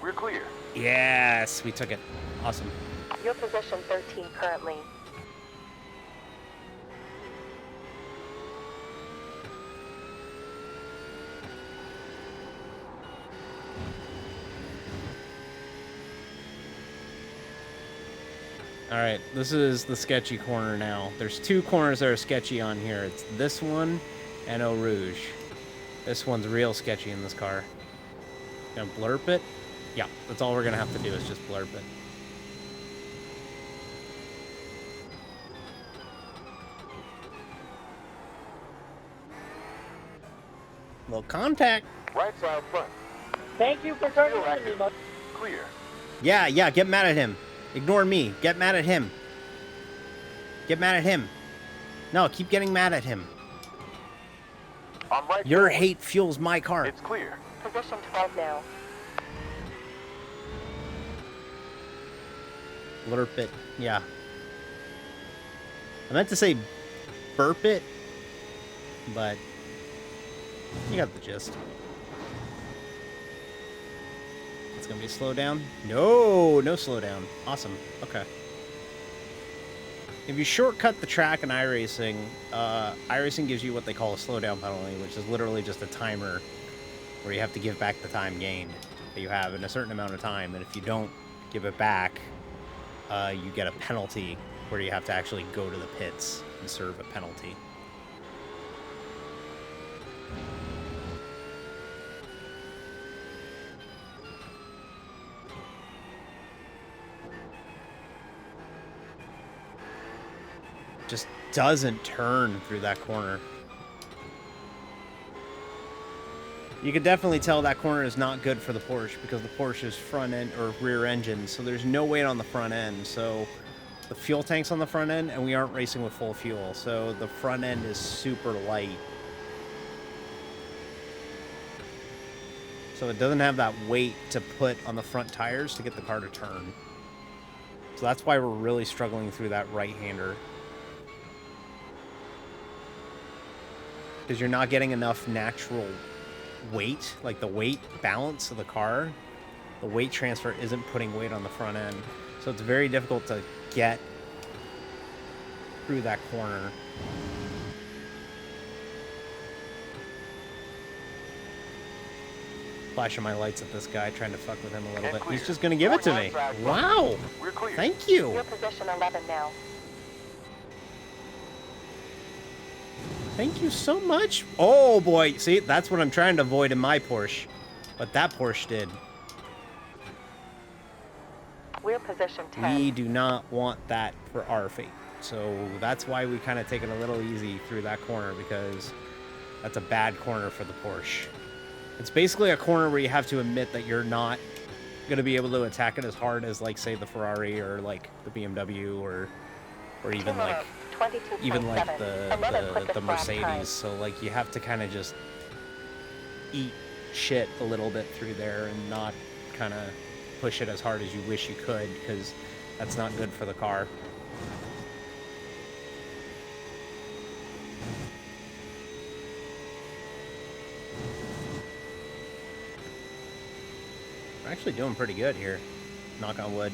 Speaker 8: We're clear.
Speaker 1: Yes, we took it. Awesome.
Speaker 4: Your position 13 currently.
Speaker 1: All right, this is the sketchy corner now. There's 2 corners that are sketchy on here. It's this one and Eau Rouge. This one's real sketchy in this car. Gonna blurp it? Yeah, that's all we're gonna have to do is just blurp it. Little contact.
Speaker 8: Right side front.
Speaker 12: Thank you for turning on me, bud.
Speaker 8: Clear.
Speaker 1: Yeah, get mad at him. Ignore me. Get mad at him. Get mad at him. No, keep getting mad at him.
Speaker 8: I'm right
Speaker 1: Your
Speaker 8: forward.
Speaker 1: hate fuels my car.
Speaker 8: It's clear.
Speaker 4: Position 12 now.
Speaker 1: Blurp it. Yeah. I meant to say burp it, but you got the gist. It's gonna be a slow down. No slow down. Awesome. Okay. If you shortcut the track in iRacing, iRacing gives you what they call a slowdown penalty, which is literally just a timer where you have to give back the time gained that you have in a certain amount of time. And if you don't give it back, you get a penalty where you have to actually go to the pits and serve a penalty. Just doesn't turn through that corner. You can definitely tell that corner is not good for the Porsche because the Porsche is front end or rear engine, so there's no weight on the front end. So the fuel tank's on the front end, and we aren't racing with full fuel, so the front end is super light. So it doesn't have that weight to put on the front tires to get the car to turn. So that's why we're really struggling through that right-hander. Because you're not getting enough natural weight, like the weight balance of the car. The weight transfer isn't putting weight on the front end. So it's very difficult to get through that corner. Flashing my lights at this guy, trying to fuck with him a little bit. He's just going to give it to me. Wow! Thank you!
Speaker 4: You're position 11 now.
Speaker 1: Thank you so much. Oh boy, see, that's what I'm trying to avoid in my Porsche. But that Porsche did.
Speaker 4: We're position 10.
Speaker 1: We do not want that for our fate. So that's why we kind of take it a little easy through that corner, because that's a bad corner for the Porsche. It's basically a corner where you have to admit that you're not going to be able to attack it as hard as, like, say, the Ferrari or, like, the BMW or even, like, the Mercedes. So, like, you have to kind of just eat shit a little bit through there and not kind of push it as hard as you wish you could, because that's not good for the car. We're actually doing pretty good here, knock on wood.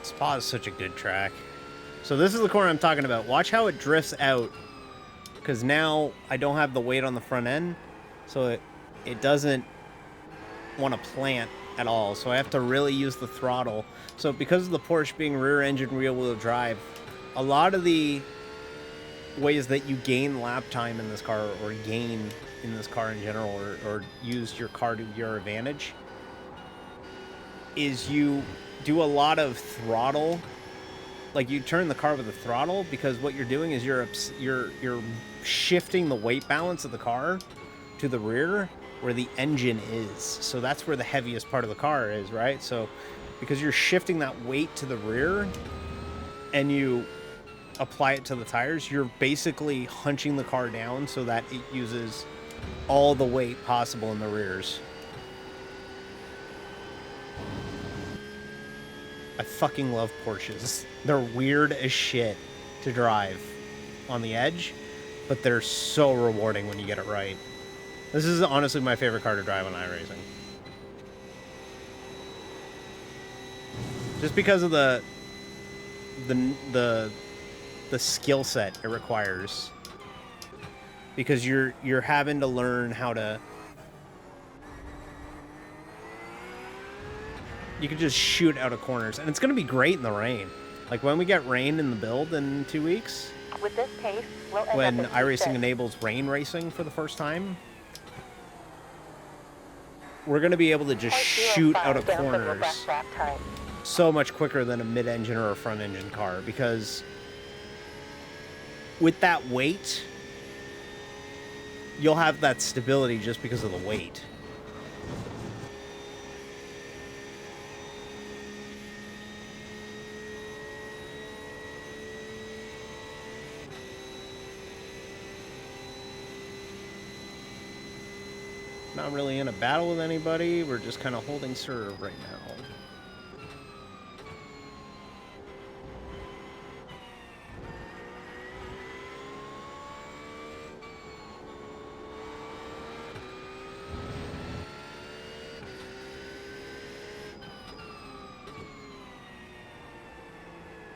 Speaker 1: Spa is such a good track. So this is the corner I'm talking about. Watch how it drifts out, because now I don't have the weight on the front end, so it doesn't want to plant at all. So I have to really use the throttle. So because of the Porsche being rear engine, rear wheel drive, a lot of the ways that you gain lap time in this car, or gain in this car in general, or use your car to your advantage, is you do a lot of throttle. Like, you turn the car with the throttle, because what you're doing is you're shifting the weight balance of the car to the rear where the engine is. So that's where the heaviest part of the car is, right? So because you're shifting that weight to the rear and you apply it to the tires, you're basically hunching the car down so that it uses all the weight possible in the rears. I fucking love Porsches. They're weird as shit to drive on the edge, but they're so rewarding when you get it right. This is honestly my favorite car to drive on iRacing. Just because of the skill set it requires. Because you're having to learn how to... You can just shoot out of corners, and it's going to be great in the rain. Like, when we get rain in the build in 2 weeks,
Speaker 4: With this pace, we'll end
Speaker 1: when
Speaker 4: up in
Speaker 1: iRacing
Speaker 4: P6.
Speaker 1: enables rain racing for the first time, we're going to be able to just shoot out of
Speaker 4: down from your
Speaker 1: corners
Speaker 4: best lap time.
Speaker 1: so much quicker than a mid-engine or a front-engine car, because with that weight, you'll have that stability just because of the weight. Not really in a battle with anybody. We're just kind of holding serve right now.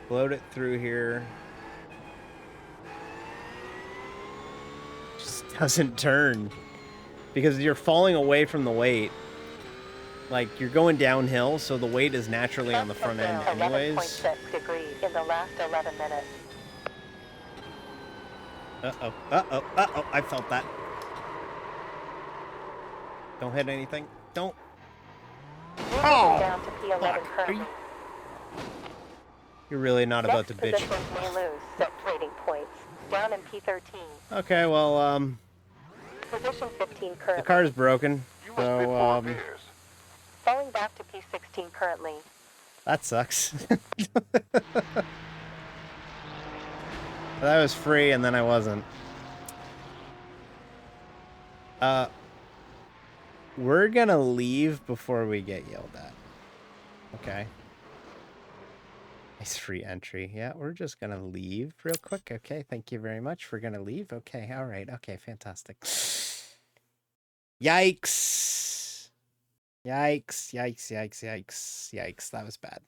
Speaker 1: Float it through here. Just doesn't turn. Because you're falling away from the weight. Like, you're going downhill, so the weight is naturally on the front end anyways.
Speaker 4: 11.6 degrees in the last 11 minutes.
Speaker 1: Uh-oh, uh-oh, uh-oh, I felt that. Don't hit anything. Don't.
Speaker 4: Oh! Down to P11 currently.
Speaker 1: You're really not about to bitch.
Speaker 4: Next positions may lose set rating points. Down in P13.
Speaker 1: Okay, well,
Speaker 4: Position 15 currently.
Speaker 1: the car's broken, so,
Speaker 4: Falling back to P16 currently.
Speaker 1: that sucks. That was free, and then I wasn't. We're gonna leave before we get yelled at. Okay. Nice free entry. Yeah, we're just gonna leave real quick. Okay, thank you very much. We're gonna leave. Okay, all right. Okay, fantastic. Yikes. Yikes, yikes, yikes, yikes, yikes. That was bad.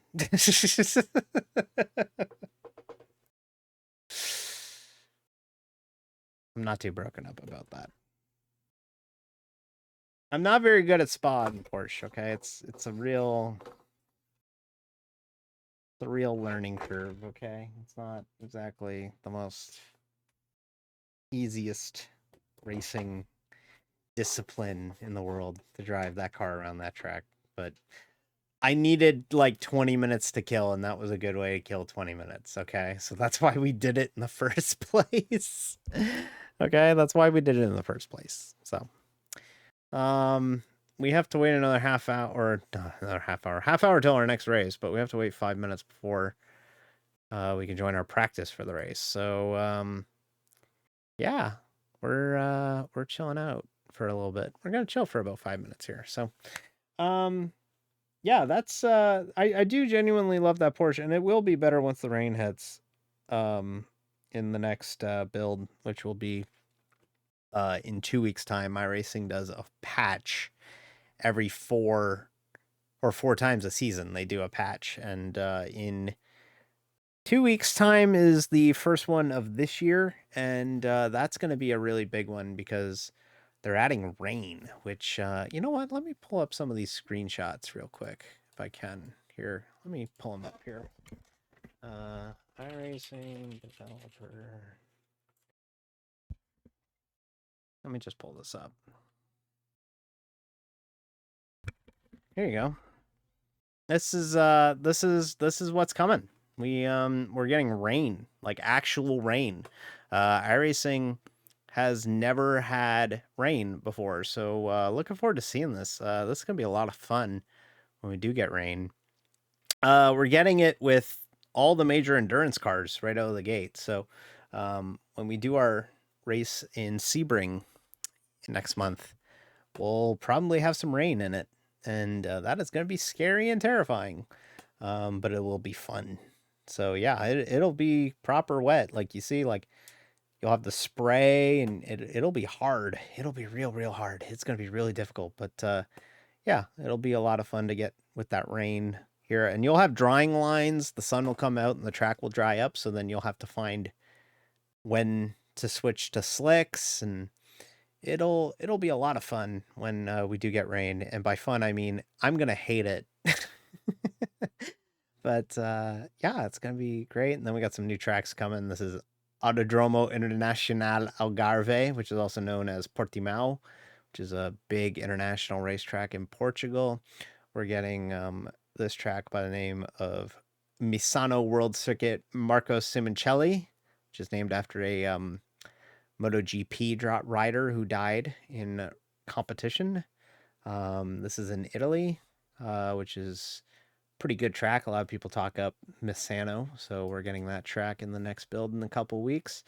Speaker 1: I'm not too broken up about that. I'm not very good at Spa in Porsche, okay? It's a real learning curve, okay? It's not exactly the most easiest racing discipline in the world to drive that car around that track, but I needed like 20 minutes to kill, and that was a good way to kill 20 minutes, okay? So that's why we did it in the first place. Okay, that's why we did it in the first place. So we have to wait another half hour till our next race, but we have to wait 5 minutes before we can join our practice for the race. So yeah, we're chilling out for a little bit. We're gonna chill for about 5 minutes here. So yeah, that's I do genuinely love that Porsche, and it will be better once the rain hits in the next build, which will be in 2 weeks time. iRacing does a patch every 4 times a season. They do a patch, and in 2 weeks time is the first one of this year, and that's going to be a really big one because they're adding rain, which you know what, let me pull up some of these screenshots real quick if I can. Here, let me pull them up here. iRacing developer. Let me just pull this up. Here you go. This is what's coming. We're getting rain, like actual rain. iRacing has never had rain before, so looking forward to seeing this. This is gonna be a lot of fun when we do get rain. We're getting it with all the major endurance cars right out of the gate. So when we do our race in Sebring next month, we'll probably have some rain in it, and that is going to be scary and terrifying, but it will be fun. So yeah, it'll be proper wet, like you see, like you'll have the spray, and it'll be hard. It'll be real hard. It's going to be really difficult, but yeah, it'll be a lot of fun to get with that rain here, and you'll have drying lines. The sun will come out and the track will dry up, so then you'll have to find when to switch to slicks, and it'll be a lot of fun when we do get rain. And by fun, I mean I'm gonna hate it. But yeah, it's gonna be great. And then we got some new tracks coming. This is Autodromo Internacional Algarve, which is also known as Portimao, which is a big international racetrack in Portugal. We're getting this track by the name of Misano World Circuit Marco Simoncelli, which is named after a MotoGP rider who died in competition. This is in Italy, which is a pretty good track. A lot of people talk up Misano, so we're getting that track in the next build in a couple weeks.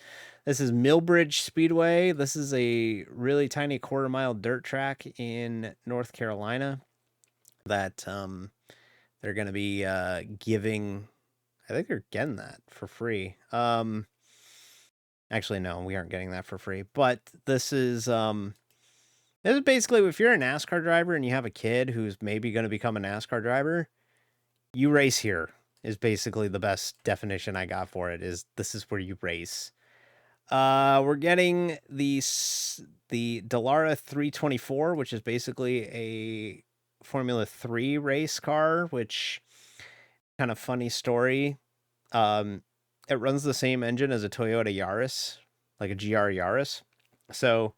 Speaker 1: This is Millbridge Speedway. This is a really tiny quarter-mile dirt track in North Carolina that they're going to be giving. I think they're getting that for free. Actually, no, we aren't getting that for free. But this is basically, if you're a NASCAR driver and you have a kid who's maybe going to become a NASCAR driver, you race here. is basically the best definition I got for it. Is this is where you race. We're getting the Dallara 324, which is basically a Formula 3 race car, which kind of funny story. It runs the same engine as a Toyota Yaris, like a GR Yaris. So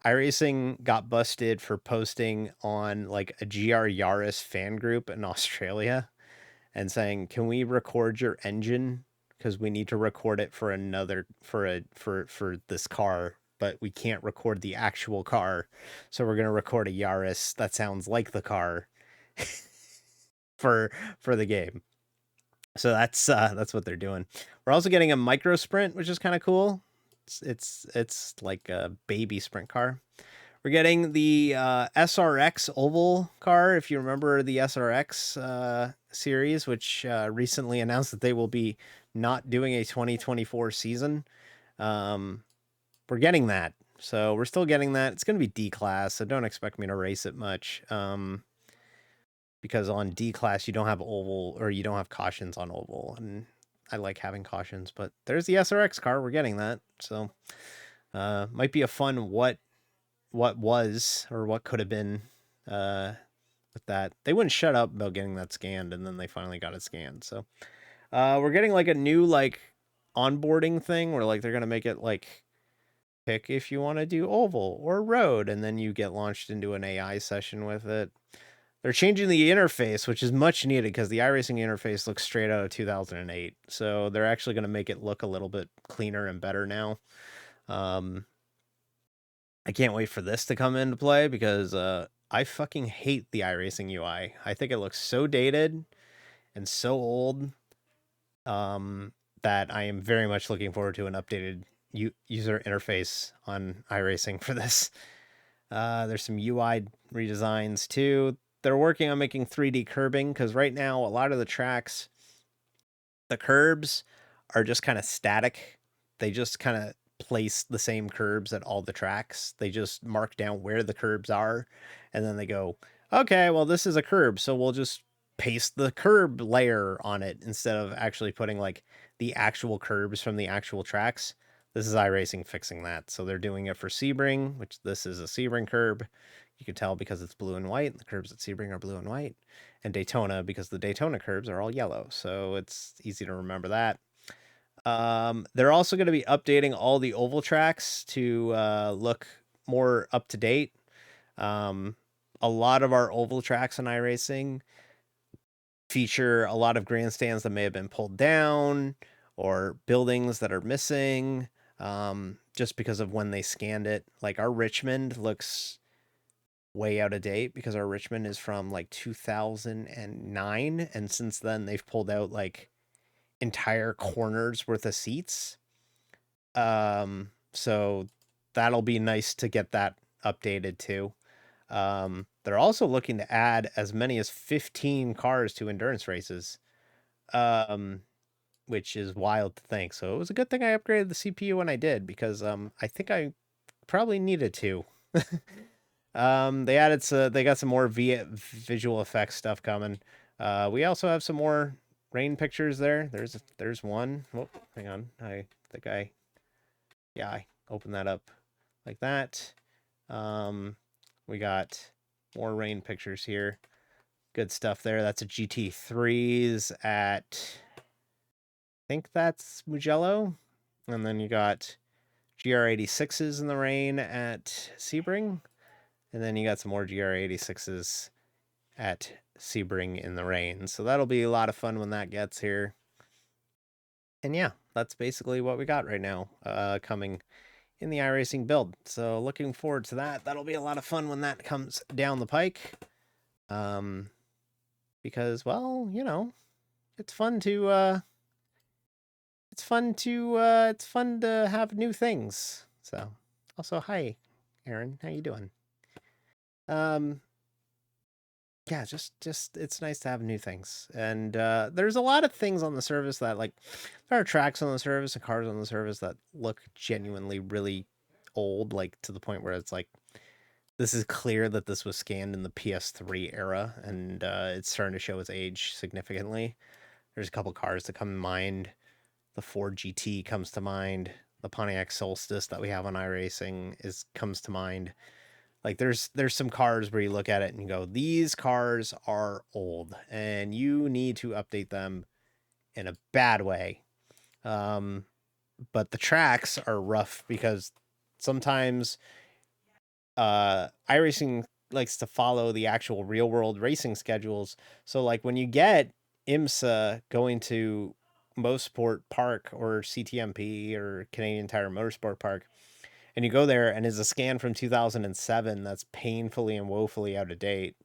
Speaker 1: iRacing got busted for posting on like a GR Yaris fan group in Australia and saying, "Can we record your engine? Because we need to record it for another for this car, but we can't record the actual car. So we're gonna record a Yaris that sounds like the car for the game." So that's what they're doing. We're also getting a micro sprint, which is kind of cool. It's like a baby sprint car. We're getting the SRX oval car. If you remember the SRX series, which recently announced that they will be not doing a 2024 season. We're getting that. So we're still getting that. It's going to be D class, so don't expect me to race it much. Because on D class, you don't have oval, or you don't have cautions on oval. And I like having cautions, but there's the SRX car. We're getting that. So might be a fun what was or what could have been with that. They wouldn't shut up about getting that scanned, and then they finally got it scanned. So we're getting like a new like onboarding thing where like they're gonna make it like pick if you want to do oval or road, and then you get launched into an AI session with it. They're changing the interface, which is much needed because the iRacing interface looks straight out of 2008. So they're actually going to make it look a little bit cleaner and better now. I can't wait for this to come into play because I fucking hate the iRacing UI. I think it looks so dated and so old that I am very much looking forward to an updated user interface on iRacing for this. There's some UI redesigns too. They're working on making 3D curbing because right now a lot of the tracks, the curbs are just kind of static. They just kind of place the same curbs at all the tracks. They just mark down where the curbs are, and then they go, okay, well, this is a curb, so we'll just paste the curb layer on it instead of actually putting like the actual curbs from the actual tracks. This is iRacing fixing that. So they're doing it for Sebring, which this is a Sebring curb. You can tell because it's blue and white. The curbs at Sebring are blue and white. And Daytona because the Daytona curbs are all yellow. So it's easy to remember that. They're also going to be updating all the oval tracks to look more up to date. A lot of our oval tracks in iRacing feature a lot of grandstands that may have been pulled down or buildings that are missing just because of when they scanned it. Like our Richmond looks way out of date because our Richmond is from like 2009, and since then they've pulled out like entire corners worth of seats. So that'll be nice to get that updated too. They're also looking to add as many as 15 cars to endurance races, which is wild to think. So it was a good thing I upgraded the CPU when I did because I think I probably needed to. They got some more visual effects stuff coming. We also have some more rain pictures there. There's one. Oh, hang on. I opened that up like that. We got more rain pictures here. Good stuff there. That's a GT3s at, I think that's Mugello. And then you got GR86s in the rain at Sebring. And then you got some more GR86s at Sebring in the rain. So that'll be a lot of fun when that gets here. And yeah, that's basically what we got right now coming in the iRacing build. So looking forward to that. That'll be a lot of fun when that comes down the pike. Because, well, you know, it's fun to have new things. So also, hi, Aaron, how you doing? Yeah, just it's nice to have new things. And there's a lot of things on the service that, like, there are tracks on the service and cars on the service that look genuinely really old, like to the point where it's like, this is clear that this was scanned in the PS3 era, and it's starting to show its age significantly. There's a couple cars that come to mind. The Ford GT comes to mind. The Pontiac Solstice that we have on iRacing comes to mind. Like there's some cars where you look at it and you go, these cars are old and you need to update them in a bad way. But the tracks are rough because sometimes iRacing likes to follow the actual real world racing schedules. So like when you get IMSA going to Mosport Park or CTMP or Canadian Tire Motorsport Park, and you go there and it's a scan from 2007 that's painfully and woefully out of date,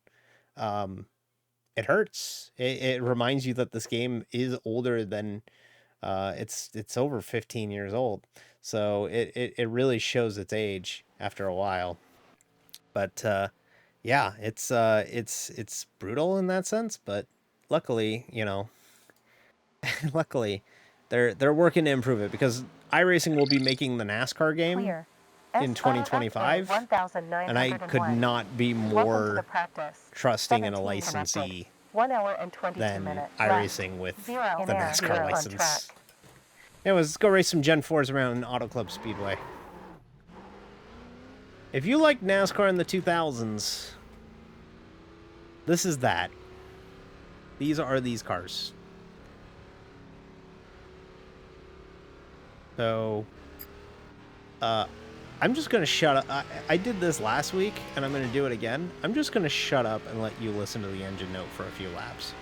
Speaker 1: it hurts. It reminds you that this game is older than it's over 15 years old. So it really shows its age after a while. But yeah, it's brutal in that sense, but luckily, luckily they're working to improve it because iRacing will be making the NASCAR game in 2025, and I could not be more trusting in a licensee
Speaker 4: 1 hour and 22
Speaker 1: than
Speaker 4: minutes.
Speaker 1: iRacing with the NASCAR
Speaker 4: Zero on
Speaker 1: license.
Speaker 4: track.
Speaker 1: Anyways, let's go race some Gen 4s around Auto Club Speedway. If you like NASCAR in the 2000s, this is that. These are these cars. So, I'm just going to shut up. I did this last week, and I'm going to do it again. I'm just going to shut up and let you listen to the engine note for a few laps.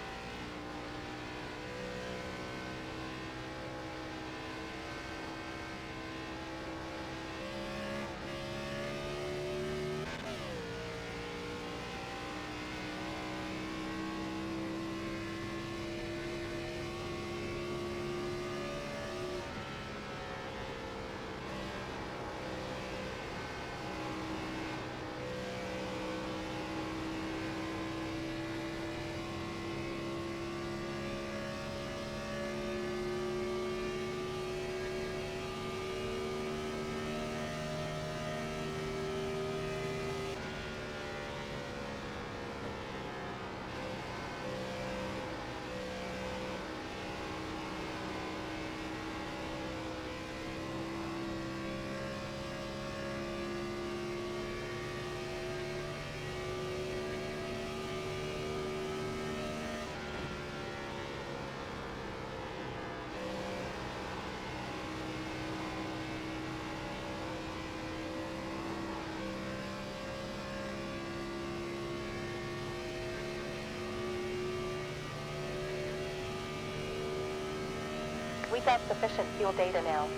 Speaker 4: We got sufficient fuel data now.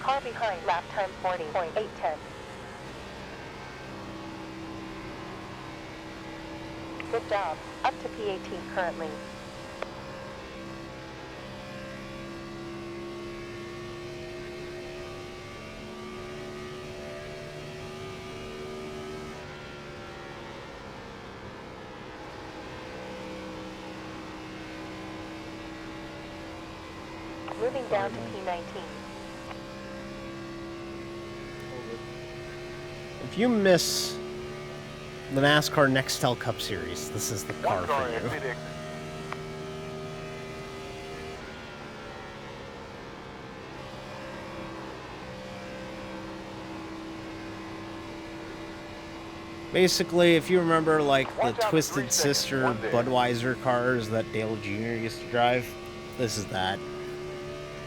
Speaker 4: Car behind, lap time 40.810. Good job. Up to P18 currently. Moving down to P19.
Speaker 1: If you miss the NASCAR Nextel Cup Series, this is the car for you. Basically, if you remember, like, the Twisted Sister Budweiser cars that Dale Jr. used to drive, this is that.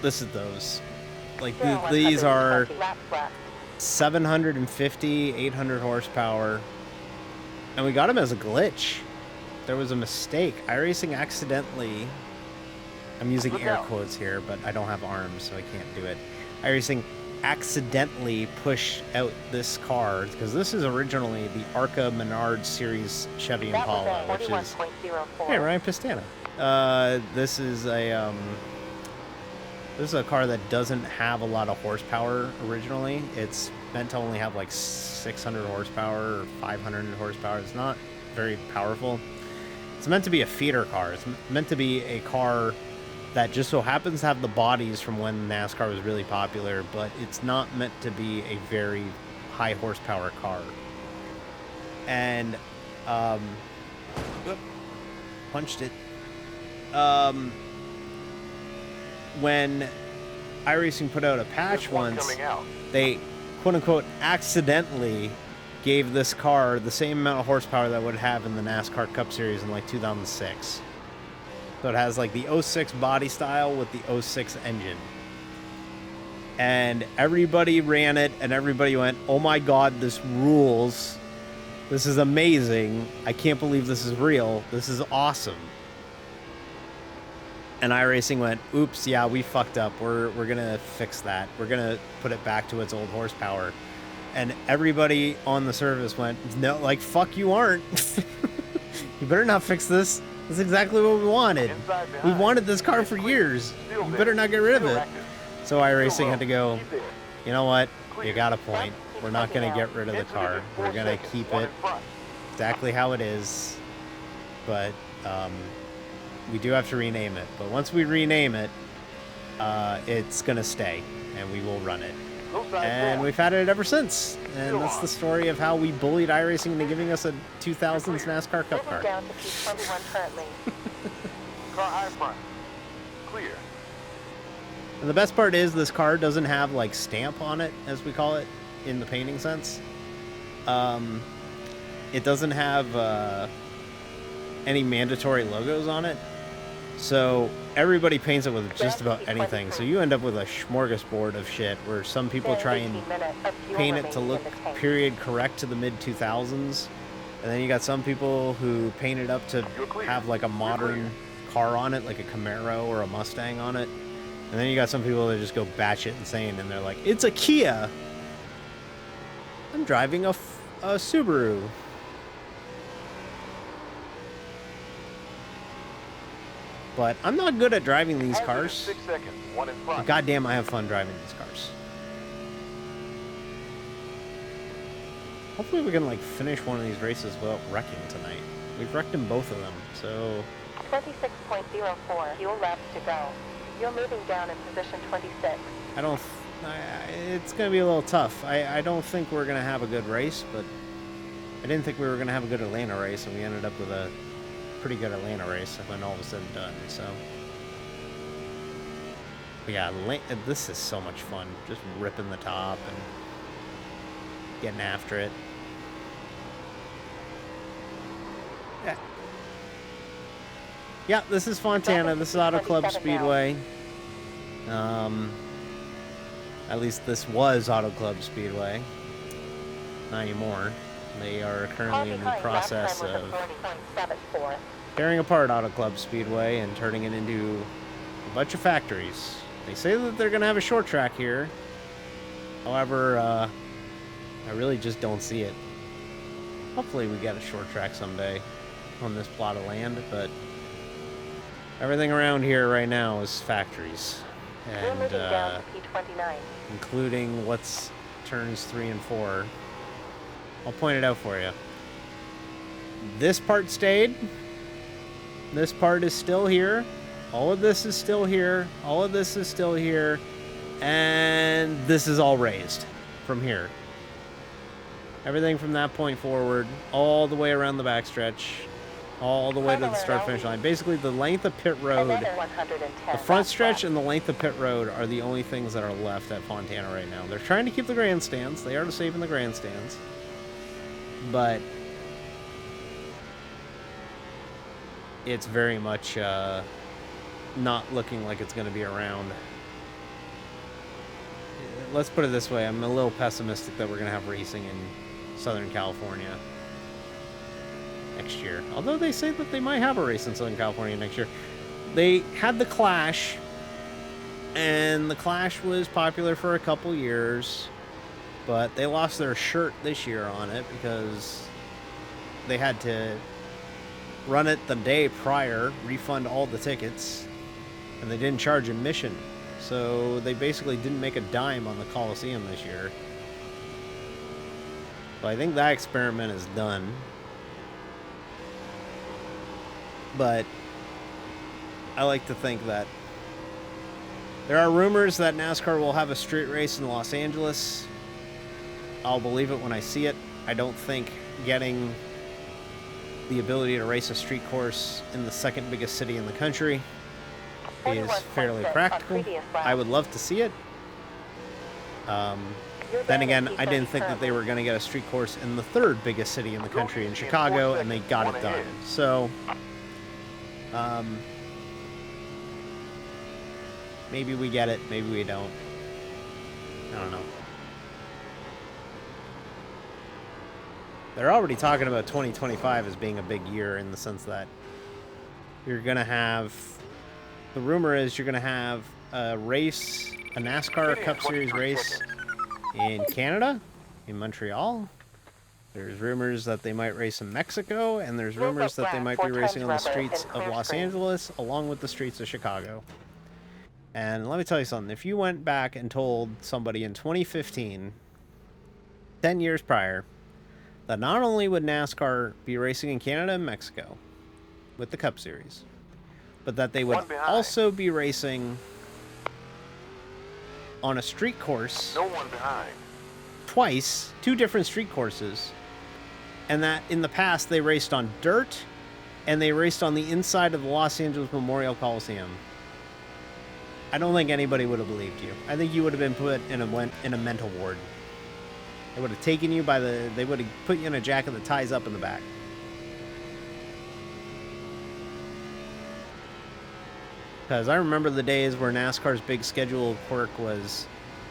Speaker 1: This is those. Like, these are 750, 800 horsepower. And we got them as a glitch. There was a mistake. iRacing accidentally... I'm using air quotes here, but I don't have arms, so I can't do it. iRacing accidentally pushed out this car, because this is originally the Arca Menard Series Chevy Impala, which is... Hey, Ryan Pistana. This is a car that doesn't have a lot of horsepower originally. It's meant to only have like 600 horsepower or 500 horsepower. It's not very powerful. It's meant to be a feeder car. It's meant to be a car that just so happens to have the bodies from when NASCAR was really popular, but it's not meant to be a very high horsepower car. And, punched it. when iRacing put out a patch once,
Speaker 8: coming out.
Speaker 1: they quote-unquote accidentally gave this car the same amount of horsepower that it would have in the NASCAR Cup Series in like 2006. So it has like the 06 body style with the 06 engine. And everybody ran it, and everybody went, oh my god, this rules. This is amazing. I can't believe this is real. This is awesome. And iRacing went, oops, yeah, we fucked up. We're going to fix that. We're going to put it back to its old horsepower. And everybody on the service went, no, like, fuck, you aren't. You better not fix this. That's exactly what we wanted. We wanted this car for years. You better not get rid of it. So iRacing had to go, you know what? You got a point. We're not going to get rid of the car. We're going to keep it exactly how it is. But we do have to rename it. But once we rename it, it's going to stay. And we will run it. And we've had it ever since. And that's the story of how we bullied iRacing into giving us a 2000s NASCAR Cup car.
Speaker 4: Down to P21 currently.
Speaker 8: Car high front. Clear.
Speaker 1: And the best part is this car doesn't have like stamp on it, as we call it, in the painting sense. It doesn't have any mandatory logos on it. So everybody paints it with just about anything. So you end up with a smorgasbord of shit where some people try and paint it to look period correct to the mid-2000s. And then you got some people who paint it up to have like a modern car on it, like a Camaro or a Mustang on it. And then you got some people that just go batshit insane and they're like, it's a Kia! I'm driving a Subaru. But I'm not good at driving these cars.
Speaker 8: 6 seconds. One in front.
Speaker 1: Goddamn, I have fun driving these cars. Hopefully we can like finish one of these races without wrecking tonight. We've wrecked in both of them, so...
Speaker 4: 26.04 fuel laps to go. You're moving down in position 26.
Speaker 1: It's going to be a little tough. I don't think we're going to have a good race, but I didn't think we were going to have a good Atlanta race, and we ended up with a pretty good Atlanta race when all was said and done, so. But yeah, this is so much fun. Just ripping the top and getting after it. Yeah. Yeah, this is Fontana. This is Auto Club Speedway. At least this was Auto Club Speedway. Not anymore. They are currently in the process of tearing apart Auto Club Speedway and turning it into a bunch of factories. They say that they're going to have a short track here. However, I really just don't see it. Hopefully we get a short track someday on this plot of land, but everything around here right now is factories. And including what's turns 3 and 4. I'll point it out for you. This part stayed. This part is still here. All of this is still here. All of this is still here. And this is all raised from here. Everything from that point forward, all the way around the backstretch, all the way to the start-finish line. Basically, the length of pit road, the front stretch and the length of pit road are the only things that are left at Fontana right now. They're trying to keep the grandstands. They are saving the grandstands. But it's very much not looking like it's going to be around. Let's put it this way. I'm a little pessimistic that we're going to have racing in Southern California next year. Although they say that they might have a race in Southern California next year. They had the Clash, and the Clash was popular for a couple years, but they lost their shirt this year on it because they had to run it the day prior, refund all the tickets, and they didn't charge admission. So they basically didn't make a dime on the Coliseum this year. But I think that experiment is done. But I like to think that there are rumors that NASCAR will have a street race in Los Angeles. I'll believe it when I see it. I don't think getting the ability to race a street course in the second biggest city in the country is fairly practical. I would love to see it. Then again, I didn't think that they were going to get a street course in the third biggest city in the country, in Chicago, and they got it done. So, maybe we get it, maybe we don't. I don't know. They're already talking about 2025 as being a big year in the sense that you're going to have... The rumor is you're going to have a race, a NASCAR Cup Series race in Canada, in Montreal. There's rumors that they might race in Mexico, and there's rumors that they might be racing on the streets of Los Angeles along with the streets of Chicago. And let me tell you something. If you went back and told somebody in 2015, 10 years prior, that not only would NASCAR be racing in Canada and Mexico with the Cup Series, but that they would also be racing on a street course twice, 2 different street courses, and that in the past they raced on dirt and they raced on the inside of the Los Angeles Memorial Coliseum, I don't think anybody would have believed you. I think you would have been put in a mental ward. They would have taken you by the... They would have put you in a jacket that ties up in the back. Because I remember the days where NASCAR's big schedule quirk was,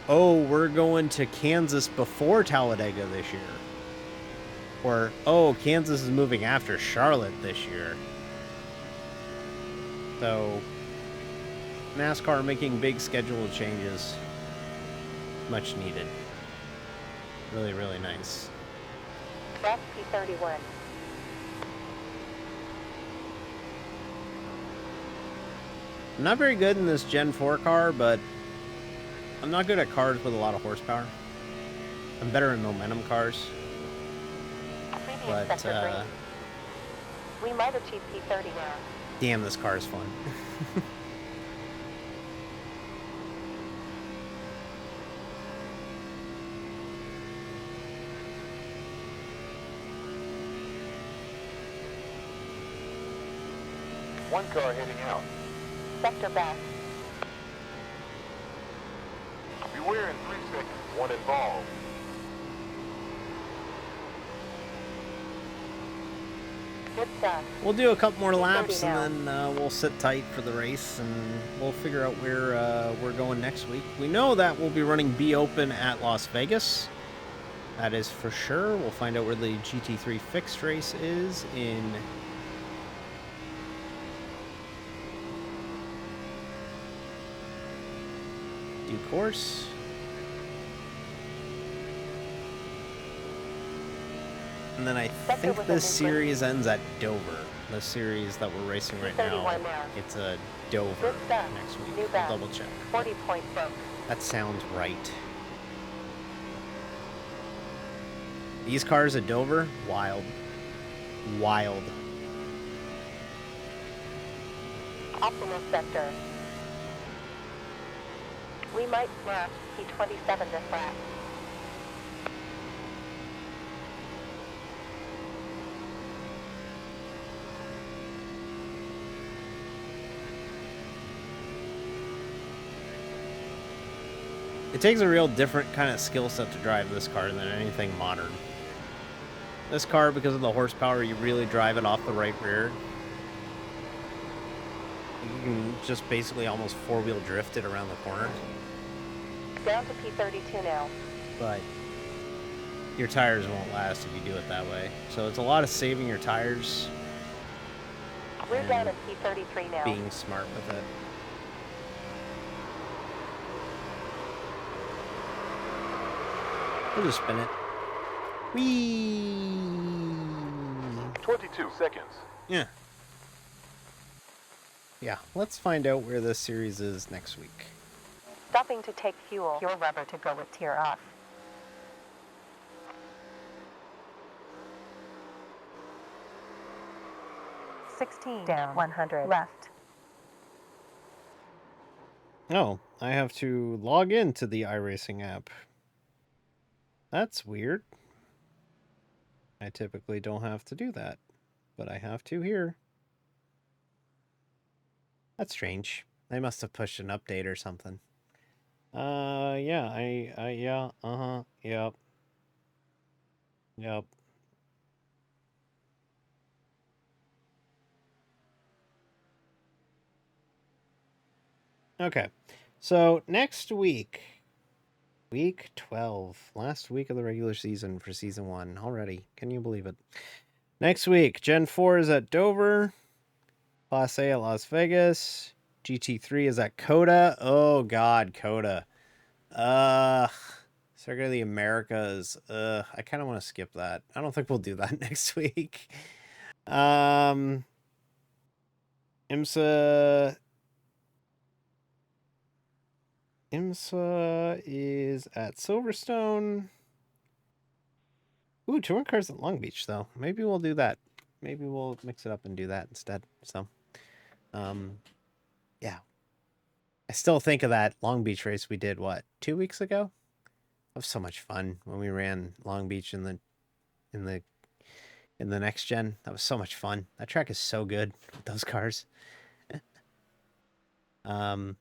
Speaker 1: oh, we're going to Kansas before Talladega this year. Or, oh, Kansas is moving after Charlotte this year. So, NASCAR making big schedule changes. Much needed. Really, really nice.
Speaker 4: That's P31.
Speaker 1: I'm not very good in this Gen 4 car, but I'm not good at cars with a lot of horsepower. I'm better in momentum cars. But,
Speaker 4: we might achieve P30 now.
Speaker 1: Damn, this car is fun.
Speaker 8: One car heading out.
Speaker 4: Sector back.
Speaker 8: Beware in 3 seconds. One involved.
Speaker 4: Good stuff.
Speaker 1: We'll do a couple more laps, and then we'll sit tight for the race, and we'll figure out where we're going next week. We know that we'll be running B Open at Las Vegas. That is for sure. We'll find out where the GT3 fixed race is in... due course. And then I think this series ends at Dover. The series that we're racing right now, it's a Dover next week. I'll double check.
Speaker 4: 40 point broke.
Speaker 1: That sounds right. These cars at Dover, wild. Wild.
Speaker 4: Optimal sector. We might smash P27 this lap.
Speaker 1: It takes a real different kind of skill set to drive this car than anything modern. This car, because of the horsepower, you really drive it off the right rear. You can just basically almost four-wheel drift it around the corner.
Speaker 4: Down to P32 now.
Speaker 1: But your tires won't last if you do it that way. So it's a lot of saving your tires.
Speaker 4: We're down at P33 now.
Speaker 1: Being smart with it. We'll just spin it. Whee!
Speaker 8: 22 seconds.
Speaker 1: Yeah. Yeah, let's find out where this series is next week.
Speaker 4: Stopping to take fuel. Your rubber to go with tier off. Down 100 left.
Speaker 1: Oh, I have to log into the iRacing app. That's weird. I typically don't have to do that, but I have to here. That's strange. They must have pushed an update or something. Yeah, yeah, yep. Yep. Okay. So next week, week 12, last week of the regular season for season 1 already. Can you believe it? Next week, Gen 4 is at Dover, Class A at Las Vegas, GT3 is at Coda. Oh god, Coda. Circuit of the Americas. I kind of want to skip that. I don't think we'll do that next week. IMSA is at Silverstone. Ooh, touring cars at Long Beach though. Maybe we'll do that. Maybe we'll mix it up and do that instead. So, yeah. I still think of that Long Beach race we did, what, 2 weeks ago? That was so much fun when we ran Long Beach in the next gen. That was so much fun. That track is so good with those cars. But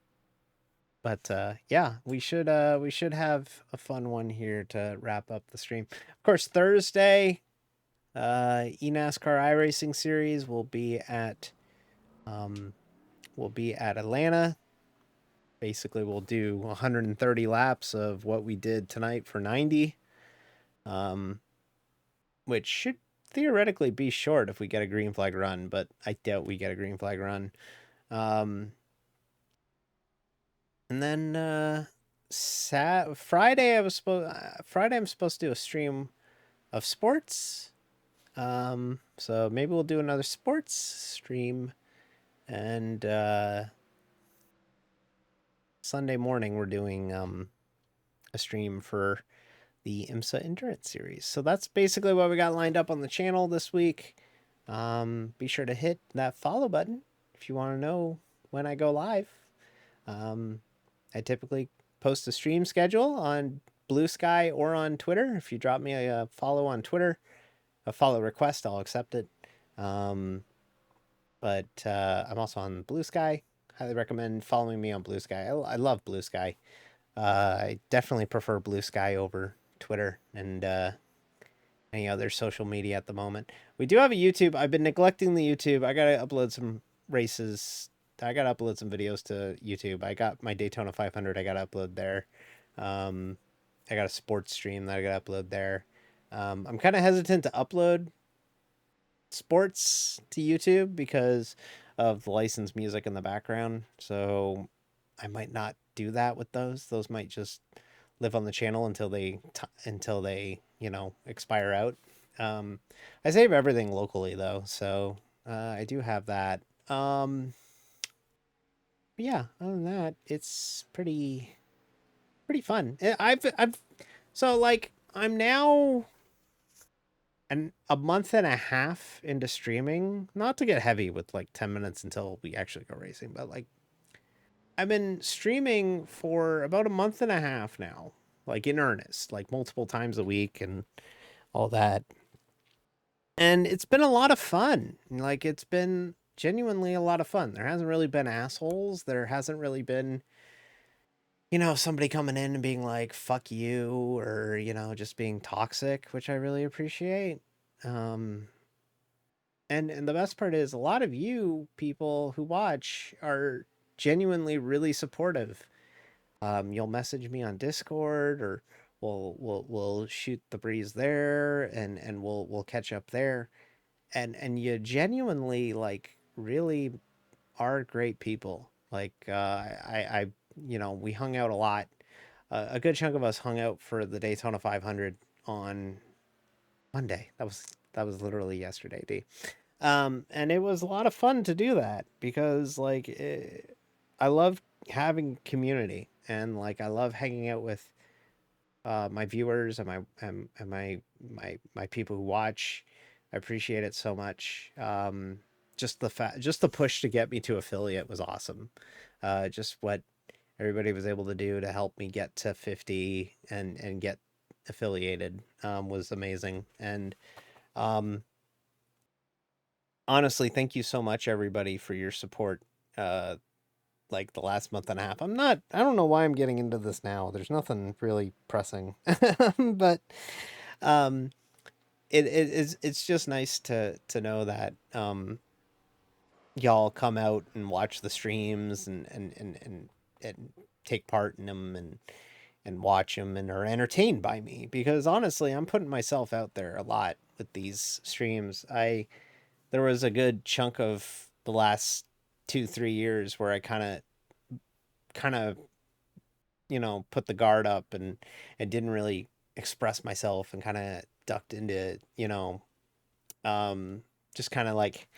Speaker 1: yeah, we should have a fun one here to wrap up the stream. Of course, Thursday, eNASCAR iRacing series will be at Atlanta. Basically, we'll do 130 laps of what we did tonight for 90, which should theoretically be short if we get a green flag run, but I doubt we get a green flag run. And then Friday I'm supposed to do a stream of sports. So maybe we'll do another sports stream, and Sunday morning we're doing a stream for the IMSA Endurance Series. So that's basically what we got lined up on the channel this week. Be sure to hit that follow button if you want to know when I go live. I typically post a stream schedule on Blue Sky or on Twitter. If you drop me a follow on Twitter, a follow request, I'll accept it. But I'm also on Blue Sky. Highly recommend following me on Blue Sky. I love Blue Sky. I definitely prefer Blue Sky over Twitter and any other social media at the moment. We do have a YouTube. I've been neglecting the YouTube. I gotta upload some races. I gotta upload some videos to YouTube. I got my Daytona 500. I gotta upload there. I got a sports stream that I gotta upload there. I'm kind of hesitant to upload sports to YouTube because of the licensed music in the background. So I might not do that with those. Those might just live on the channel until they expire out. I save everything locally though, so I do have that. Yeah, other than that, it's pretty fun. I'm now a month and a half into streaming. Not to get heavy with like 10 minutes until we actually go racing, but like I've been streaming for about a month and a half now, like in earnest, like multiple times a week and all that. And it's been a lot of fun. Like it's been genuinely a lot of fun. There hasn't really been assholes. There hasn't really been, somebody coming in and being like, fuck you, or, just being toxic, which I really appreciate. And the best part is a lot of you people who watch are genuinely really supportive. You'll message me on Discord, or we'll shoot the breeze there, and we'll catch up there, and you genuinely like really are great people. Like I we hung out a lot. A good chunk of us hung out for the Daytona 500 on Monday. That was literally yesterday, D. And it was a lot of fun to do that because I love having community, and like I love hanging out with my viewers and my people who watch. I appreciate it so much. Just the push to get me to affiliate was awesome. Just what everybody was able to do to help me get to 50 and get affiliated was amazing. And honestly, thank you so much, everybody, for your support like the last month and a half. I don't know why I'm getting into this now. There's nothing really pressing. But um it's just nice to know that y'all come out and watch the streams and take part in them and watch them and are entertained by me, because honestly, I'm putting myself out there a lot with these streams. There was a good chunk of the last 2-3 years where I kind of put the guard up and didn't really express myself and kind of ducked into just kind of like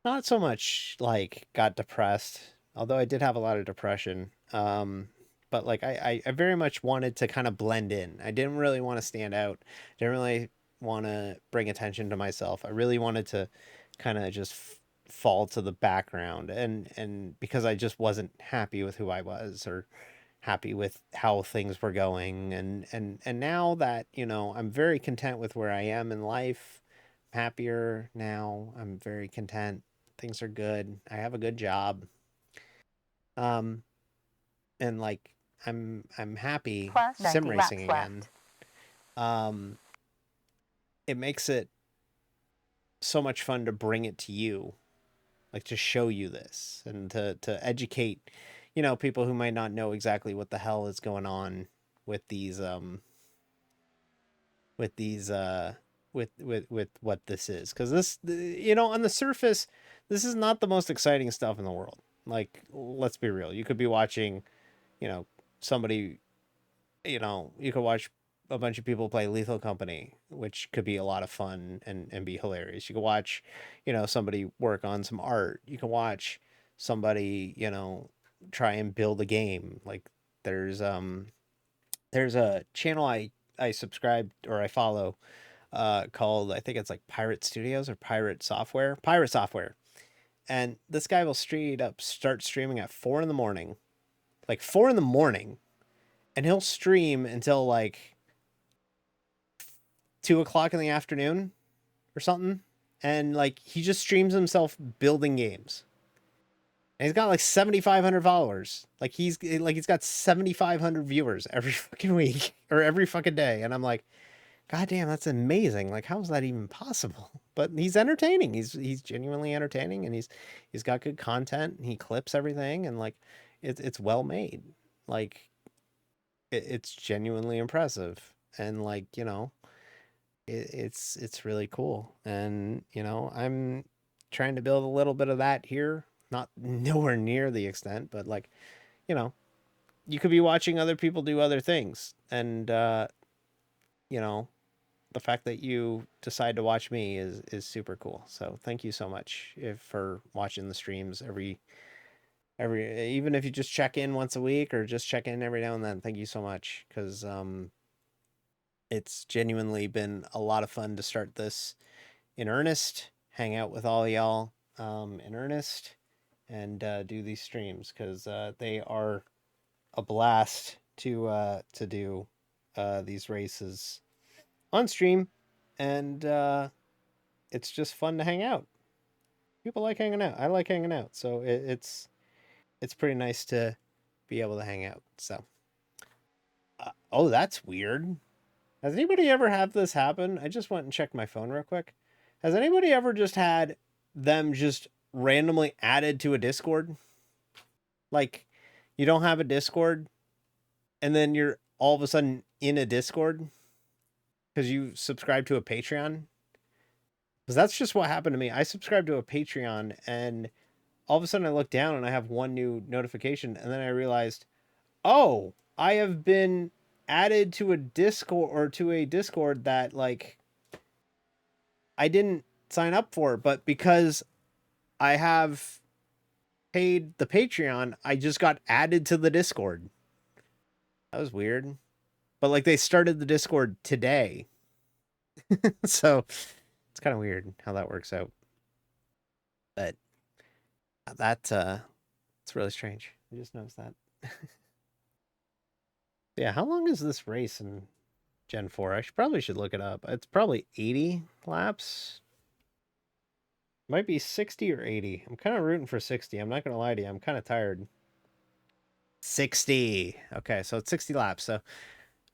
Speaker 1: not so much like got depressed, although I did have a lot of depression. But like I very much wanted to kind of blend in. I didn't really want to stand out. Didn't really want to bring attention to myself. I really wanted to kind of just fall to the background, and because I just wasn't happy with who I was or happy with how things were going, and now that I'm very content with where I am in life, happier now. I'm very content. Things are good. I have a good job. Um, and like I'm happy
Speaker 4: Plus
Speaker 1: sim
Speaker 4: 90
Speaker 1: racing
Speaker 4: laps
Speaker 1: again.
Speaker 4: left.
Speaker 1: Um, it makes it so much fun to bring it to you, like to show you this and to educate, people who might not know exactly what the hell is going on with these with these with what this is, because this, on the surface, this is not the most exciting stuff in the world. Like, let's be real, you could be watching somebody, you could watch a bunch of people play Lethal Company, which could be a lot of fun and be hilarious. You could watch somebody work on some art. You can watch somebody try and build a game. Like, there's a channel I subscribe or I follow called, I think it's like Pirate Studios or Pirate Software. And this guy will start streaming at 4 in the morning, like 4 in the morning, and he'll stream until like 2 o'clock in the afternoon or something. And like, he just streams himself building games. And he's got like 7,500 followers. He's got 7,500 viewers every fucking week or every fucking day. And I'm like, God damn, that's amazing. Like, how is that even possible? But he's entertaining. He's genuinely entertaining, and he's got good content. He clips everything, and like, it's well made. Like, it's genuinely impressive, and like, it's really cool. And I'm trying to build a little bit of that here. Not nowhere near the extent, but like, you know, you could be watching other people do other things, and you know, the fact that you decide to watch me is super cool. So thank you so much for watching the streams every even if you just check in once a week or just check in every now and then. Thank you so much, because it's genuinely been a lot of fun to start this in earnest, hang out with all y'all in earnest, and do these streams, because they are a blast to do these races on stream, and it's just fun to hang out. People like hanging out. I like hanging out, so it's pretty nice to be able to hang out. So, oh, that's weird. Has anybody ever had this happen? I just went and checked my phone real quick. Has anybody ever just had them just randomly added to a Discord? Like, you don't have a Discord, and then you're all of a sudden in a Discord because you subscribe to a Patreon? Because that's just what happened to me. I subscribed to a Patreon, and all of a sudden I look down and I have one new notification, and then I realized, oh, I have been added to a Discord that like I didn't sign up for, but because I have paid the Patreon, I just got added to the Discord. That was weird. But like, they started the Discord today. So it's kind of weird how that works out. But it's really strange. I just noticed that. Yeah, how long is this race in Gen 4? I probably should look it up. It's probably 80 laps. Might be 60 or 80. I'm kind of rooting for 60. I'm not going to lie to you. I'm kind of tired. 60. Okay, so it's 60 laps. So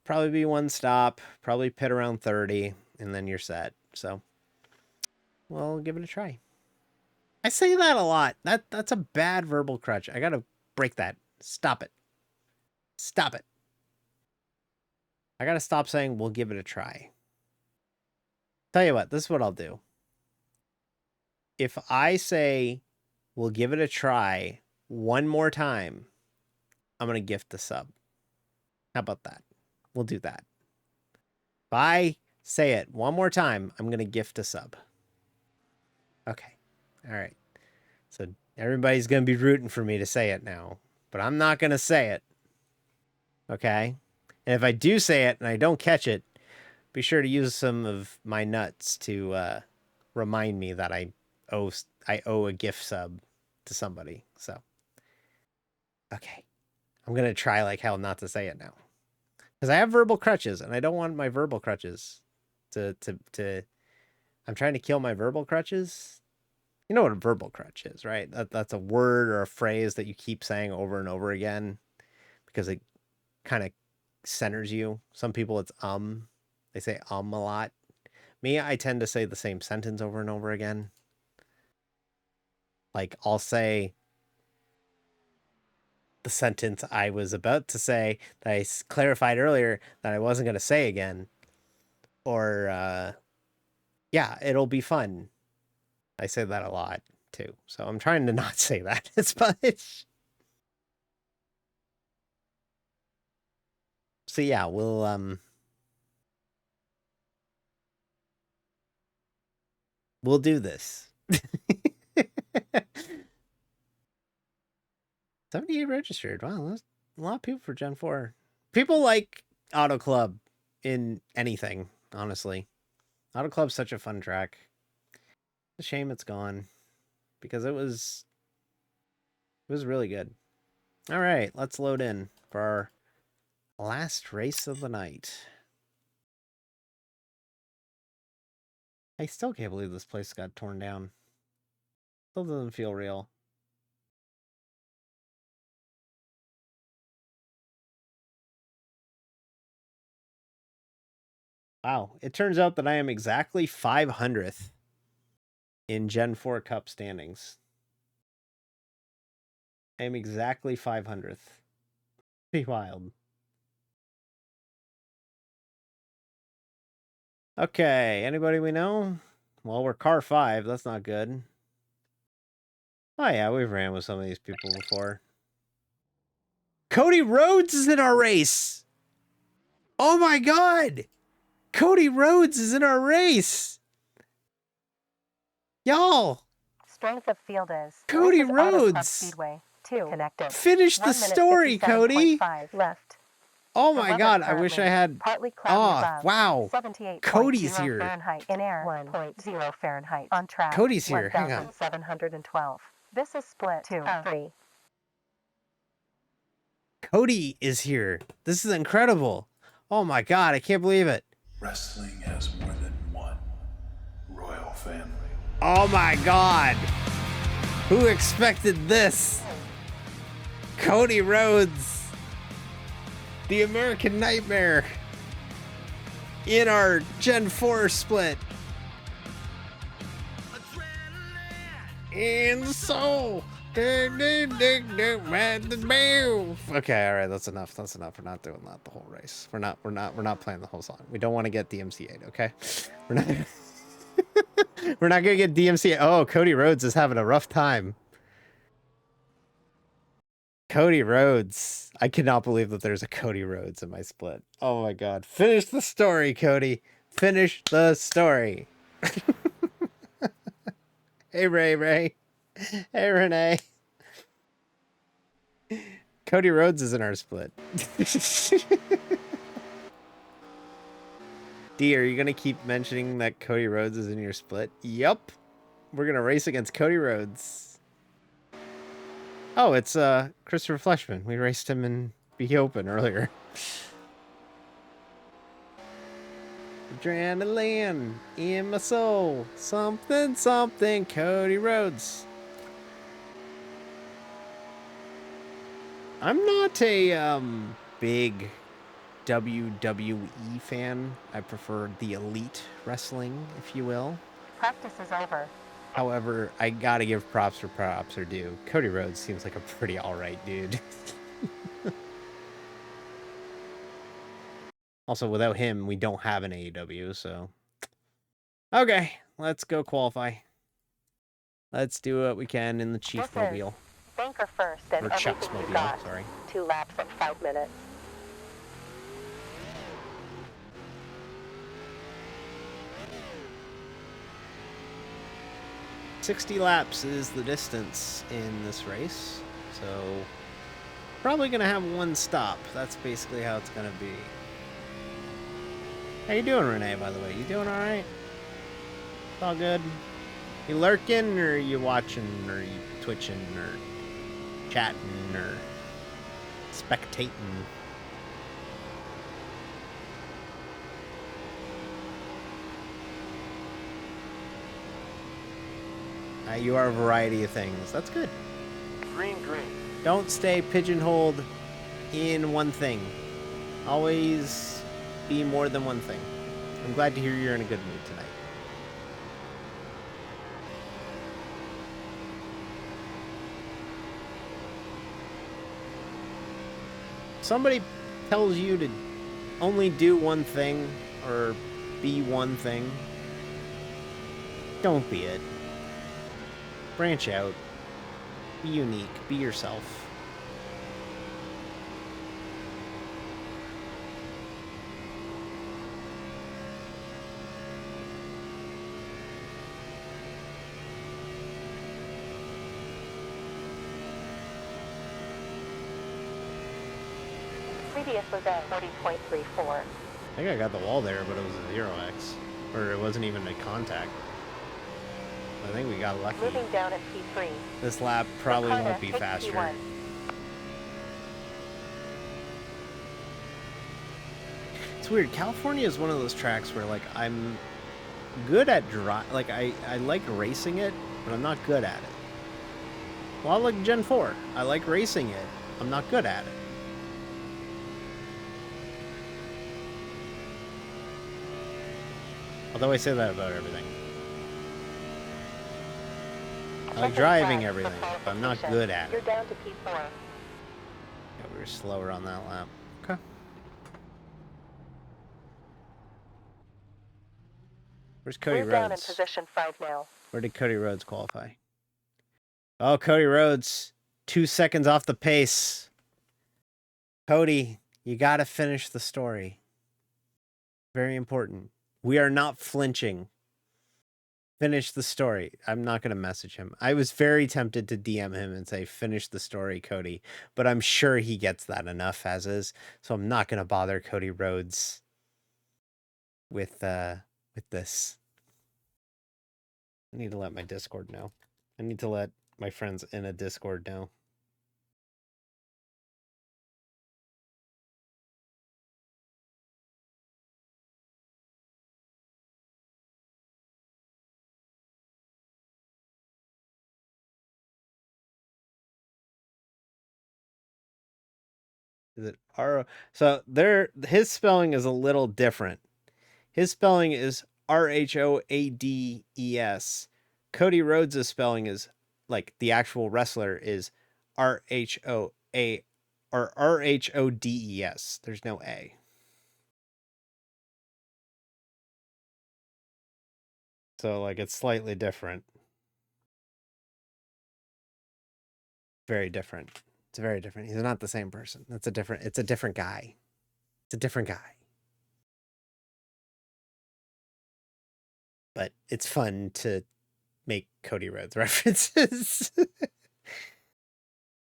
Speaker 1: probably be one stop, probably pit around 30, and then you're set. So we'll give it a try. I say that a lot. That's a bad verbal crutch. I gotta break that. Stop it. Stop it. I gotta stop saying we'll give it a try. Tell you what, this is what I'll do. If I say we'll give it a try one more time, I'm gonna gift the sub. How about that? We'll do that. If I say it one more time, I'm gonna gift a sub. Okay. All right. So everybody's gonna be rooting for me to say it now, but I'm not gonna say it. Okay? And if I do say it and I don't catch it, be sure to use some of my nuts to remind me that I owe a gift sub to somebody. So, okay. I'm going to try like hell not to say it now. Because I have verbal crutches, and I don't want my verbal crutches to... I'm trying to kill my verbal crutches. You know what a verbal crutch is, right? That's a word or a phrase that you keep saying over and over again because it kind of centers you. Some people it's they say a lot. Me, I tend to say the same sentence over and over again. Like I'll say the sentence I was about to say that I clarified earlier that I wasn't going to say again, or yeah, it'll be fun. I say that a lot too, so I'm trying to not say that as much. So yeah, we'll do this. 78 registered. Wow, that's a lot of people for Gen 4. People like Auto Club in anything, honestly. Auto Club's such a fun track. It's a shame it's gone because it was really good. All right, let's load in for our last race of the night. I still can't believe this place got torn down. Still doesn't feel real. Wow, it turns out that I am exactly 500th in Gen 4 Cup standings. I am exactly 500th. Pretty wild. Okay, anybody we know? Well, we're car 5. That's not good. Oh yeah, we've ran with some of these people before. Cody Rhodes is in our race! Oh my god! Cody Rhodes is in our race! Y'all!
Speaker 4: Strength of field is
Speaker 1: Cody
Speaker 4: Auto Club
Speaker 1: Rhodes!
Speaker 4: Speedway 2 connected.
Speaker 1: Finish the story, Cody!
Speaker 4: Left.
Speaker 1: Oh my god, I wish I had... Oh, wow. Cody's here.
Speaker 4: Fahrenheit in air. 1.0 Fahrenheit on track.
Speaker 1: Cody's here. Hang on.
Speaker 4: 712. This is split 2 3.
Speaker 1: Cody is here. This is incredible. Oh my god, I can't believe it.
Speaker 2: Wrestling has more than one royal family.
Speaker 1: Oh my god. Who expected this? Cody Rhodes. The American Nightmare. In our Gen 4 split. And so... Okay, alright, that's enough. That's enough. We're not doing that the whole race. We're not playing the whole song. We don't want to get DMCA'd, okay? We're not we're not gonna get DMCA'd. Oh, Cody Rhodes is having a rough time. Cody Rhodes. I cannot believe that there's a Cody Rhodes in my split. Oh my god. Finish the story, Cody. Finish the story. Hey, Ray. Hey, Renee. Cody Rhodes is in our split. D, are you going to keep mentioning that Cody Rhodes is in your split? Yup. We're going to race against Cody Rhodes. Oh, it's Christopher Fleshman. We raced him in B Open earlier. Adrenaline in my soul. Something, Cody Rhodes. I'm not a big WWE fan. I prefer the elite wrestling, if you will.
Speaker 4: Practice is over.
Speaker 1: However, I gotta give props where props are due. Cody Rhodes seems like a pretty alright dude. Also, without him, we don't have an AEW, so... Okay, let's go qualify. Let's do what we can in the Chiefmobile.
Speaker 4: Banker first and
Speaker 1: Or
Speaker 4: everything
Speaker 1: Chuck's
Speaker 4: you
Speaker 1: mobile,
Speaker 4: got.
Speaker 1: sorry.
Speaker 4: 2 laps in 5 minutes.
Speaker 1: $60 laps is the distance in this race, so probably gonna have one stop. That's basically how it's gonna be. How you doing, Renee, by the way? You doing alright? It's all good? You lurking, or you watching, or you twitching, or chatting, or spectating? You are a variety of things. That's good.
Speaker 8: Green.
Speaker 1: Don't stay pigeonholed in one thing. Always be more than one thing. I'm glad to hear you're in a good mood tonight. Somebody tells you to only do one thing or be one thing. Don't be it. Branch out. Be unique. Be yourself.
Speaker 4: Previous was at 40.34.
Speaker 1: I think I got the wall there, but it was a 0x. Or it wasn't even a contact. I think we got lucky.
Speaker 4: Moving down at P3.
Speaker 1: This lap probably
Speaker 4: Ricardo,
Speaker 1: won't be
Speaker 4: take
Speaker 1: faster.
Speaker 4: P1.
Speaker 1: It's weird. California is one of those tracks where, like, I'm good at like, I like racing it, but I'm not good at it. A lot like Gen 4. I like racing it. I'm not good at it. Although I say that about everything. I like driving everything, but I'm not good at
Speaker 4: You're
Speaker 1: it.
Speaker 4: down to P4.
Speaker 1: Yeah, we were slower on that lap. Okay. Where's Cody
Speaker 4: We're down in
Speaker 1: Rhodes?
Speaker 4: position 5 now.
Speaker 1: Where did Cody Rhodes qualify? Oh, Cody Rhodes. 2 seconds off the pace. Cody, you gotta finish the story. Very important. We are not flinching. Finish the story. I'm not going to message him. I was very tempted to DM him and say, finish the story, Cody. But I'm sure he gets that enough as is. So I'm not going to bother Cody Rhodes with this. I need to let my Discord know. I need to let my friends in a Discord know. Is it R? So his spelling is a little different. His spelling is Rhoades. Cody Rhodes' spelling is, like, the actual wrestler is Rhoa or Rhodes. There's no A. So, like, it's slightly different. Very different. It's very different. He's not the same person. It's a different guy. It's a different guy. But it's fun to make Cody Rhodes references.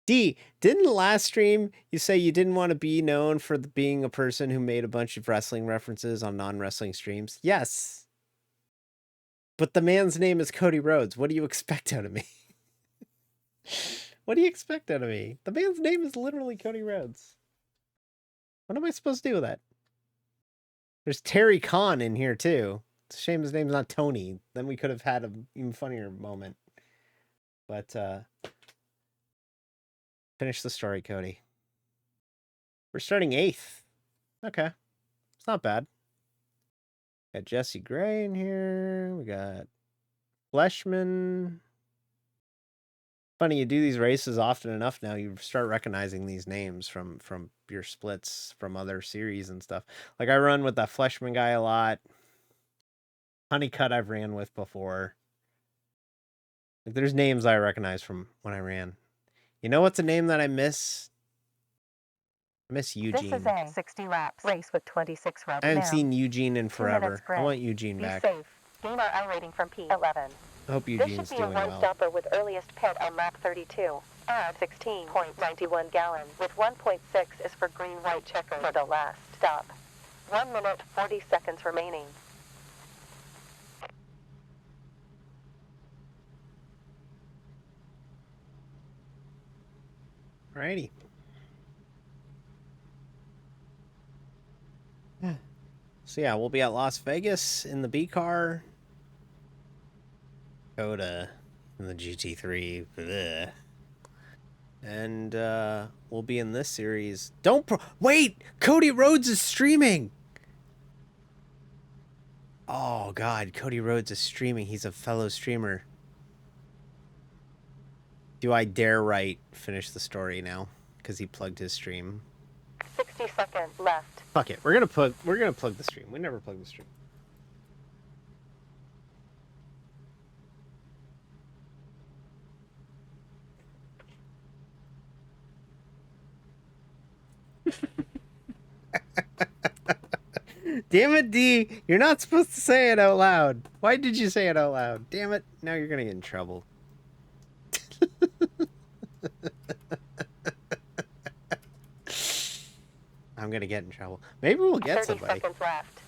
Speaker 1: D, didn't the last stream you say you didn't want to be known for being a person who made a bunch of wrestling references on non-wrestling streams? Yes. But the man's name is Cody Rhodes. What do you expect out of me? What do you expect out of me? The man's name is literally Cody Rhodes. What am I supposed to do with that? There's Terry Khan in here too. It's a shame his name's not Tony. Then we could have had an even funnier moment. But finish the story, Cody. We're starting 8th. Okay. It's not bad. Got Jesse Gray in here. We got Fleshman. Funny, you do these races often enough now, you start recognizing these names from your splits from other series and stuff. Like I run with that Fleshman guy a lot. Honeycutt I've ran with before. Like there's names I recognize from when I ran. You know what's a name that I miss? I miss Eugene.
Speaker 4: This is a 60 laps race with 26 ready.
Speaker 1: I haven't seen Eugene in
Speaker 4: 2 minutes
Speaker 1: forever. I
Speaker 4: grid.
Speaker 1: want Eugene
Speaker 4: Be
Speaker 1: back.
Speaker 4: safe. Gain our iRating from P11.
Speaker 1: I hope
Speaker 4: This
Speaker 1: Eugene's
Speaker 4: should be a
Speaker 1: doing well.
Speaker 4: one-stopper with earliest pit on lap 32. Add 16.91 gallons with 1.6 is for green-white checker for the last stop. 1 minute, 40 seconds remaining.
Speaker 1: Alrighty. So yeah, we'll be at Las Vegas in the B car. Coda in the GT3. Bleh. And we'll be in this series. Wait! Cody Rhodes is streaming! Oh god, Cody Rhodes is streaming. He's a fellow streamer. Do I dare finish the story now? Because he plugged his stream.
Speaker 4: 60 seconds left.
Speaker 1: Fuck it. We're gonna plug the stream. We never plug the stream. Damn it, D. You're not supposed to say it out loud. Why did you say it out loud? Damn it. Now you're gonna get in trouble. I'm gonna get in trouble. Maybe we'll get
Speaker 4: 30
Speaker 1: somebody.
Speaker 4: seconds left.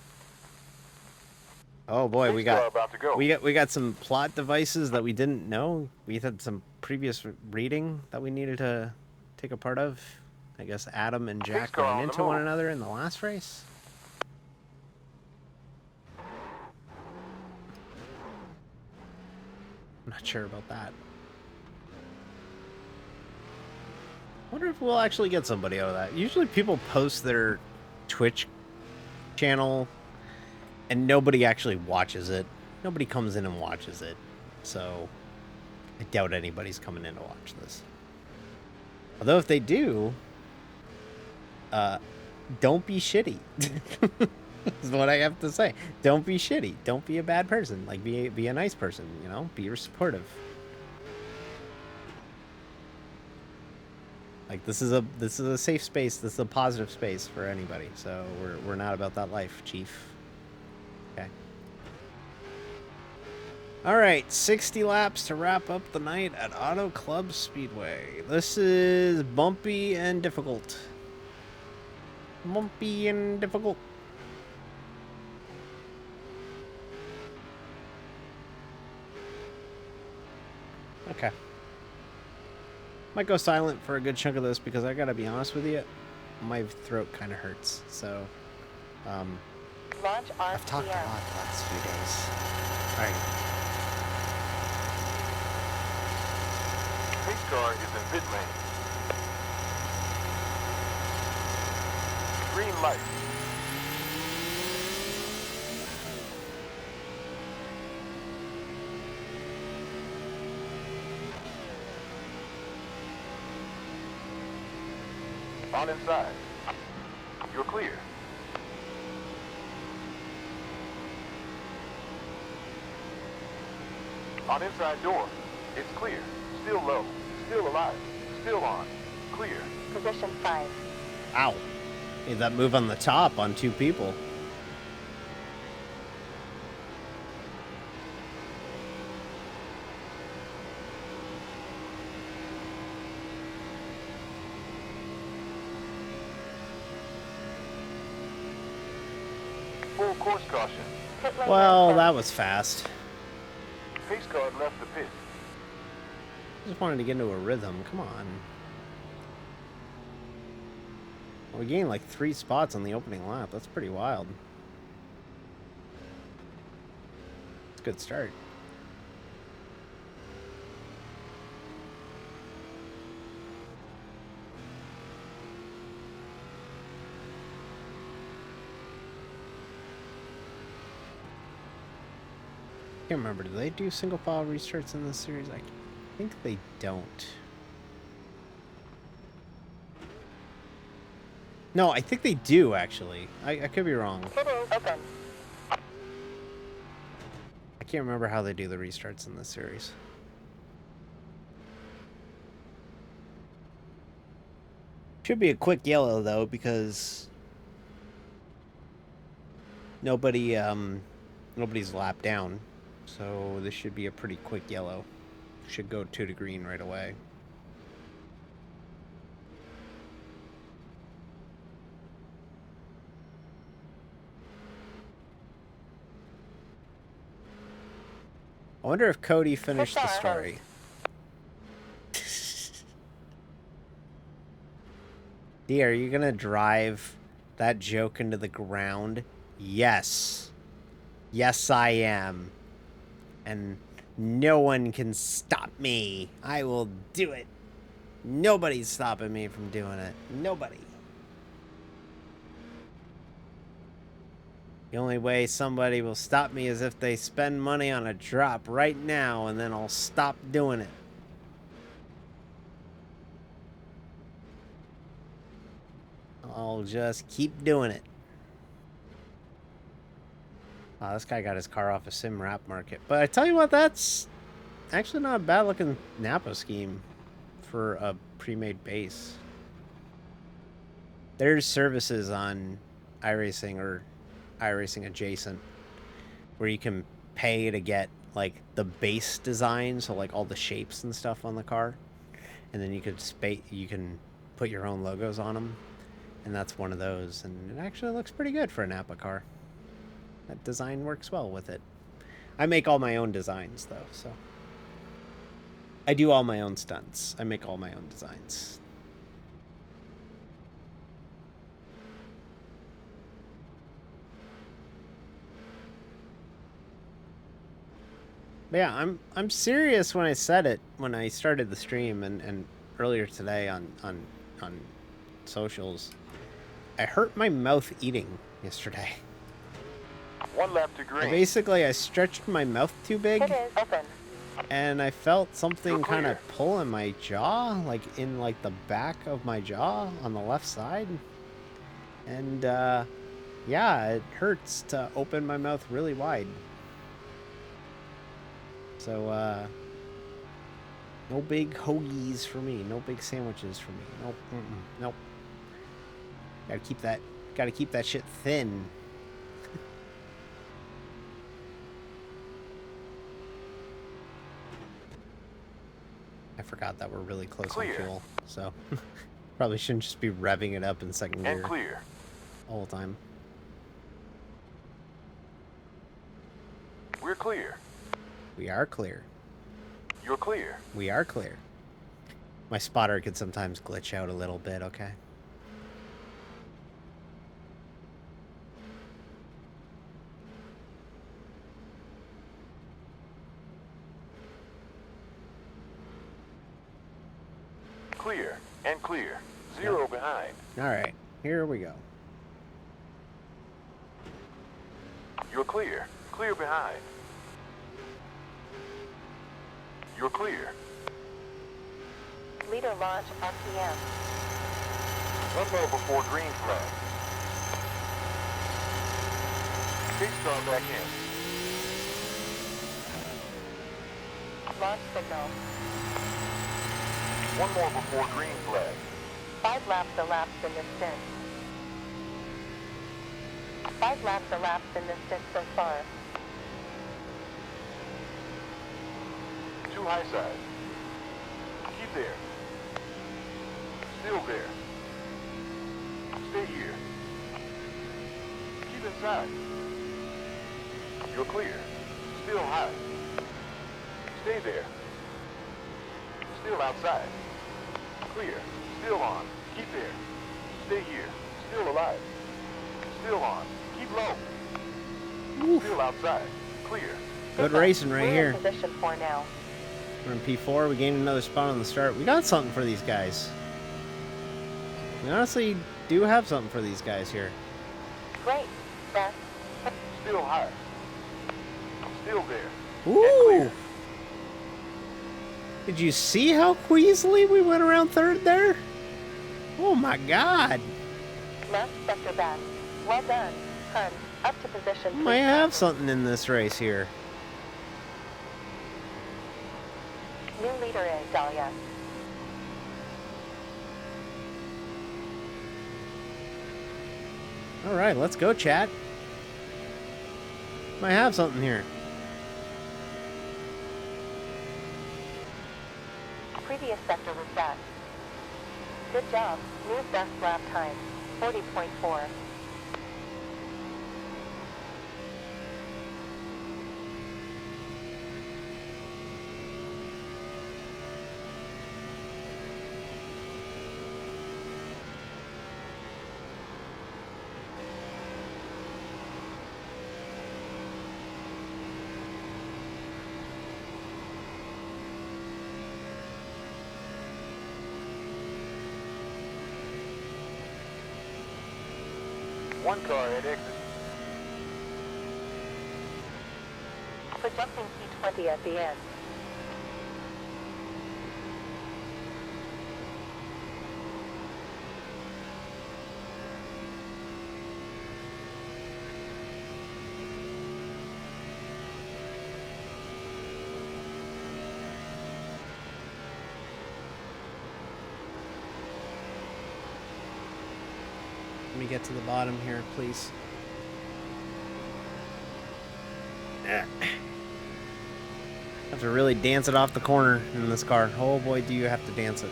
Speaker 1: Oh boy, we got some plot devices that we didn't know. We had some previous reading that we needed to take a part of. I guess Adam and Jack ran into one another in the last race. I'm not sure about that. I wonder if we'll actually get somebody out of that. Usually people post their Twitch channel and nobody actually watches it. Nobody comes in and watches it. So I doubt anybody's coming in to watch this. Although if they do, don't be shitty. Is what I have to say. Don't be shitty. Don't be a bad person. Like be a nice person, you know? Be supportive. Like this is a safe space. This is a positive space for anybody. So we're not about that life, Chief. Okay. All right, 60 laps to wrap up the night at Auto Club Speedway. This is bumpy and difficult. Bumpy and difficult. Okay. Might go silent for a good chunk of this because I gotta be honest with you, my throat kind of hurts. So,
Speaker 4: Launch
Speaker 1: I've talked a lot the last few days. All right.
Speaker 8: Pace car is in pit lane. Green light. On inside. You're clear. On inside door. It's clear. Still low. Still alive. Still on. Clear.
Speaker 4: Position 5.
Speaker 1: Ow. Made that move on the top on 2 people.
Speaker 8: Full course caution.
Speaker 1: Well, that was fast.
Speaker 8: Pace car left the pit.
Speaker 1: Just wanted to get into a rhythm. Come on. Well, we gained like 3 spots on the opening lap. That's pretty wild. It's a good start. Can't remember. Do they do single file restarts in this series? I think they don't. No, I think they do, actually. I could be wrong.
Speaker 4: Open.
Speaker 1: I can't remember how they do the restarts in this series. Should be a quick yellow, though, because nobody's lapped down. So this should be a pretty quick yellow. Should go 2 to green right away. I wonder if Cody finished the story. D, are you gonna drive that joke into the ground? Yes. Yes, I am. And no one can stop me. I will do it. Nobody's stopping me from doing it. Nobody. The only way somebody will stop me is if they spend money on a drop right now, and then I'll stop doing it. I'll just keep doing it. Oh, this guy got his car off a sim wrap market. But I tell you what, that's actually not a bad looking Napa scheme for a pre-made base. There's services on iRacing or iRacing adjacent where you can pay to get like the base design, so like all the shapes and stuff on the car, and then you can put your own logos on them, and that's one of those, and it actually looks pretty good for a Napa car. That design works well with it. I make all my own designs though, so I do all my own stunts. I make all my own designs. But yeah, I'm serious when I said it when I started the stream and earlier today on socials. I hurt my mouth eating yesterday.
Speaker 8: 1 lap to green.
Speaker 1: I stretched my mouth too big.
Speaker 4: It is open.
Speaker 1: And I felt something kind of pull in my jaw, like in like the back of my jaw on the left side. And yeah, it hurts to open my mouth really wide. So no big hoagies for me, no big sandwiches for me. Nope, nope. Gotta keep that shit thin. I forgot that we're really close on fuel, so probably shouldn't just be revving it up in second gear.
Speaker 8: And clear.
Speaker 1: All the time.
Speaker 8: We're clear.
Speaker 1: We are clear.
Speaker 8: You're clear.
Speaker 1: We are clear. My spotter could sometimes glitch out a little bit, okay?
Speaker 8: Clear and clear. 0 behind.
Speaker 1: Alright, here we go.
Speaker 8: You're clear. Clear behind. You're clear.
Speaker 4: Leader launch RPM.
Speaker 8: 1 more before green flag. Big star back in.
Speaker 4: Launch signal.
Speaker 8: 1 more before green flag.
Speaker 4: 5 laps elapsed in this stint. 5 laps elapsed in this stint so far.
Speaker 8: 2 high side. Keep there. Still there. Stay here. Keep inside. You're clear. Still high. Stay there. Still outside. Clear. Still on. Keep there. Stay here. Still alive. Still on. Keep low.
Speaker 1: Oof.
Speaker 8: Still outside. Clear.
Speaker 1: Good racing right here.
Speaker 4: We're in position 4 now.
Speaker 1: We're in P4. We gained another spot on the start. We got something for these guys. We honestly do have something for these guys here.
Speaker 4: Great. Best.
Speaker 8: Still high. Still there.
Speaker 1: Ooh! Did you see how queasily we went around third there? Oh my god!
Speaker 4: Left sector best. Well done, hun. Up to position.
Speaker 1: Might have something in this race here.
Speaker 4: New leader is Dahlia.
Speaker 1: Alright, let's go, chat. Might have something here.
Speaker 4: Previous sector was best. Good job. New best lap time. 40.4.
Speaker 8: One car at exit.
Speaker 4: Projecting P20 at the end.
Speaker 1: Let me get to the bottom here, please. Have to really dance it off the corner in this car. Oh boy, do you have to dance it.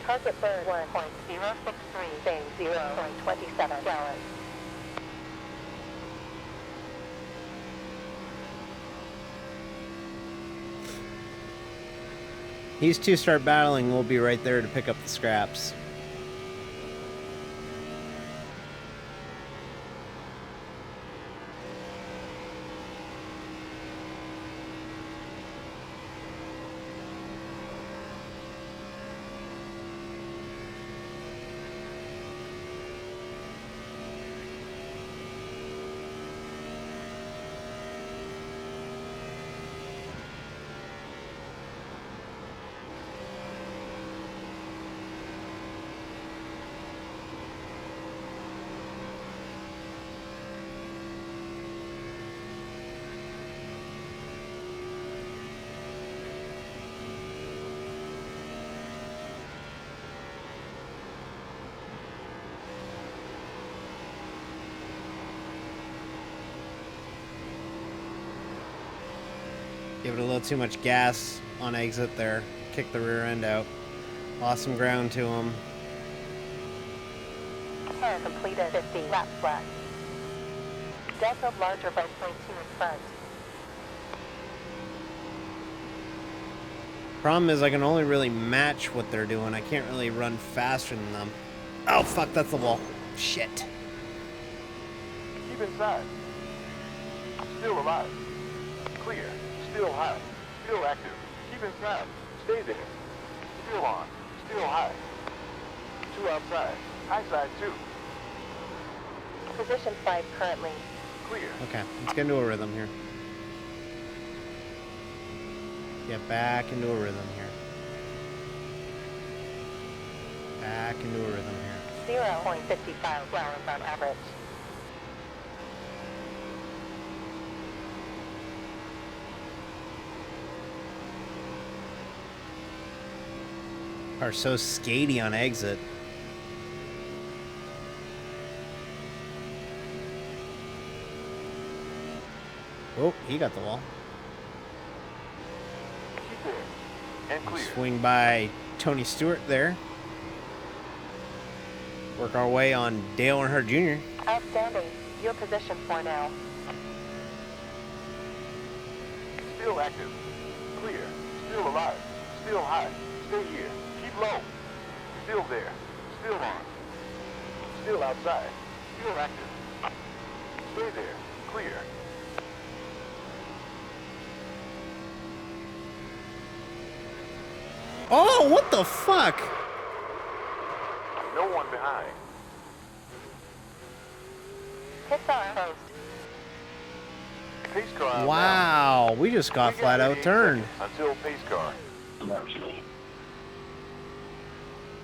Speaker 4: Target burn 1.063, same 0.27 gallons.
Speaker 1: These two start battling, we'll be right there to pick up the scraps. Give it a little too much gas on exit there. Kick the rear end out. Lost some ground to him.
Speaker 4: And completed 50 laps left. Delta larger by 0.2 in front.
Speaker 1: Problem is I can only really match what they're doing. I can't really run faster than them. Oh fuck, that's the wall. Shit.
Speaker 8: Keep inside. Still alive. Clear. Still high. Still active. Keep inside. Stay there. Still on. Still high. 2 outside. High side 2.
Speaker 4: Position 5 currently.
Speaker 8: Clear.
Speaker 1: Okay, let's get into a rhythm here. Get back into a rhythm here. Back into a rhythm here.
Speaker 4: 0.55 gallons on average.
Speaker 1: Are so skatey on exit. Oh, he got the wall.
Speaker 8: Keep there. And clear.
Speaker 1: Swing by Tony Stewart there. Work our way on Dale Earnhardt Jr.
Speaker 4: Outstanding. Your position for now.
Speaker 8: Still active. Clear. Still alive. Still high. Stay here. Keep low. Still there. Still on. Still outside. Still active. Stay there. Clear.
Speaker 1: Oh, what the fuck?
Speaker 8: No one behind.
Speaker 4: Pits are closed.
Speaker 8: Pace car.
Speaker 1: Wow, we just got flat out turned.
Speaker 8: Until pace car.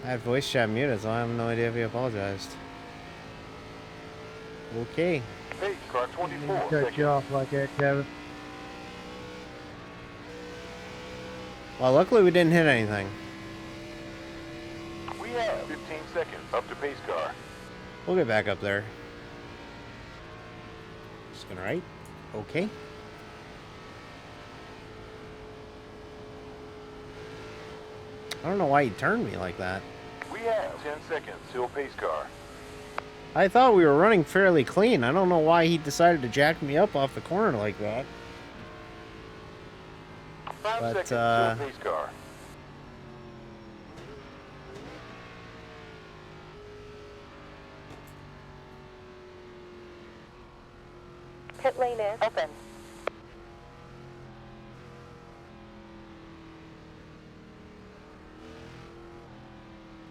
Speaker 1: I had voice chat muted, so I have no idea if he apologized. Okay.
Speaker 8: Pace car 24
Speaker 12: Cut
Speaker 8: seconds.
Speaker 12: you off like that, Kevin.
Speaker 1: Well, luckily we didn't hit anything.
Speaker 8: We have 15 seconds up to pace car.
Speaker 1: We'll get back up there. Just gonna right. Okay. I don't know why he turned me like that.
Speaker 8: We have 10 seconds till pace car.
Speaker 1: I thought we were running fairly clean. I don't know why he decided to jack me up off the corner like that.
Speaker 8: 5
Speaker 1: But,
Speaker 8: seconds till pace car.
Speaker 4: Pit lane is open.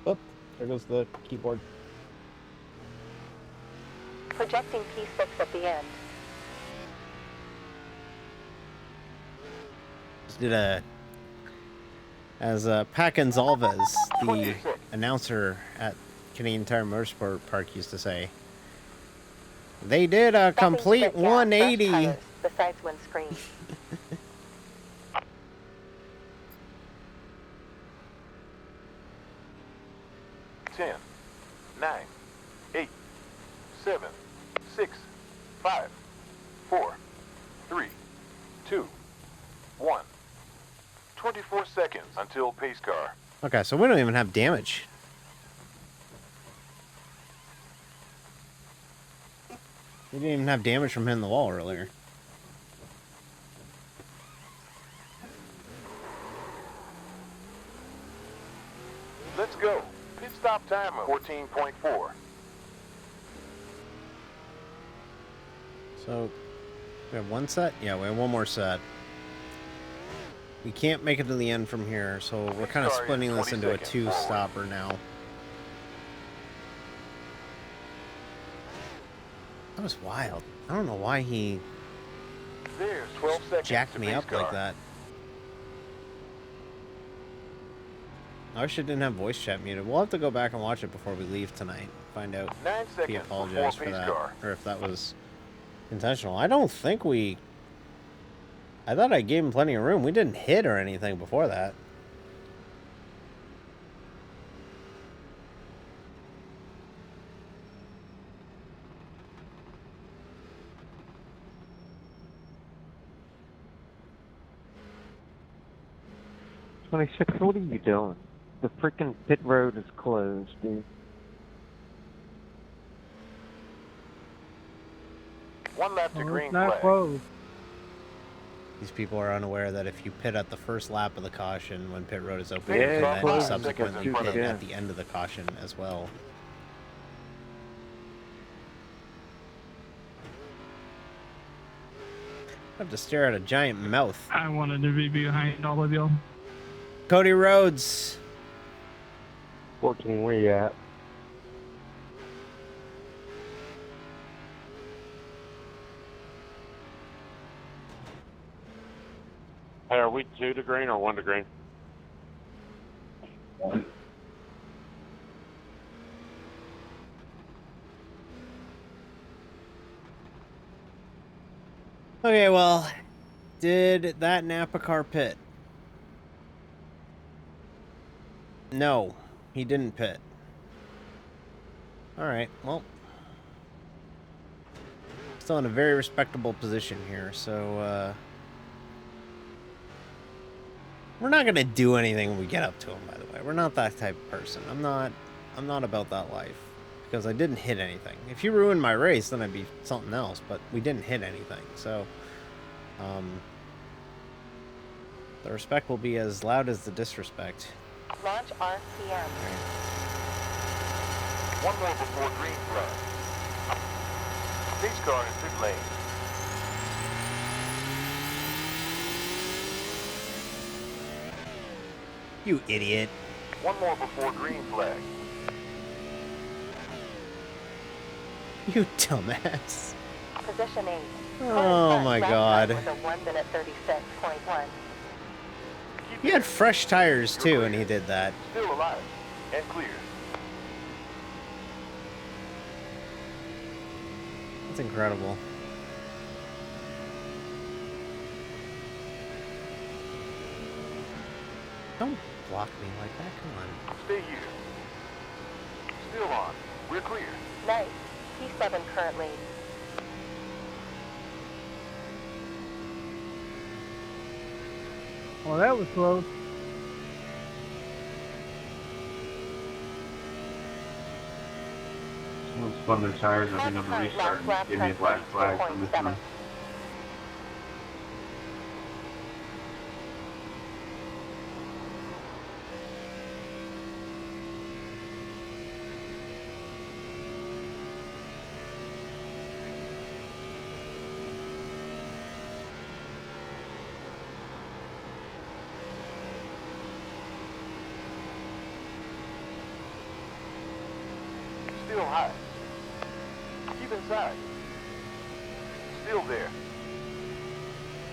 Speaker 1: Oh, there goes the keyboard.
Speaker 4: Projecting P6 at the end.
Speaker 1: Just did a... As Pat Gonzalez, the announcer at Canadian Tire Motorsport Park, used to say, they did a complete 180.
Speaker 4: Besides windscreen.
Speaker 8: 10, 9, 8, 7, 6, 5, 4, 3, 2, 1. 24 seconds until pace car.
Speaker 1: Okay, so we don't even have damage. We didn't even have damage from hitting the wall earlier.
Speaker 8: Let's go. Pit stop timer 14.4.
Speaker 1: So, we have one set? Yeah, we have one more set. We can't make it to the end from here, so we're kind of splitting this into a two-stopper now. That was wild. I don't know why he
Speaker 8: There's 12 seconds
Speaker 1: jacked me up like that. I wish I didn't have voice chat muted. We'll have to go back and watch it before we leave tonight. Find out
Speaker 8: 9
Speaker 1: if he
Speaker 8: seconds
Speaker 1: apologized for
Speaker 8: before
Speaker 1: that,
Speaker 8: pace car.
Speaker 1: or if that was intentional. I don't think we... I thought I gave him plenty of room. We didn't hit or anything before that.
Speaker 6: What are you doing? The freaking pit road is closed, dude.
Speaker 8: One lap to green
Speaker 12: It's not
Speaker 8: flag.
Speaker 12: closed.
Speaker 1: These people are unaware that if you pit at the first lap of the caution when pit road is open,
Speaker 6: Yeah,
Speaker 1: you can
Speaker 6: it's
Speaker 1: then
Speaker 6: closed.
Speaker 1: subsequently
Speaker 6: Seconds,
Speaker 1: pit
Speaker 6: yeah.
Speaker 1: at the end of the caution as well. I have to stare at a giant mouth.
Speaker 15: I wanted to be behind all of y'all.
Speaker 1: Cody Rhodes.
Speaker 13: Working we at?
Speaker 6: Hey, are we 2 to green or 1 to green?
Speaker 1: Okay, well, did that Napa car pit? No, he didn't pit. Alright, well. Still in a very respectable position here, so, we're not gonna do anything when we get up to him, by the way. We're not that type of person. I'm not about that life. Because I didn't hit anything. If you ruined my race, then I'd be something else, but we didn't hit anything, so... the respect will be as loud as the disrespect.
Speaker 4: Launch RPM.
Speaker 8: One more before green flag. Pace car in pit lane.
Speaker 1: You idiot.
Speaker 8: One more before green flag.
Speaker 1: You dumbass.
Speaker 4: Position 8.
Speaker 1: Oh my god.
Speaker 4: With a 1 minute 36.1.
Speaker 1: He had fresh tires too, and he did that.
Speaker 8: Still alive and clear.
Speaker 1: That's incredible. Don't block me like that. Come on.
Speaker 8: Stay here. Still on. We're clear.
Speaker 4: Nice. P7 currently.
Speaker 9: Well, that was close.
Speaker 16: Someone spun their tires. I think I'm going to restart and give me a black flag from this one.
Speaker 8: Still high. Keep inside. Still there.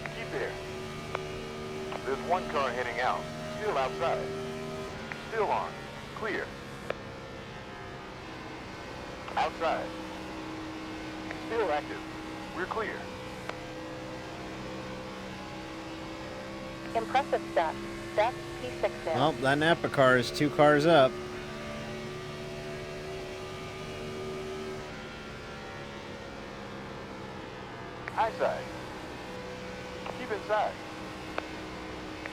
Speaker 8: Keep there. There's one car heading out. Still outside. Still on. Clear. Outside. Still active. We're clear.
Speaker 4: Impressive stuff. That's P6 now.
Speaker 1: Well, that Napa car is 2 cars up.
Speaker 8: High side. Keep inside.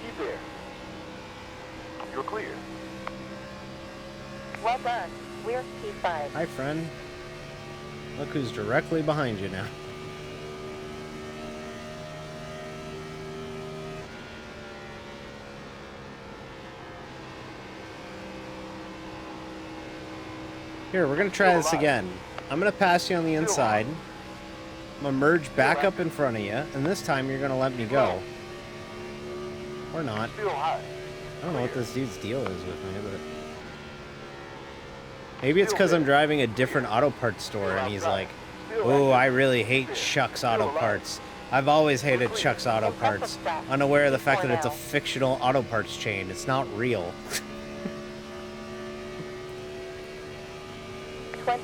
Speaker 8: Keep there. You're clear.
Speaker 4: Well done. We're P5.
Speaker 1: Hi, friend. Look who's directly behind you now. Here, we're gonna try this again. I'm gonna pass you on the inside. I'm gonna merge back up in front of you, and this time you're gonna let me go. Or not. I don't know what this dude's deal is with me, but... Maybe it's because I'm driving a different auto parts store, and he's like, oh, I really hate Chuck's Auto Parts. I've always hated Chuck's Auto Parts. Unaware of the fact that it's a fictional auto parts chain. It's not real.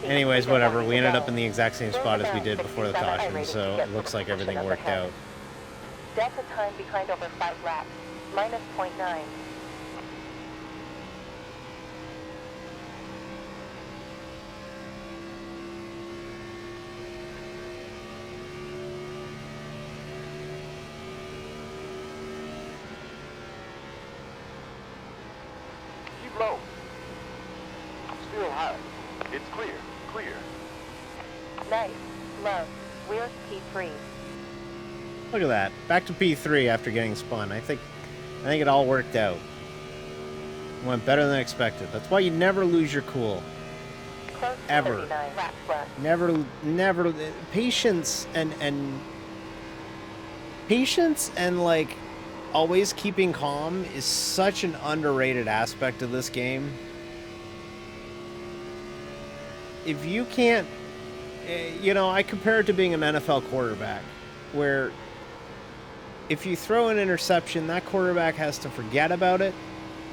Speaker 1: Anyways, whatever. We ended up in the exact same spot as we did before the caution, so it looks like everything worked out.
Speaker 4: Delta time behind over 5 laps. Minus 0.9.
Speaker 8: Keep low. Still high. It's clear. Clear.
Speaker 4: Nice. Low. We're P3.
Speaker 1: Look at that. Back to P3 after getting spun. I think it all worked out. Went better than expected. That's why you never lose your cool. Ever. Never. Patience and like always keeping calm is such an underrated aspect of this game. If you can't, I compare it to being an NFL quarterback, where if you throw an interception, that quarterback has to forget about it,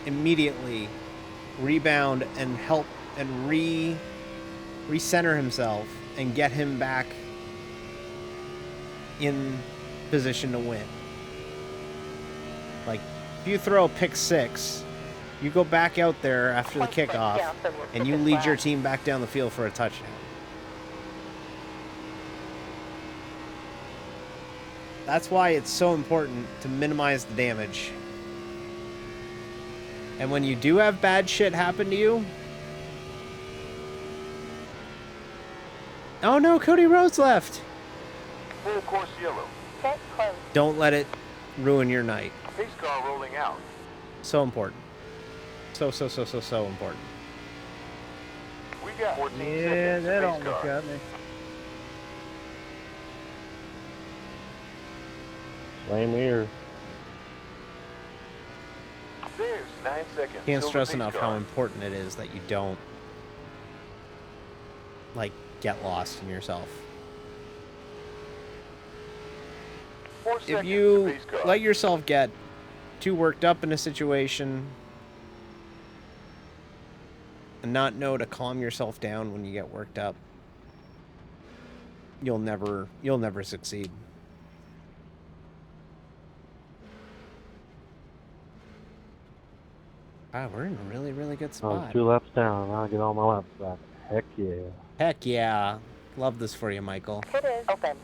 Speaker 1: immediately rebound and help and recenter himself and get him back in position to win. Like, if you throw a pick 6, you go back out there after the kickoff and you lead your team back down the field for a touchdown. That's why it's so important to minimize the damage. And when you do have bad shit happen to you... Oh no, Cody Rhodes left!
Speaker 8: Full course yellow.
Speaker 4: Get close.
Speaker 1: Don't let it ruin your night.
Speaker 8: Pace car rolling out.
Speaker 1: So important. So important.
Speaker 8: We got 14
Speaker 9: Yeah,
Speaker 8: seconds.
Speaker 9: that
Speaker 8: Pace
Speaker 9: almost
Speaker 8: car.
Speaker 9: got me.
Speaker 14: Same here.
Speaker 8: There's 9 seconds.
Speaker 1: Can't
Speaker 8: till
Speaker 1: stress
Speaker 8: the pace
Speaker 1: enough
Speaker 8: car.
Speaker 1: how important it is that you don't, like, get lost in yourself.
Speaker 8: 4
Speaker 1: If
Speaker 8: seconds to
Speaker 1: you
Speaker 8: pace car.
Speaker 1: let yourself get too worked up in a situation and not know to calm yourself down when you get worked up, you'll never succeed. Wow, we're in a really, really good spot.
Speaker 7: 2 laps down. I'll get all my laps back. Heck yeah.
Speaker 1: Heck yeah. Love this for you, Michael.
Speaker 4: Pit is open.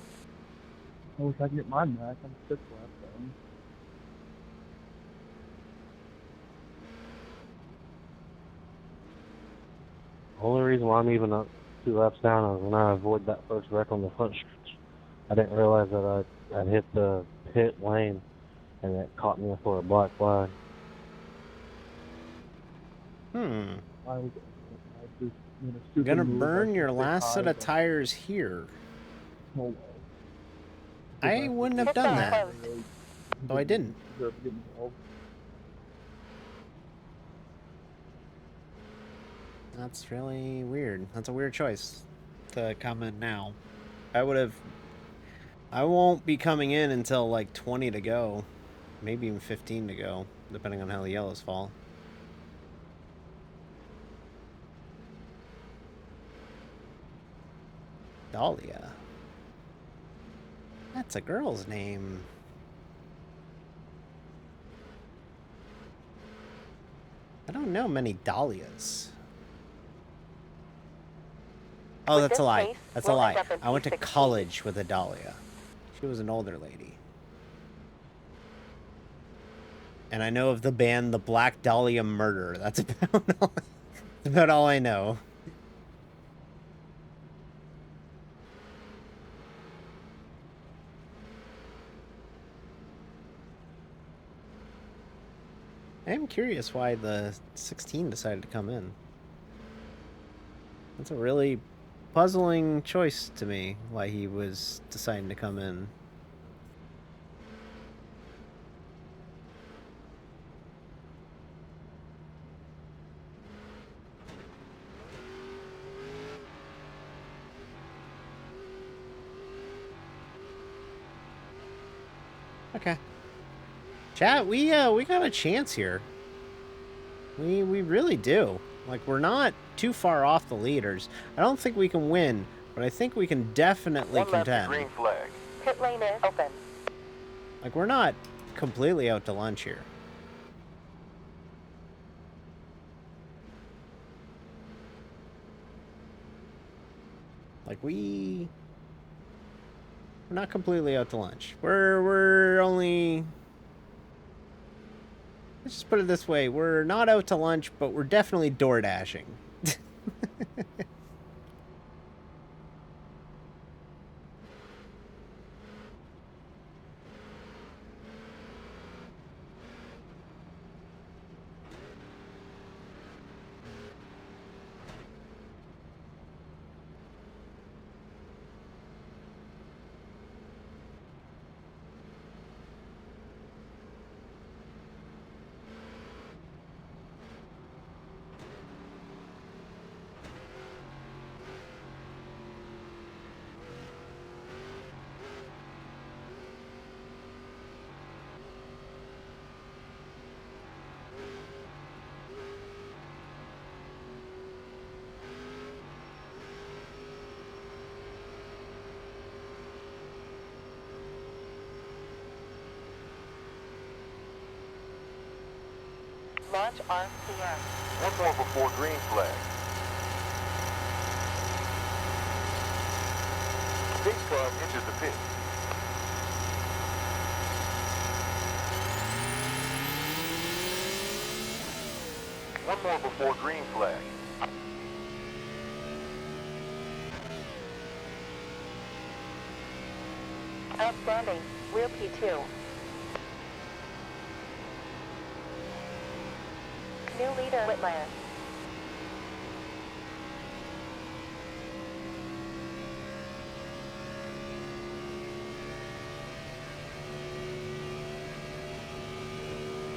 Speaker 9: I wish I could get mine back. I'm 6 laps down.
Speaker 7: The only reason why I'm even up 2 laps down is when I avoid that first wreck on the front stretch. I didn't realize that I'd hit the pit lane, and it caught me for a black flag.
Speaker 1: I'm
Speaker 9: I'm
Speaker 1: gonna burn your last set of tires here. I wouldn't have done that. So I didn't. That's really weird. That's a weird choice to come in now. I won't be coming in until like 20 to go. Maybe even 15 to go, depending on how the yellows fall. Dahlia. That's a girl's name. I don't know many Dahlias. Oh, that's a lie. That's a lie. I went to college with a Dahlia. She was an older lady. And I know of the band The Black Dahlia Murder. That's about all I know. I am curious why the 16 decided to come in. That's a really puzzling choice to me, why he was deciding to come in. Okay. Chat, we got a chance here. We really do. Like, we're not too far off the leaders. I don't think we can win, but I think we can definitely contend.
Speaker 8: Green flag.
Speaker 4: Pit lane is open.
Speaker 1: Like, we're not completely out to lunch here. Like, we're not completely out to lunch. We're only... Let's just put it this way. We're not out to lunch, but we're definitely door dashing.
Speaker 4: Launch RPM.
Speaker 8: One more before green flag. Pace car enters the pit. One more before green flag.
Speaker 4: Outstanding. Rear P2. New leader, Whitmire.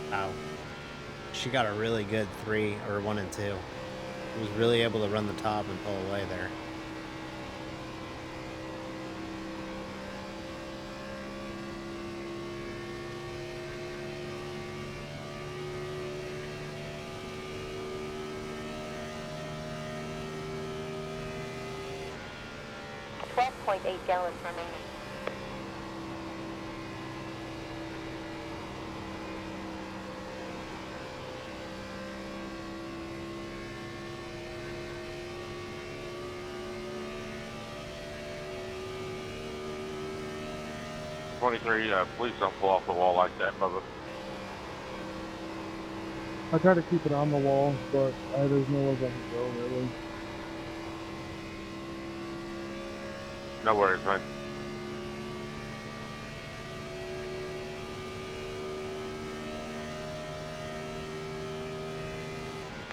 Speaker 1: Wow. She got a really good 3 or 1 and 2. She was really able to run the top and pull away there.
Speaker 4: 5.8 gallons remaining.
Speaker 6: Please don't pull off the wall like that, Bubba.
Speaker 12: I try to keep it on the wall, but there's nowhere I can go, really.
Speaker 6: No worries, man.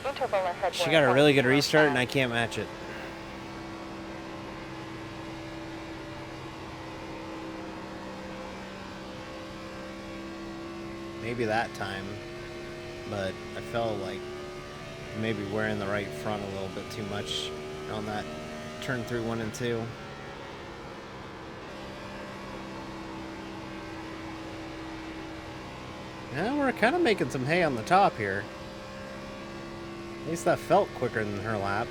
Speaker 4: Interval ahead.
Speaker 1: She got a really good restart, and I can't match it. Maybe that time, but I felt like maybe wearing the right front a little bit too much on that turn through 1 and 2. Yeah, we're kind of making some hay on the top here. At least that felt quicker than her lap.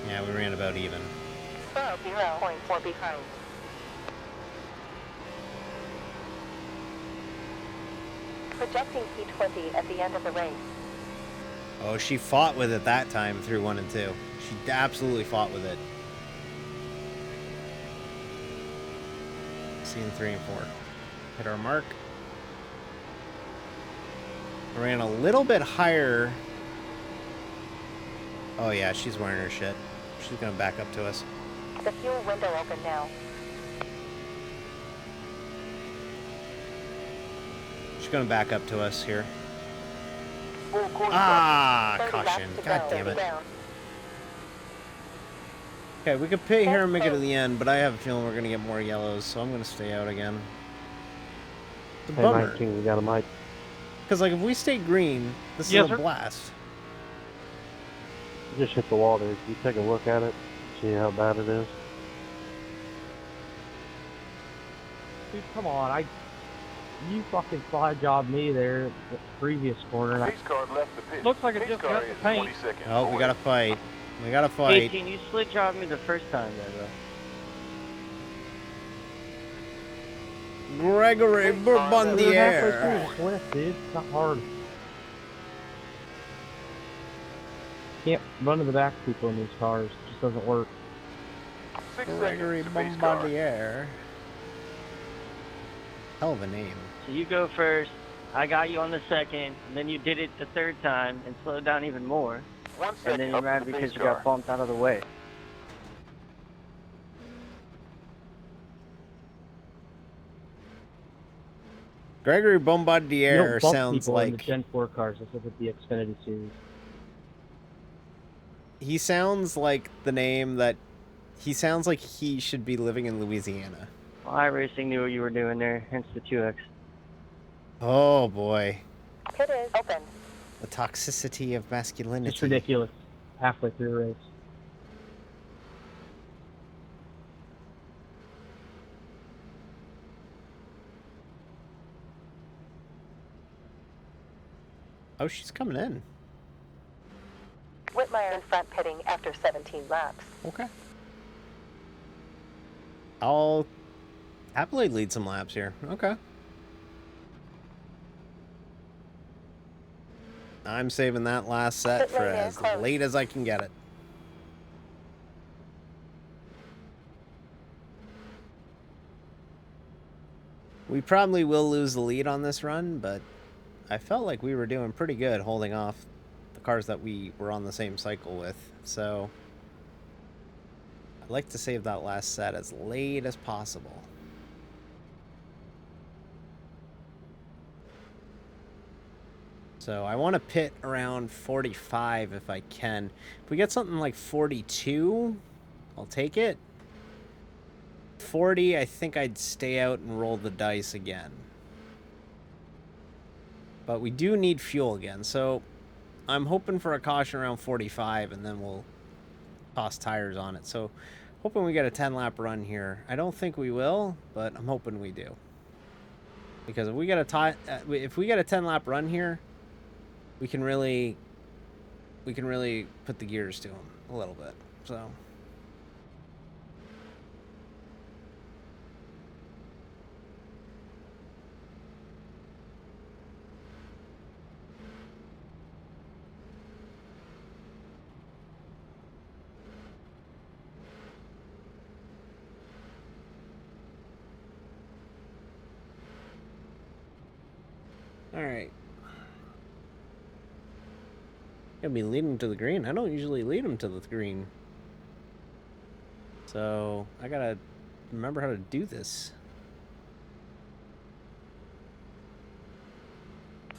Speaker 1: Yeah, we ran about even.
Speaker 4: 0.4 behind. Projecting P20 at the end of the race.
Speaker 1: Oh, she fought with it that time through 1 and 2. She absolutely fought with it. Scene 3 and 4. Hit our mark. Ran a little bit higher. Oh yeah, she's wearing her shit. She's gonna back up to us.
Speaker 4: The fuel window open now.
Speaker 1: She's gonna back up to us here.
Speaker 4: Ah,
Speaker 1: caution. God damn it. Okay, we could pit here and make it to the end, but I have a feeling we're gonna get more yellows, so I'm gonna stay out again. The
Speaker 7: Hey,
Speaker 1: bummer.
Speaker 7: 19, we got a mic.
Speaker 1: Because like if we stay green, this is a blast.
Speaker 7: You just hit the wall there. You take a look at it, see how bad it is.
Speaker 12: Dude, come on, you fucking fly jobbed me there at the previous corner.
Speaker 8: Pace car left the pit.
Speaker 12: Looks like it
Speaker 8: Pace
Speaker 12: just
Speaker 8: car
Speaker 12: got
Speaker 8: is
Speaker 12: the paint.
Speaker 8: 20 seconds.
Speaker 1: Oh, we gotta fight. We gotta
Speaker 11: Hey,
Speaker 1: fight.
Speaker 11: Gene, you split jobbed me the first time there, bro.
Speaker 1: Gregory Bourbonniere.
Speaker 12: Swift, dude. It's not hard. Can't run to the back people in these cars. It just doesn't work.
Speaker 1: Gregory Bourbonniere. Hell of a name.
Speaker 11: So you go first. I got you on the second. And then you did it the third time and slowed down even more.
Speaker 8: 1
Speaker 11: And
Speaker 8: second
Speaker 11: then you're
Speaker 8: up
Speaker 11: mad
Speaker 8: to the
Speaker 11: because
Speaker 8: pace
Speaker 11: you
Speaker 8: car.
Speaker 11: got bumped out of the way.
Speaker 1: Gregory
Speaker 12: You
Speaker 1: Bombardier
Speaker 12: don't bump
Speaker 1: sounds
Speaker 12: people in the
Speaker 1: like
Speaker 12: Gen 4 cars. This is with the Xfinity series.
Speaker 1: he sounds like the name that he sounds like he should be living in Louisiana.
Speaker 11: Well, iRacing knew what you were doing there, hence the 2X.
Speaker 1: Oh boy,
Speaker 4: Pit is open.
Speaker 1: the toxicity of masculinity.
Speaker 12: It's ridiculous. Halfway through the race.
Speaker 1: Oh, she's coming in.
Speaker 4: Whitmire in front pitting after 17 laps.
Speaker 1: Okay. I'll happily lead some laps here. Okay. I'm saving that last set for as late as I can get it. We probably will lose the lead on this run, but I felt like we were doing pretty good holding off the cars that we were on the same cycle with. So I'd like to save that last set as late as possible. So I want to pit around 45 if I can. If we get something like 42, I'll take it. 40, I think I'd stay out and roll the dice again. But we do need fuel again, so I'm hoping for a caution around 45, and then we'll toss tires on it. So hoping we get a 10-lap run here. I don't think we will, but I'm hoping we do. Because if we get a 10-lap run here, we can really we can really put the gears to them a little bit. So. All right. Gonna be leading them to the green. I don't usually lead them to the green. So I gotta remember how to do this.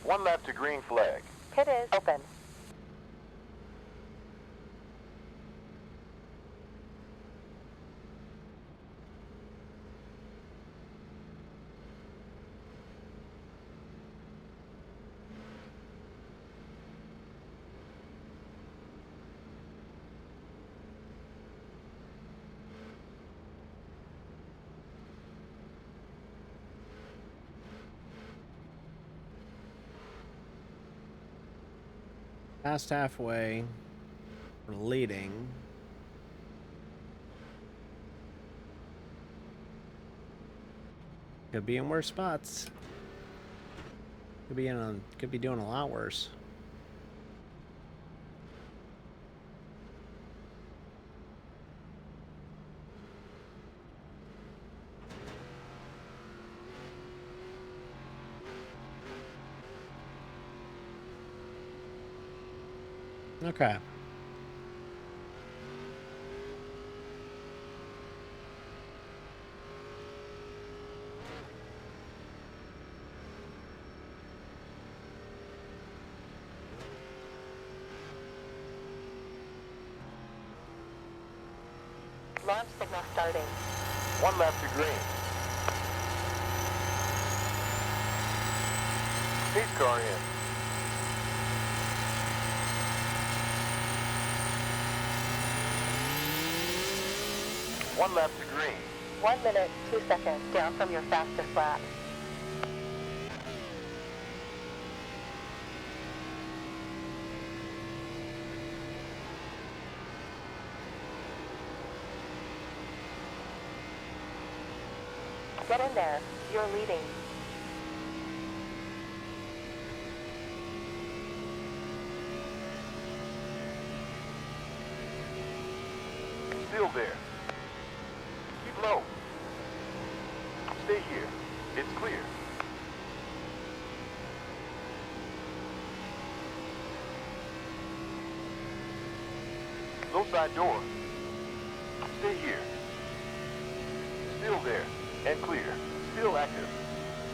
Speaker 8: 1 lap to green flag.
Speaker 4: Pit is open.
Speaker 1: Past halfway. We're leading. Could be in worse spots. Could be doing a lot worse. Okay.
Speaker 4: Launch signal starting.
Speaker 8: 1 lap to green. Pace car in. One lap to green.
Speaker 4: 1 minute, 2 seconds down from your fastest lap. Get in there. You're leading.
Speaker 8: Still there. Keep low. Stay here. It's clear. Low side door. Stay here. Still there. And clear. Still active.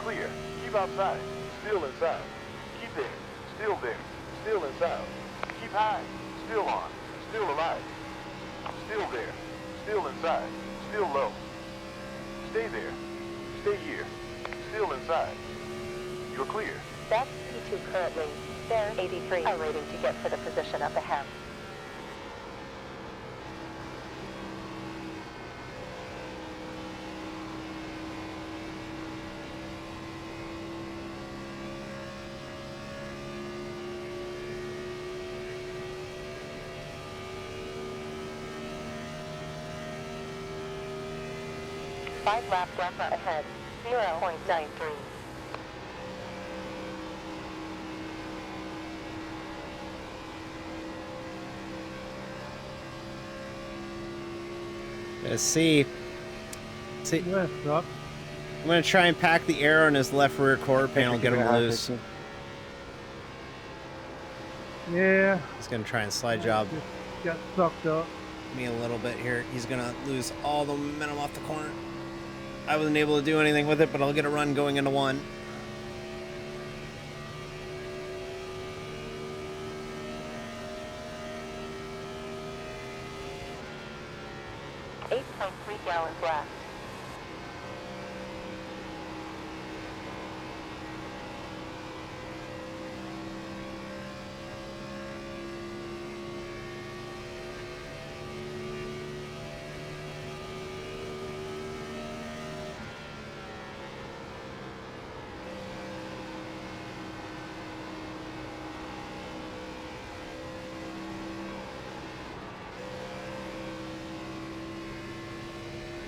Speaker 8: Clear. Keep outside. Still inside. Keep there. Still there. Still inside. Keep high. Still on. Still alive. Still there. Still inside. Still low. Stay there. Stay here. Still inside. You're clear.
Speaker 4: That's P2 currently. They're 83. Are waiting to get to the position up ahead. Five laps left ahead. 0.93.
Speaker 1: Let's see.
Speaker 9: Yeah, Doc.
Speaker 1: I'm gonna try and pack the air on his left rear quarter panel, get him loose.
Speaker 9: Yeah.
Speaker 1: He's gonna try and slide job
Speaker 9: Just got sucked up.
Speaker 1: me a little bit here. He's gonna lose all the momentum off the corner. I wasn't able to do anything with it, but I'll get a run going into one.
Speaker 4: .3 gallons left.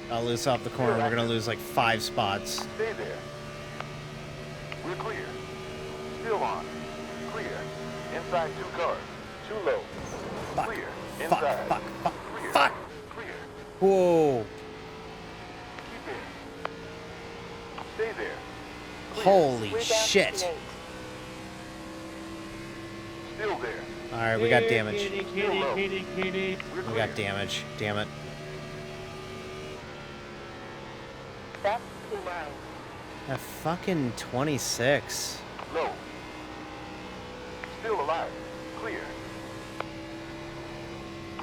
Speaker 1: I'll loose off the corner. We're gonna lose like 5 spots.
Speaker 8: Stay there. We're clear. Still on. Clear. Inside 2 cars. Too low. Clear. Inside. Clear. Clear.
Speaker 1: Whoa.
Speaker 8: Keep in. Stay there. Clear.
Speaker 1: Holy
Speaker 8: Way down
Speaker 1: shit.
Speaker 8: 58. Still there.
Speaker 1: Alright, we got damage.
Speaker 15: Kitty.
Speaker 1: We got damage. Damn it.
Speaker 4: That's P9.
Speaker 1: That fucking 26.
Speaker 8: Low. Still alive. Clear.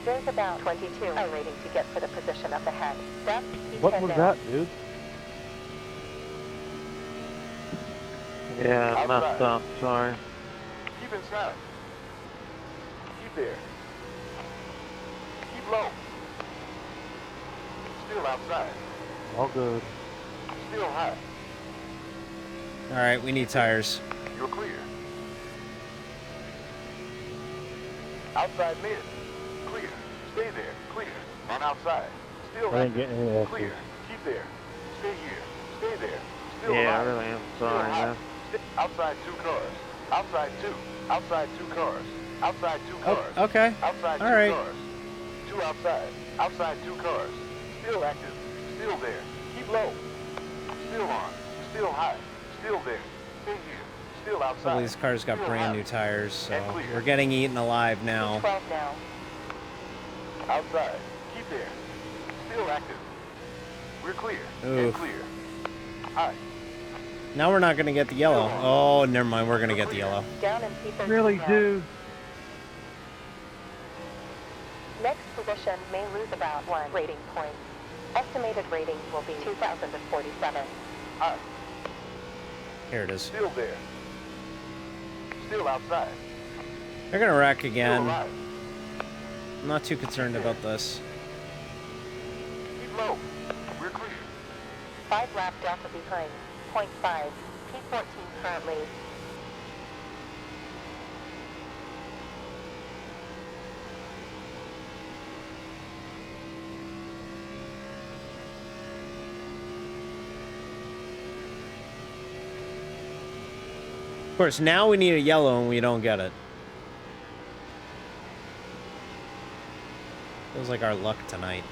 Speaker 4: There's about 22 iRating to get for the position up ahead. That's P10
Speaker 7: What was
Speaker 4: now.
Speaker 7: that, dude?
Speaker 11: Yeah, I messed up. Sorry.
Speaker 8: Keep inside. Keep there. Keep low. Still outside.
Speaker 7: All good.
Speaker 8: Still high.
Speaker 1: Alright, we need tires.
Speaker 8: You're clear. Outside mid. Clear. Stay there. Clear. On outside. Still
Speaker 7: I didn't
Speaker 8: active.
Speaker 7: get any of that.
Speaker 8: Clear. Keep there. Stay here. Stay there. Still
Speaker 11: Yeah, I
Speaker 8: alive.
Speaker 11: really am
Speaker 8: Still
Speaker 11: sorry,
Speaker 8: high.
Speaker 11: man.
Speaker 8: Outside 2 cars. Outside 2. Outside 2 cars. Outside 2
Speaker 1: Oh,
Speaker 8: cars.
Speaker 1: okay.
Speaker 8: Outside 2
Speaker 1: Alright.
Speaker 8: cars. 2 outside. Outside 2 cars. Still active. Still there. Keep low. Still on. Still high. Still there. Stay here. Still outside.
Speaker 1: All these cars got
Speaker 8: Still
Speaker 1: brand
Speaker 8: high.
Speaker 1: new tires, so
Speaker 8: And clear.
Speaker 1: we're getting eaten alive now.
Speaker 4: 12 now.
Speaker 8: Outside. Keep there. Still active. We're clear. And
Speaker 1: Oof.
Speaker 8: clear. High.
Speaker 1: Now we're not gonna get the yellow. Oh, never mind. We're gonna get the yellow.
Speaker 4: Down in P13
Speaker 12: Really,
Speaker 4: now.
Speaker 12: dude?
Speaker 4: Next position may lose about 1 rating point. Estimated rating will be 2,047.
Speaker 8: High.
Speaker 1: Here it is.
Speaker 8: Still there. Still outside.
Speaker 1: They're gonna wreck
Speaker 8: Still
Speaker 1: again.
Speaker 8: alive.
Speaker 1: I'm not too concerned about this.
Speaker 8: Keep low. We're clear.
Speaker 4: 5 lap delta behind. 0.5. P14 currently.
Speaker 1: Of course, now we need a yellow and we don't get it. Feels like our luck tonight.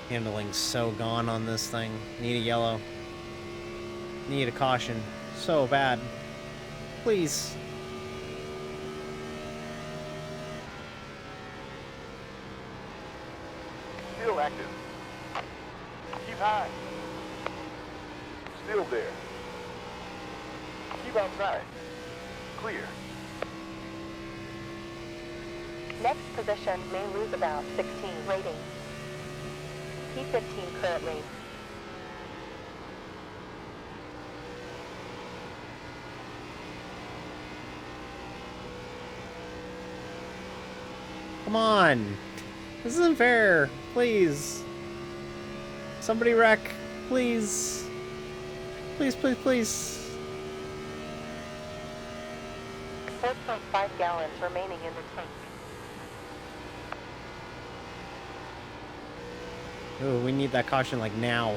Speaker 1: Handling's so gone on this thing. Need a yellow. Need a caution. So bad. Please.
Speaker 8: Still active. Keep high. Still there. Keep outside. Clear.
Speaker 4: Next position may lose about 16 rating. P15 currently.
Speaker 1: Come on. This isn't fair. Please. Somebody wreck. Please. Please, please, please.
Speaker 4: 4.5 gallons remaining in the tank.
Speaker 1: Ooh, we need that caution like now.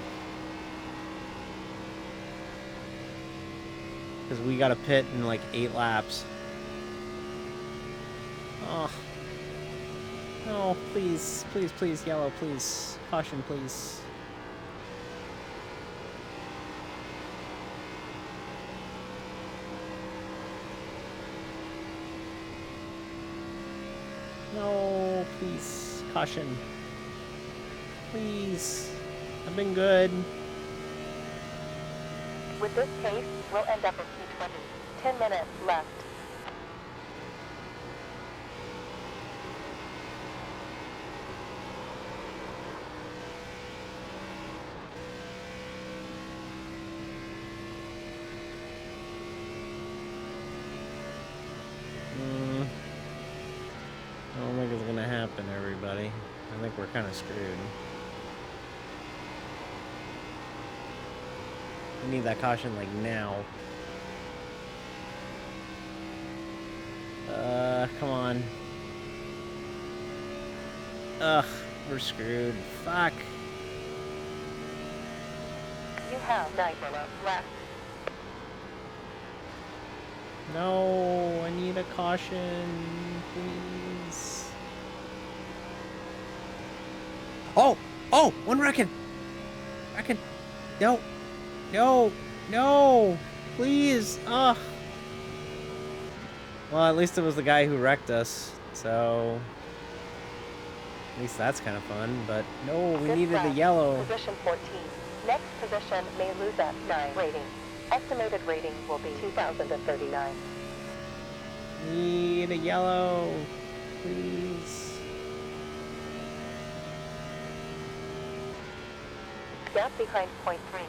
Speaker 1: Because we got to pit in like 8 laps. Oh. No, please. Please, please, yellow, please. Caution, please. No, please. Caution. Please. I've been good.
Speaker 4: With this pace, we'll end up in P20. 10 minutes left.
Speaker 1: I don't think it's gonna happen, everybody. I think we're kind of screwed. We need that caution, like, now. Come on. Ugh, we're screwed. Fuck.
Speaker 4: You have 9 minutes left.
Speaker 1: No, I need a caution, please. Oh! Oh! One wrecking! Wrecking! No! No! No! Please! Ugh! Well, at least it was the guy who wrecked us, so... At least that's kind of fun, but no, we needed the yellow.
Speaker 4: Position 14. Next position may lose at 9 rating. Estimated rating will be 2,039.
Speaker 1: Need a yellow, please.
Speaker 4: Gap behind point 3.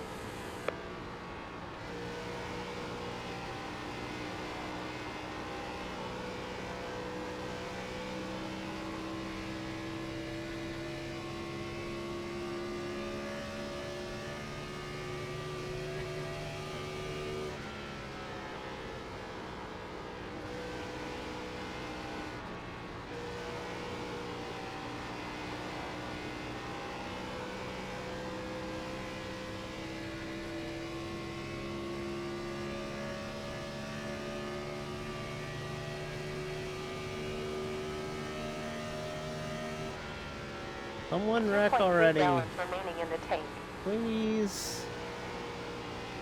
Speaker 1: Someone wreck already.
Speaker 4: Remaining in the tank.
Speaker 1: Please.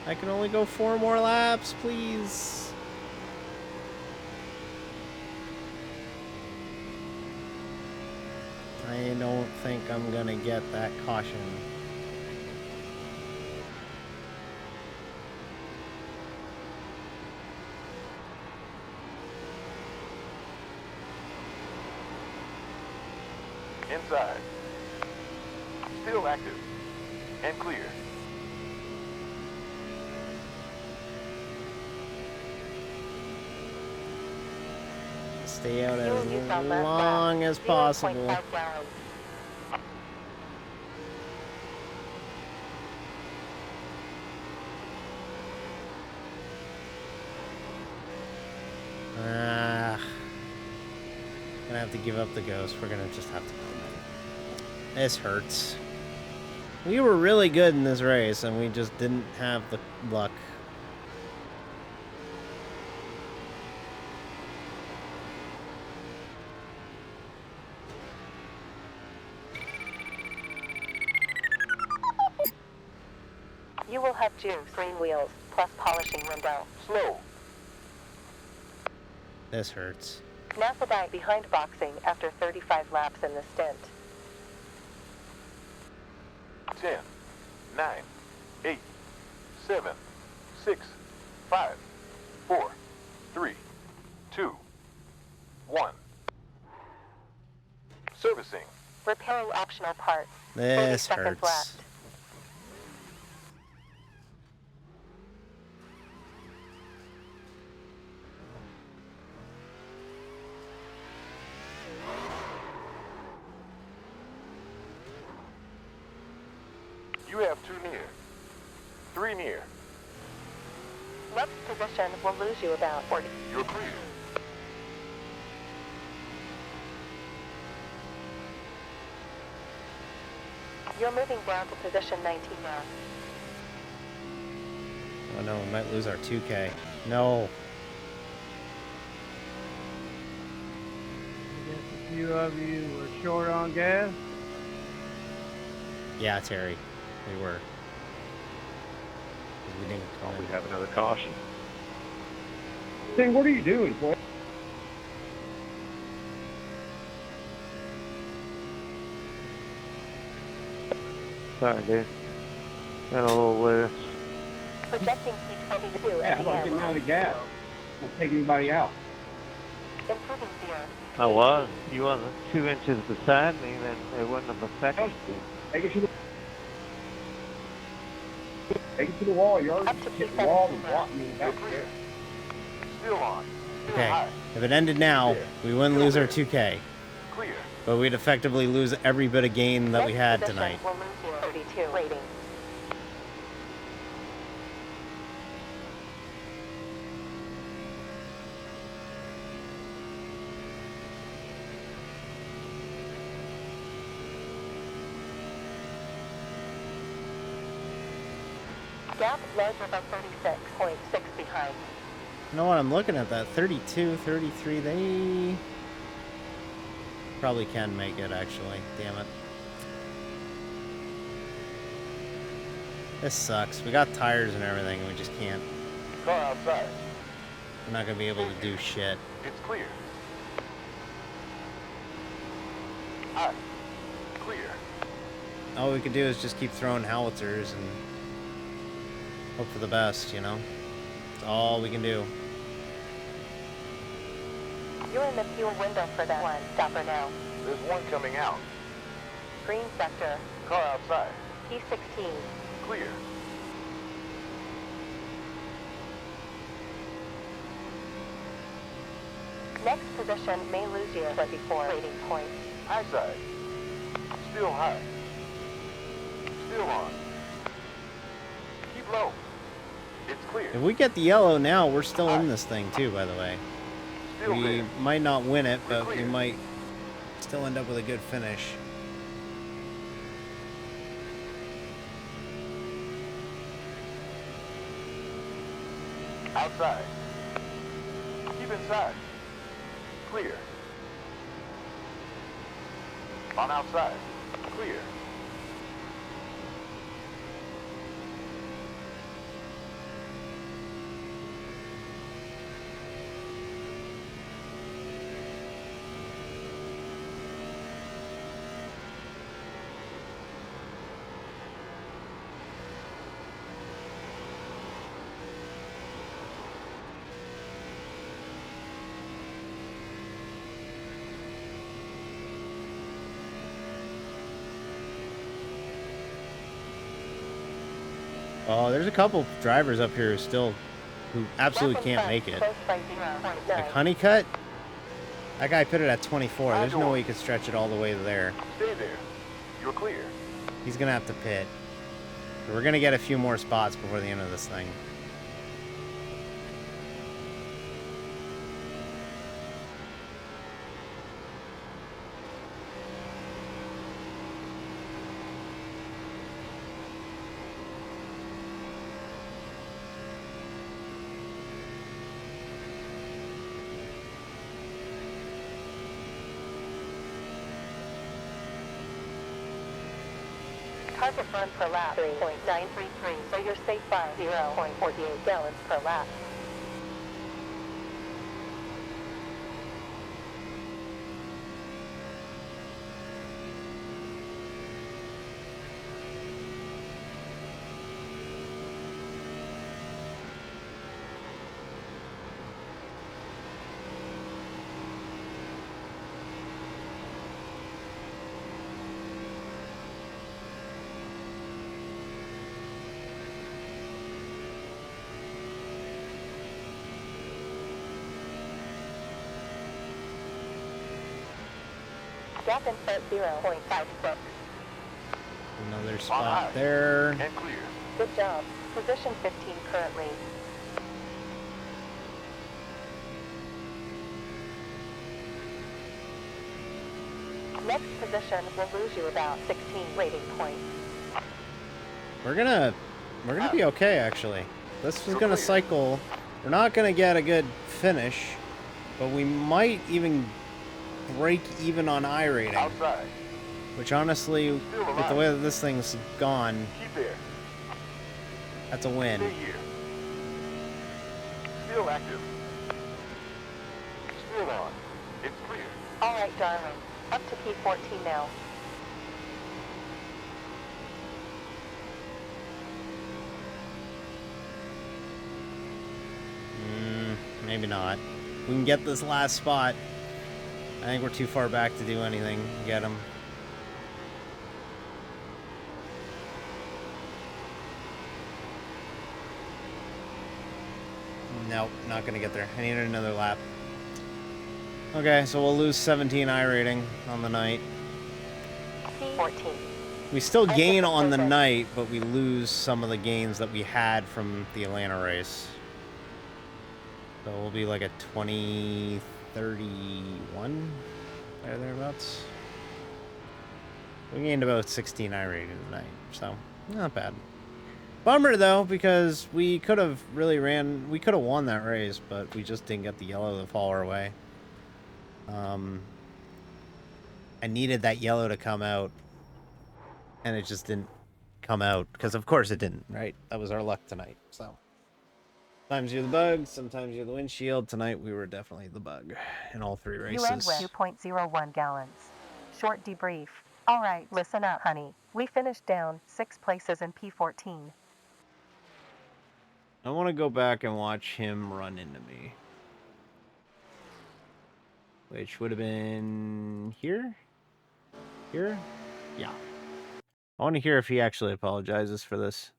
Speaker 1: I can only go 4 more laps, please. I don't think I'm gonna get that caution.
Speaker 8: Inside. Still active. And clear.
Speaker 1: Stay out as long as possible. Gonna have to give up the ghost. We're gonna just have to. This hurts. We were really good in this race, and we just didn't have the luck.
Speaker 4: You will have juice, green wheels, plus polishing window.
Speaker 8: Slow.
Speaker 1: This hurts.
Speaker 4: Naphthalite behind boxing after 35 laps in the stint.
Speaker 8: 10, 9, 8, 7, 6, 5, 4, 3, 2, 1. Servicing.
Speaker 4: Repairing optional parts.
Speaker 1: This
Speaker 4: 30 seconds
Speaker 1: hurts.
Speaker 4: left.
Speaker 8: You have 2 near. 3 near.
Speaker 4: Left position will lose you about 40.
Speaker 8: You're clear.
Speaker 4: You're moving down to position 19 now.
Speaker 1: Oh no, we might lose our 2K. No.
Speaker 15: I guess a few of you were short on gas.
Speaker 1: Yeah, Terry. We were. We didn't call
Speaker 14: We have another caution.
Speaker 12: Dang, what are you doing, boy?
Speaker 6: Sorry, dude. Got a little loose.
Speaker 4: Projecting P22
Speaker 12: Yeah, how about getting out of the gas? Don't take anybody out.
Speaker 4: Improving gear.
Speaker 6: I was. You wasn't 2 inches beside me, then it wouldn't have affected you.
Speaker 12: Take it to the wall. You already hit the wall and blocked me back there.
Speaker 8: Still on.
Speaker 1: Okay, if it ended now, we wouldn't lose our 2K.
Speaker 8: Clear.
Speaker 1: But we'd effectively lose every bit of gain that we had tonight.
Speaker 4: Will lose 32 rating. Gap larger than 36.6 behind.
Speaker 1: You know what, I'm looking at that. 32, 33, they probably can make it, actually. Damn it. This sucks. We got tires and everything, and we just can't.
Speaker 8: Car outside.
Speaker 1: We're not going to be able to do shit.
Speaker 8: It's clear. Aye. Clear.
Speaker 1: All we could do is just keep throwing howitzers and hope for the best, you know? That's all we can do.
Speaker 4: You're in the fuel window for that one. Stopper now.
Speaker 8: There's one coming out.
Speaker 4: Green sector.
Speaker 8: Car outside.
Speaker 4: P16.
Speaker 8: Clear.
Speaker 4: Next position may lose you 24 rating points.
Speaker 8: High side. Still high. Still on. Keep low. It's clear.
Speaker 1: If we get the yellow now, we're still in this thing, too, by the way.
Speaker 8: Still
Speaker 1: We
Speaker 8: there.
Speaker 1: might not win it, but we
Speaker 8: clear.
Speaker 1: might still end up with a good finish.
Speaker 8: Outside. Keep inside. Clear. On outside. Clear.
Speaker 1: Oh, there's a couple drivers up here who absolutely can't make it.
Speaker 4: Close by 0.9.
Speaker 1: Like Honeycutt, that guy put it at 24. There's no way he could stretch it all the way there.
Speaker 8: Stay there. You're clear.
Speaker 1: He's gonna have to pit. We're gonna get a few more spots before the end of this thing.
Speaker 4: Target burn per lap 3.933, so you're safe by 0.48 gallons per lap. Gap in front 0.56.
Speaker 1: Another spot there.
Speaker 8: And clear.
Speaker 4: Good job. Position 15 currently. Next position will lose you about 16 rating points.
Speaker 1: We're gonna be okay, actually. This is gonna cycle. We're not gonna get a good finish, but we might even break even on iRating.
Speaker 8: Outside.
Speaker 1: Which honestly, with the way that this thing's gone,
Speaker 8: Keep there.
Speaker 1: that's a win.
Speaker 8: Stay here. Still active. Still on. It's clear.
Speaker 4: All right, darling. Up to P14 now.
Speaker 1: Maybe not. We can get this last spot. I think we're too far back to do anything. Get him. Nope, not gonna get there. I need another lap. Okay, so we'll lose 17 iRating on the night.
Speaker 4: 14.
Speaker 1: We still gain on the night, but we lose some of the gains that we had from the Atlanta race. So we'll be like a 20-31 thereabouts. We gained about 16 iRating tonight, so not bad. Bummer though, because we could have really we could have won that race, but we just didn't get the yellow to fall our way. I needed that yellow to come out, and it just didn't come out, because of course it didn't, right? That was our luck tonight, so. Sometimes you're the bug, sometimes you're the windshield. Tonight we were definitely the bug in all three races.
Speaker 4: You end with 2.01 gallons. Short debrief. All right, listen up, honey. We finished down 6 places in P14.
Speaker 1: I want to go back and watch him run into me. Which would have been here? Here? Yeah. I want to hear if he actually apologizes for this.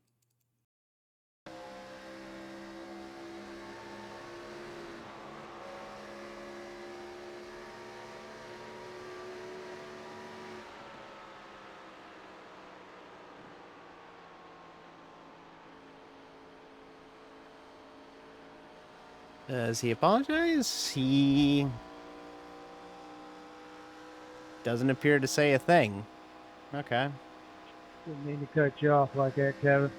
Speaker 1: Does he apologize? He doesn't appear to say a thing. Okay.
Speaker 15: Didn't mean to cut you off like that, Kevin.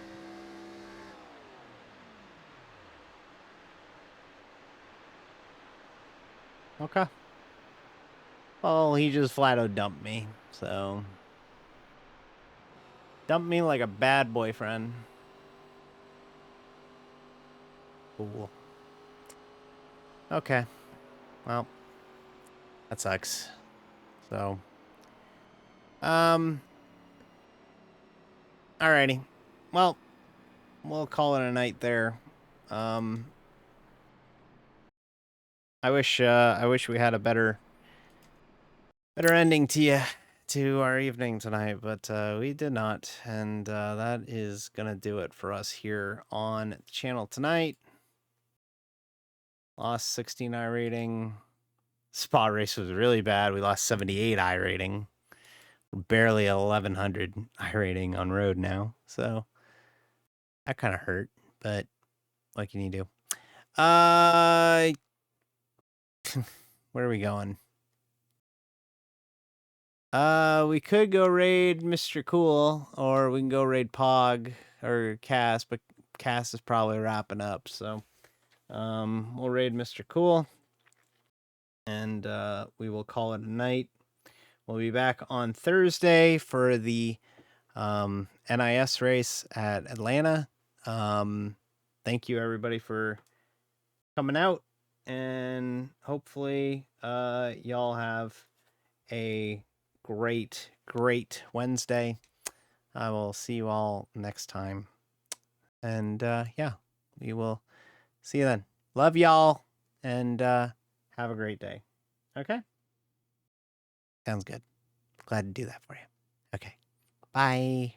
Speaker 1: Okay. Well, he just flat out dumped me, so. Dumped me like a bad boyfriend. Cool. Okay. Well, that sucks. So. Alrighty. Well, we'll call it a night there. I wish we had a better ending to our evening tonight, but we did not, and that is gonna do it for us here on the channel tonight. Lost 16 iRating. Spot race was really bad. We lost 78 iRating. We're barely 1100 iRating on road now, so that kind of hurt. But what can you do? Where are we going? We could go raid Mr. Cool, or we can go raid Pog or Cass, but Cass is probably wrapping up, so we'll raid Mr. Cool, and we will call it a night. We'll be back on Thursday for the NIS race at Atlanta. Thank you everybody for coming out, and hopefully y'all have a great Wednesday. I will see you all next time, and yeah, we will see you then. Love y'all, and have a great day. Okay, sounds good. Glad to do that for you. Okay, bye.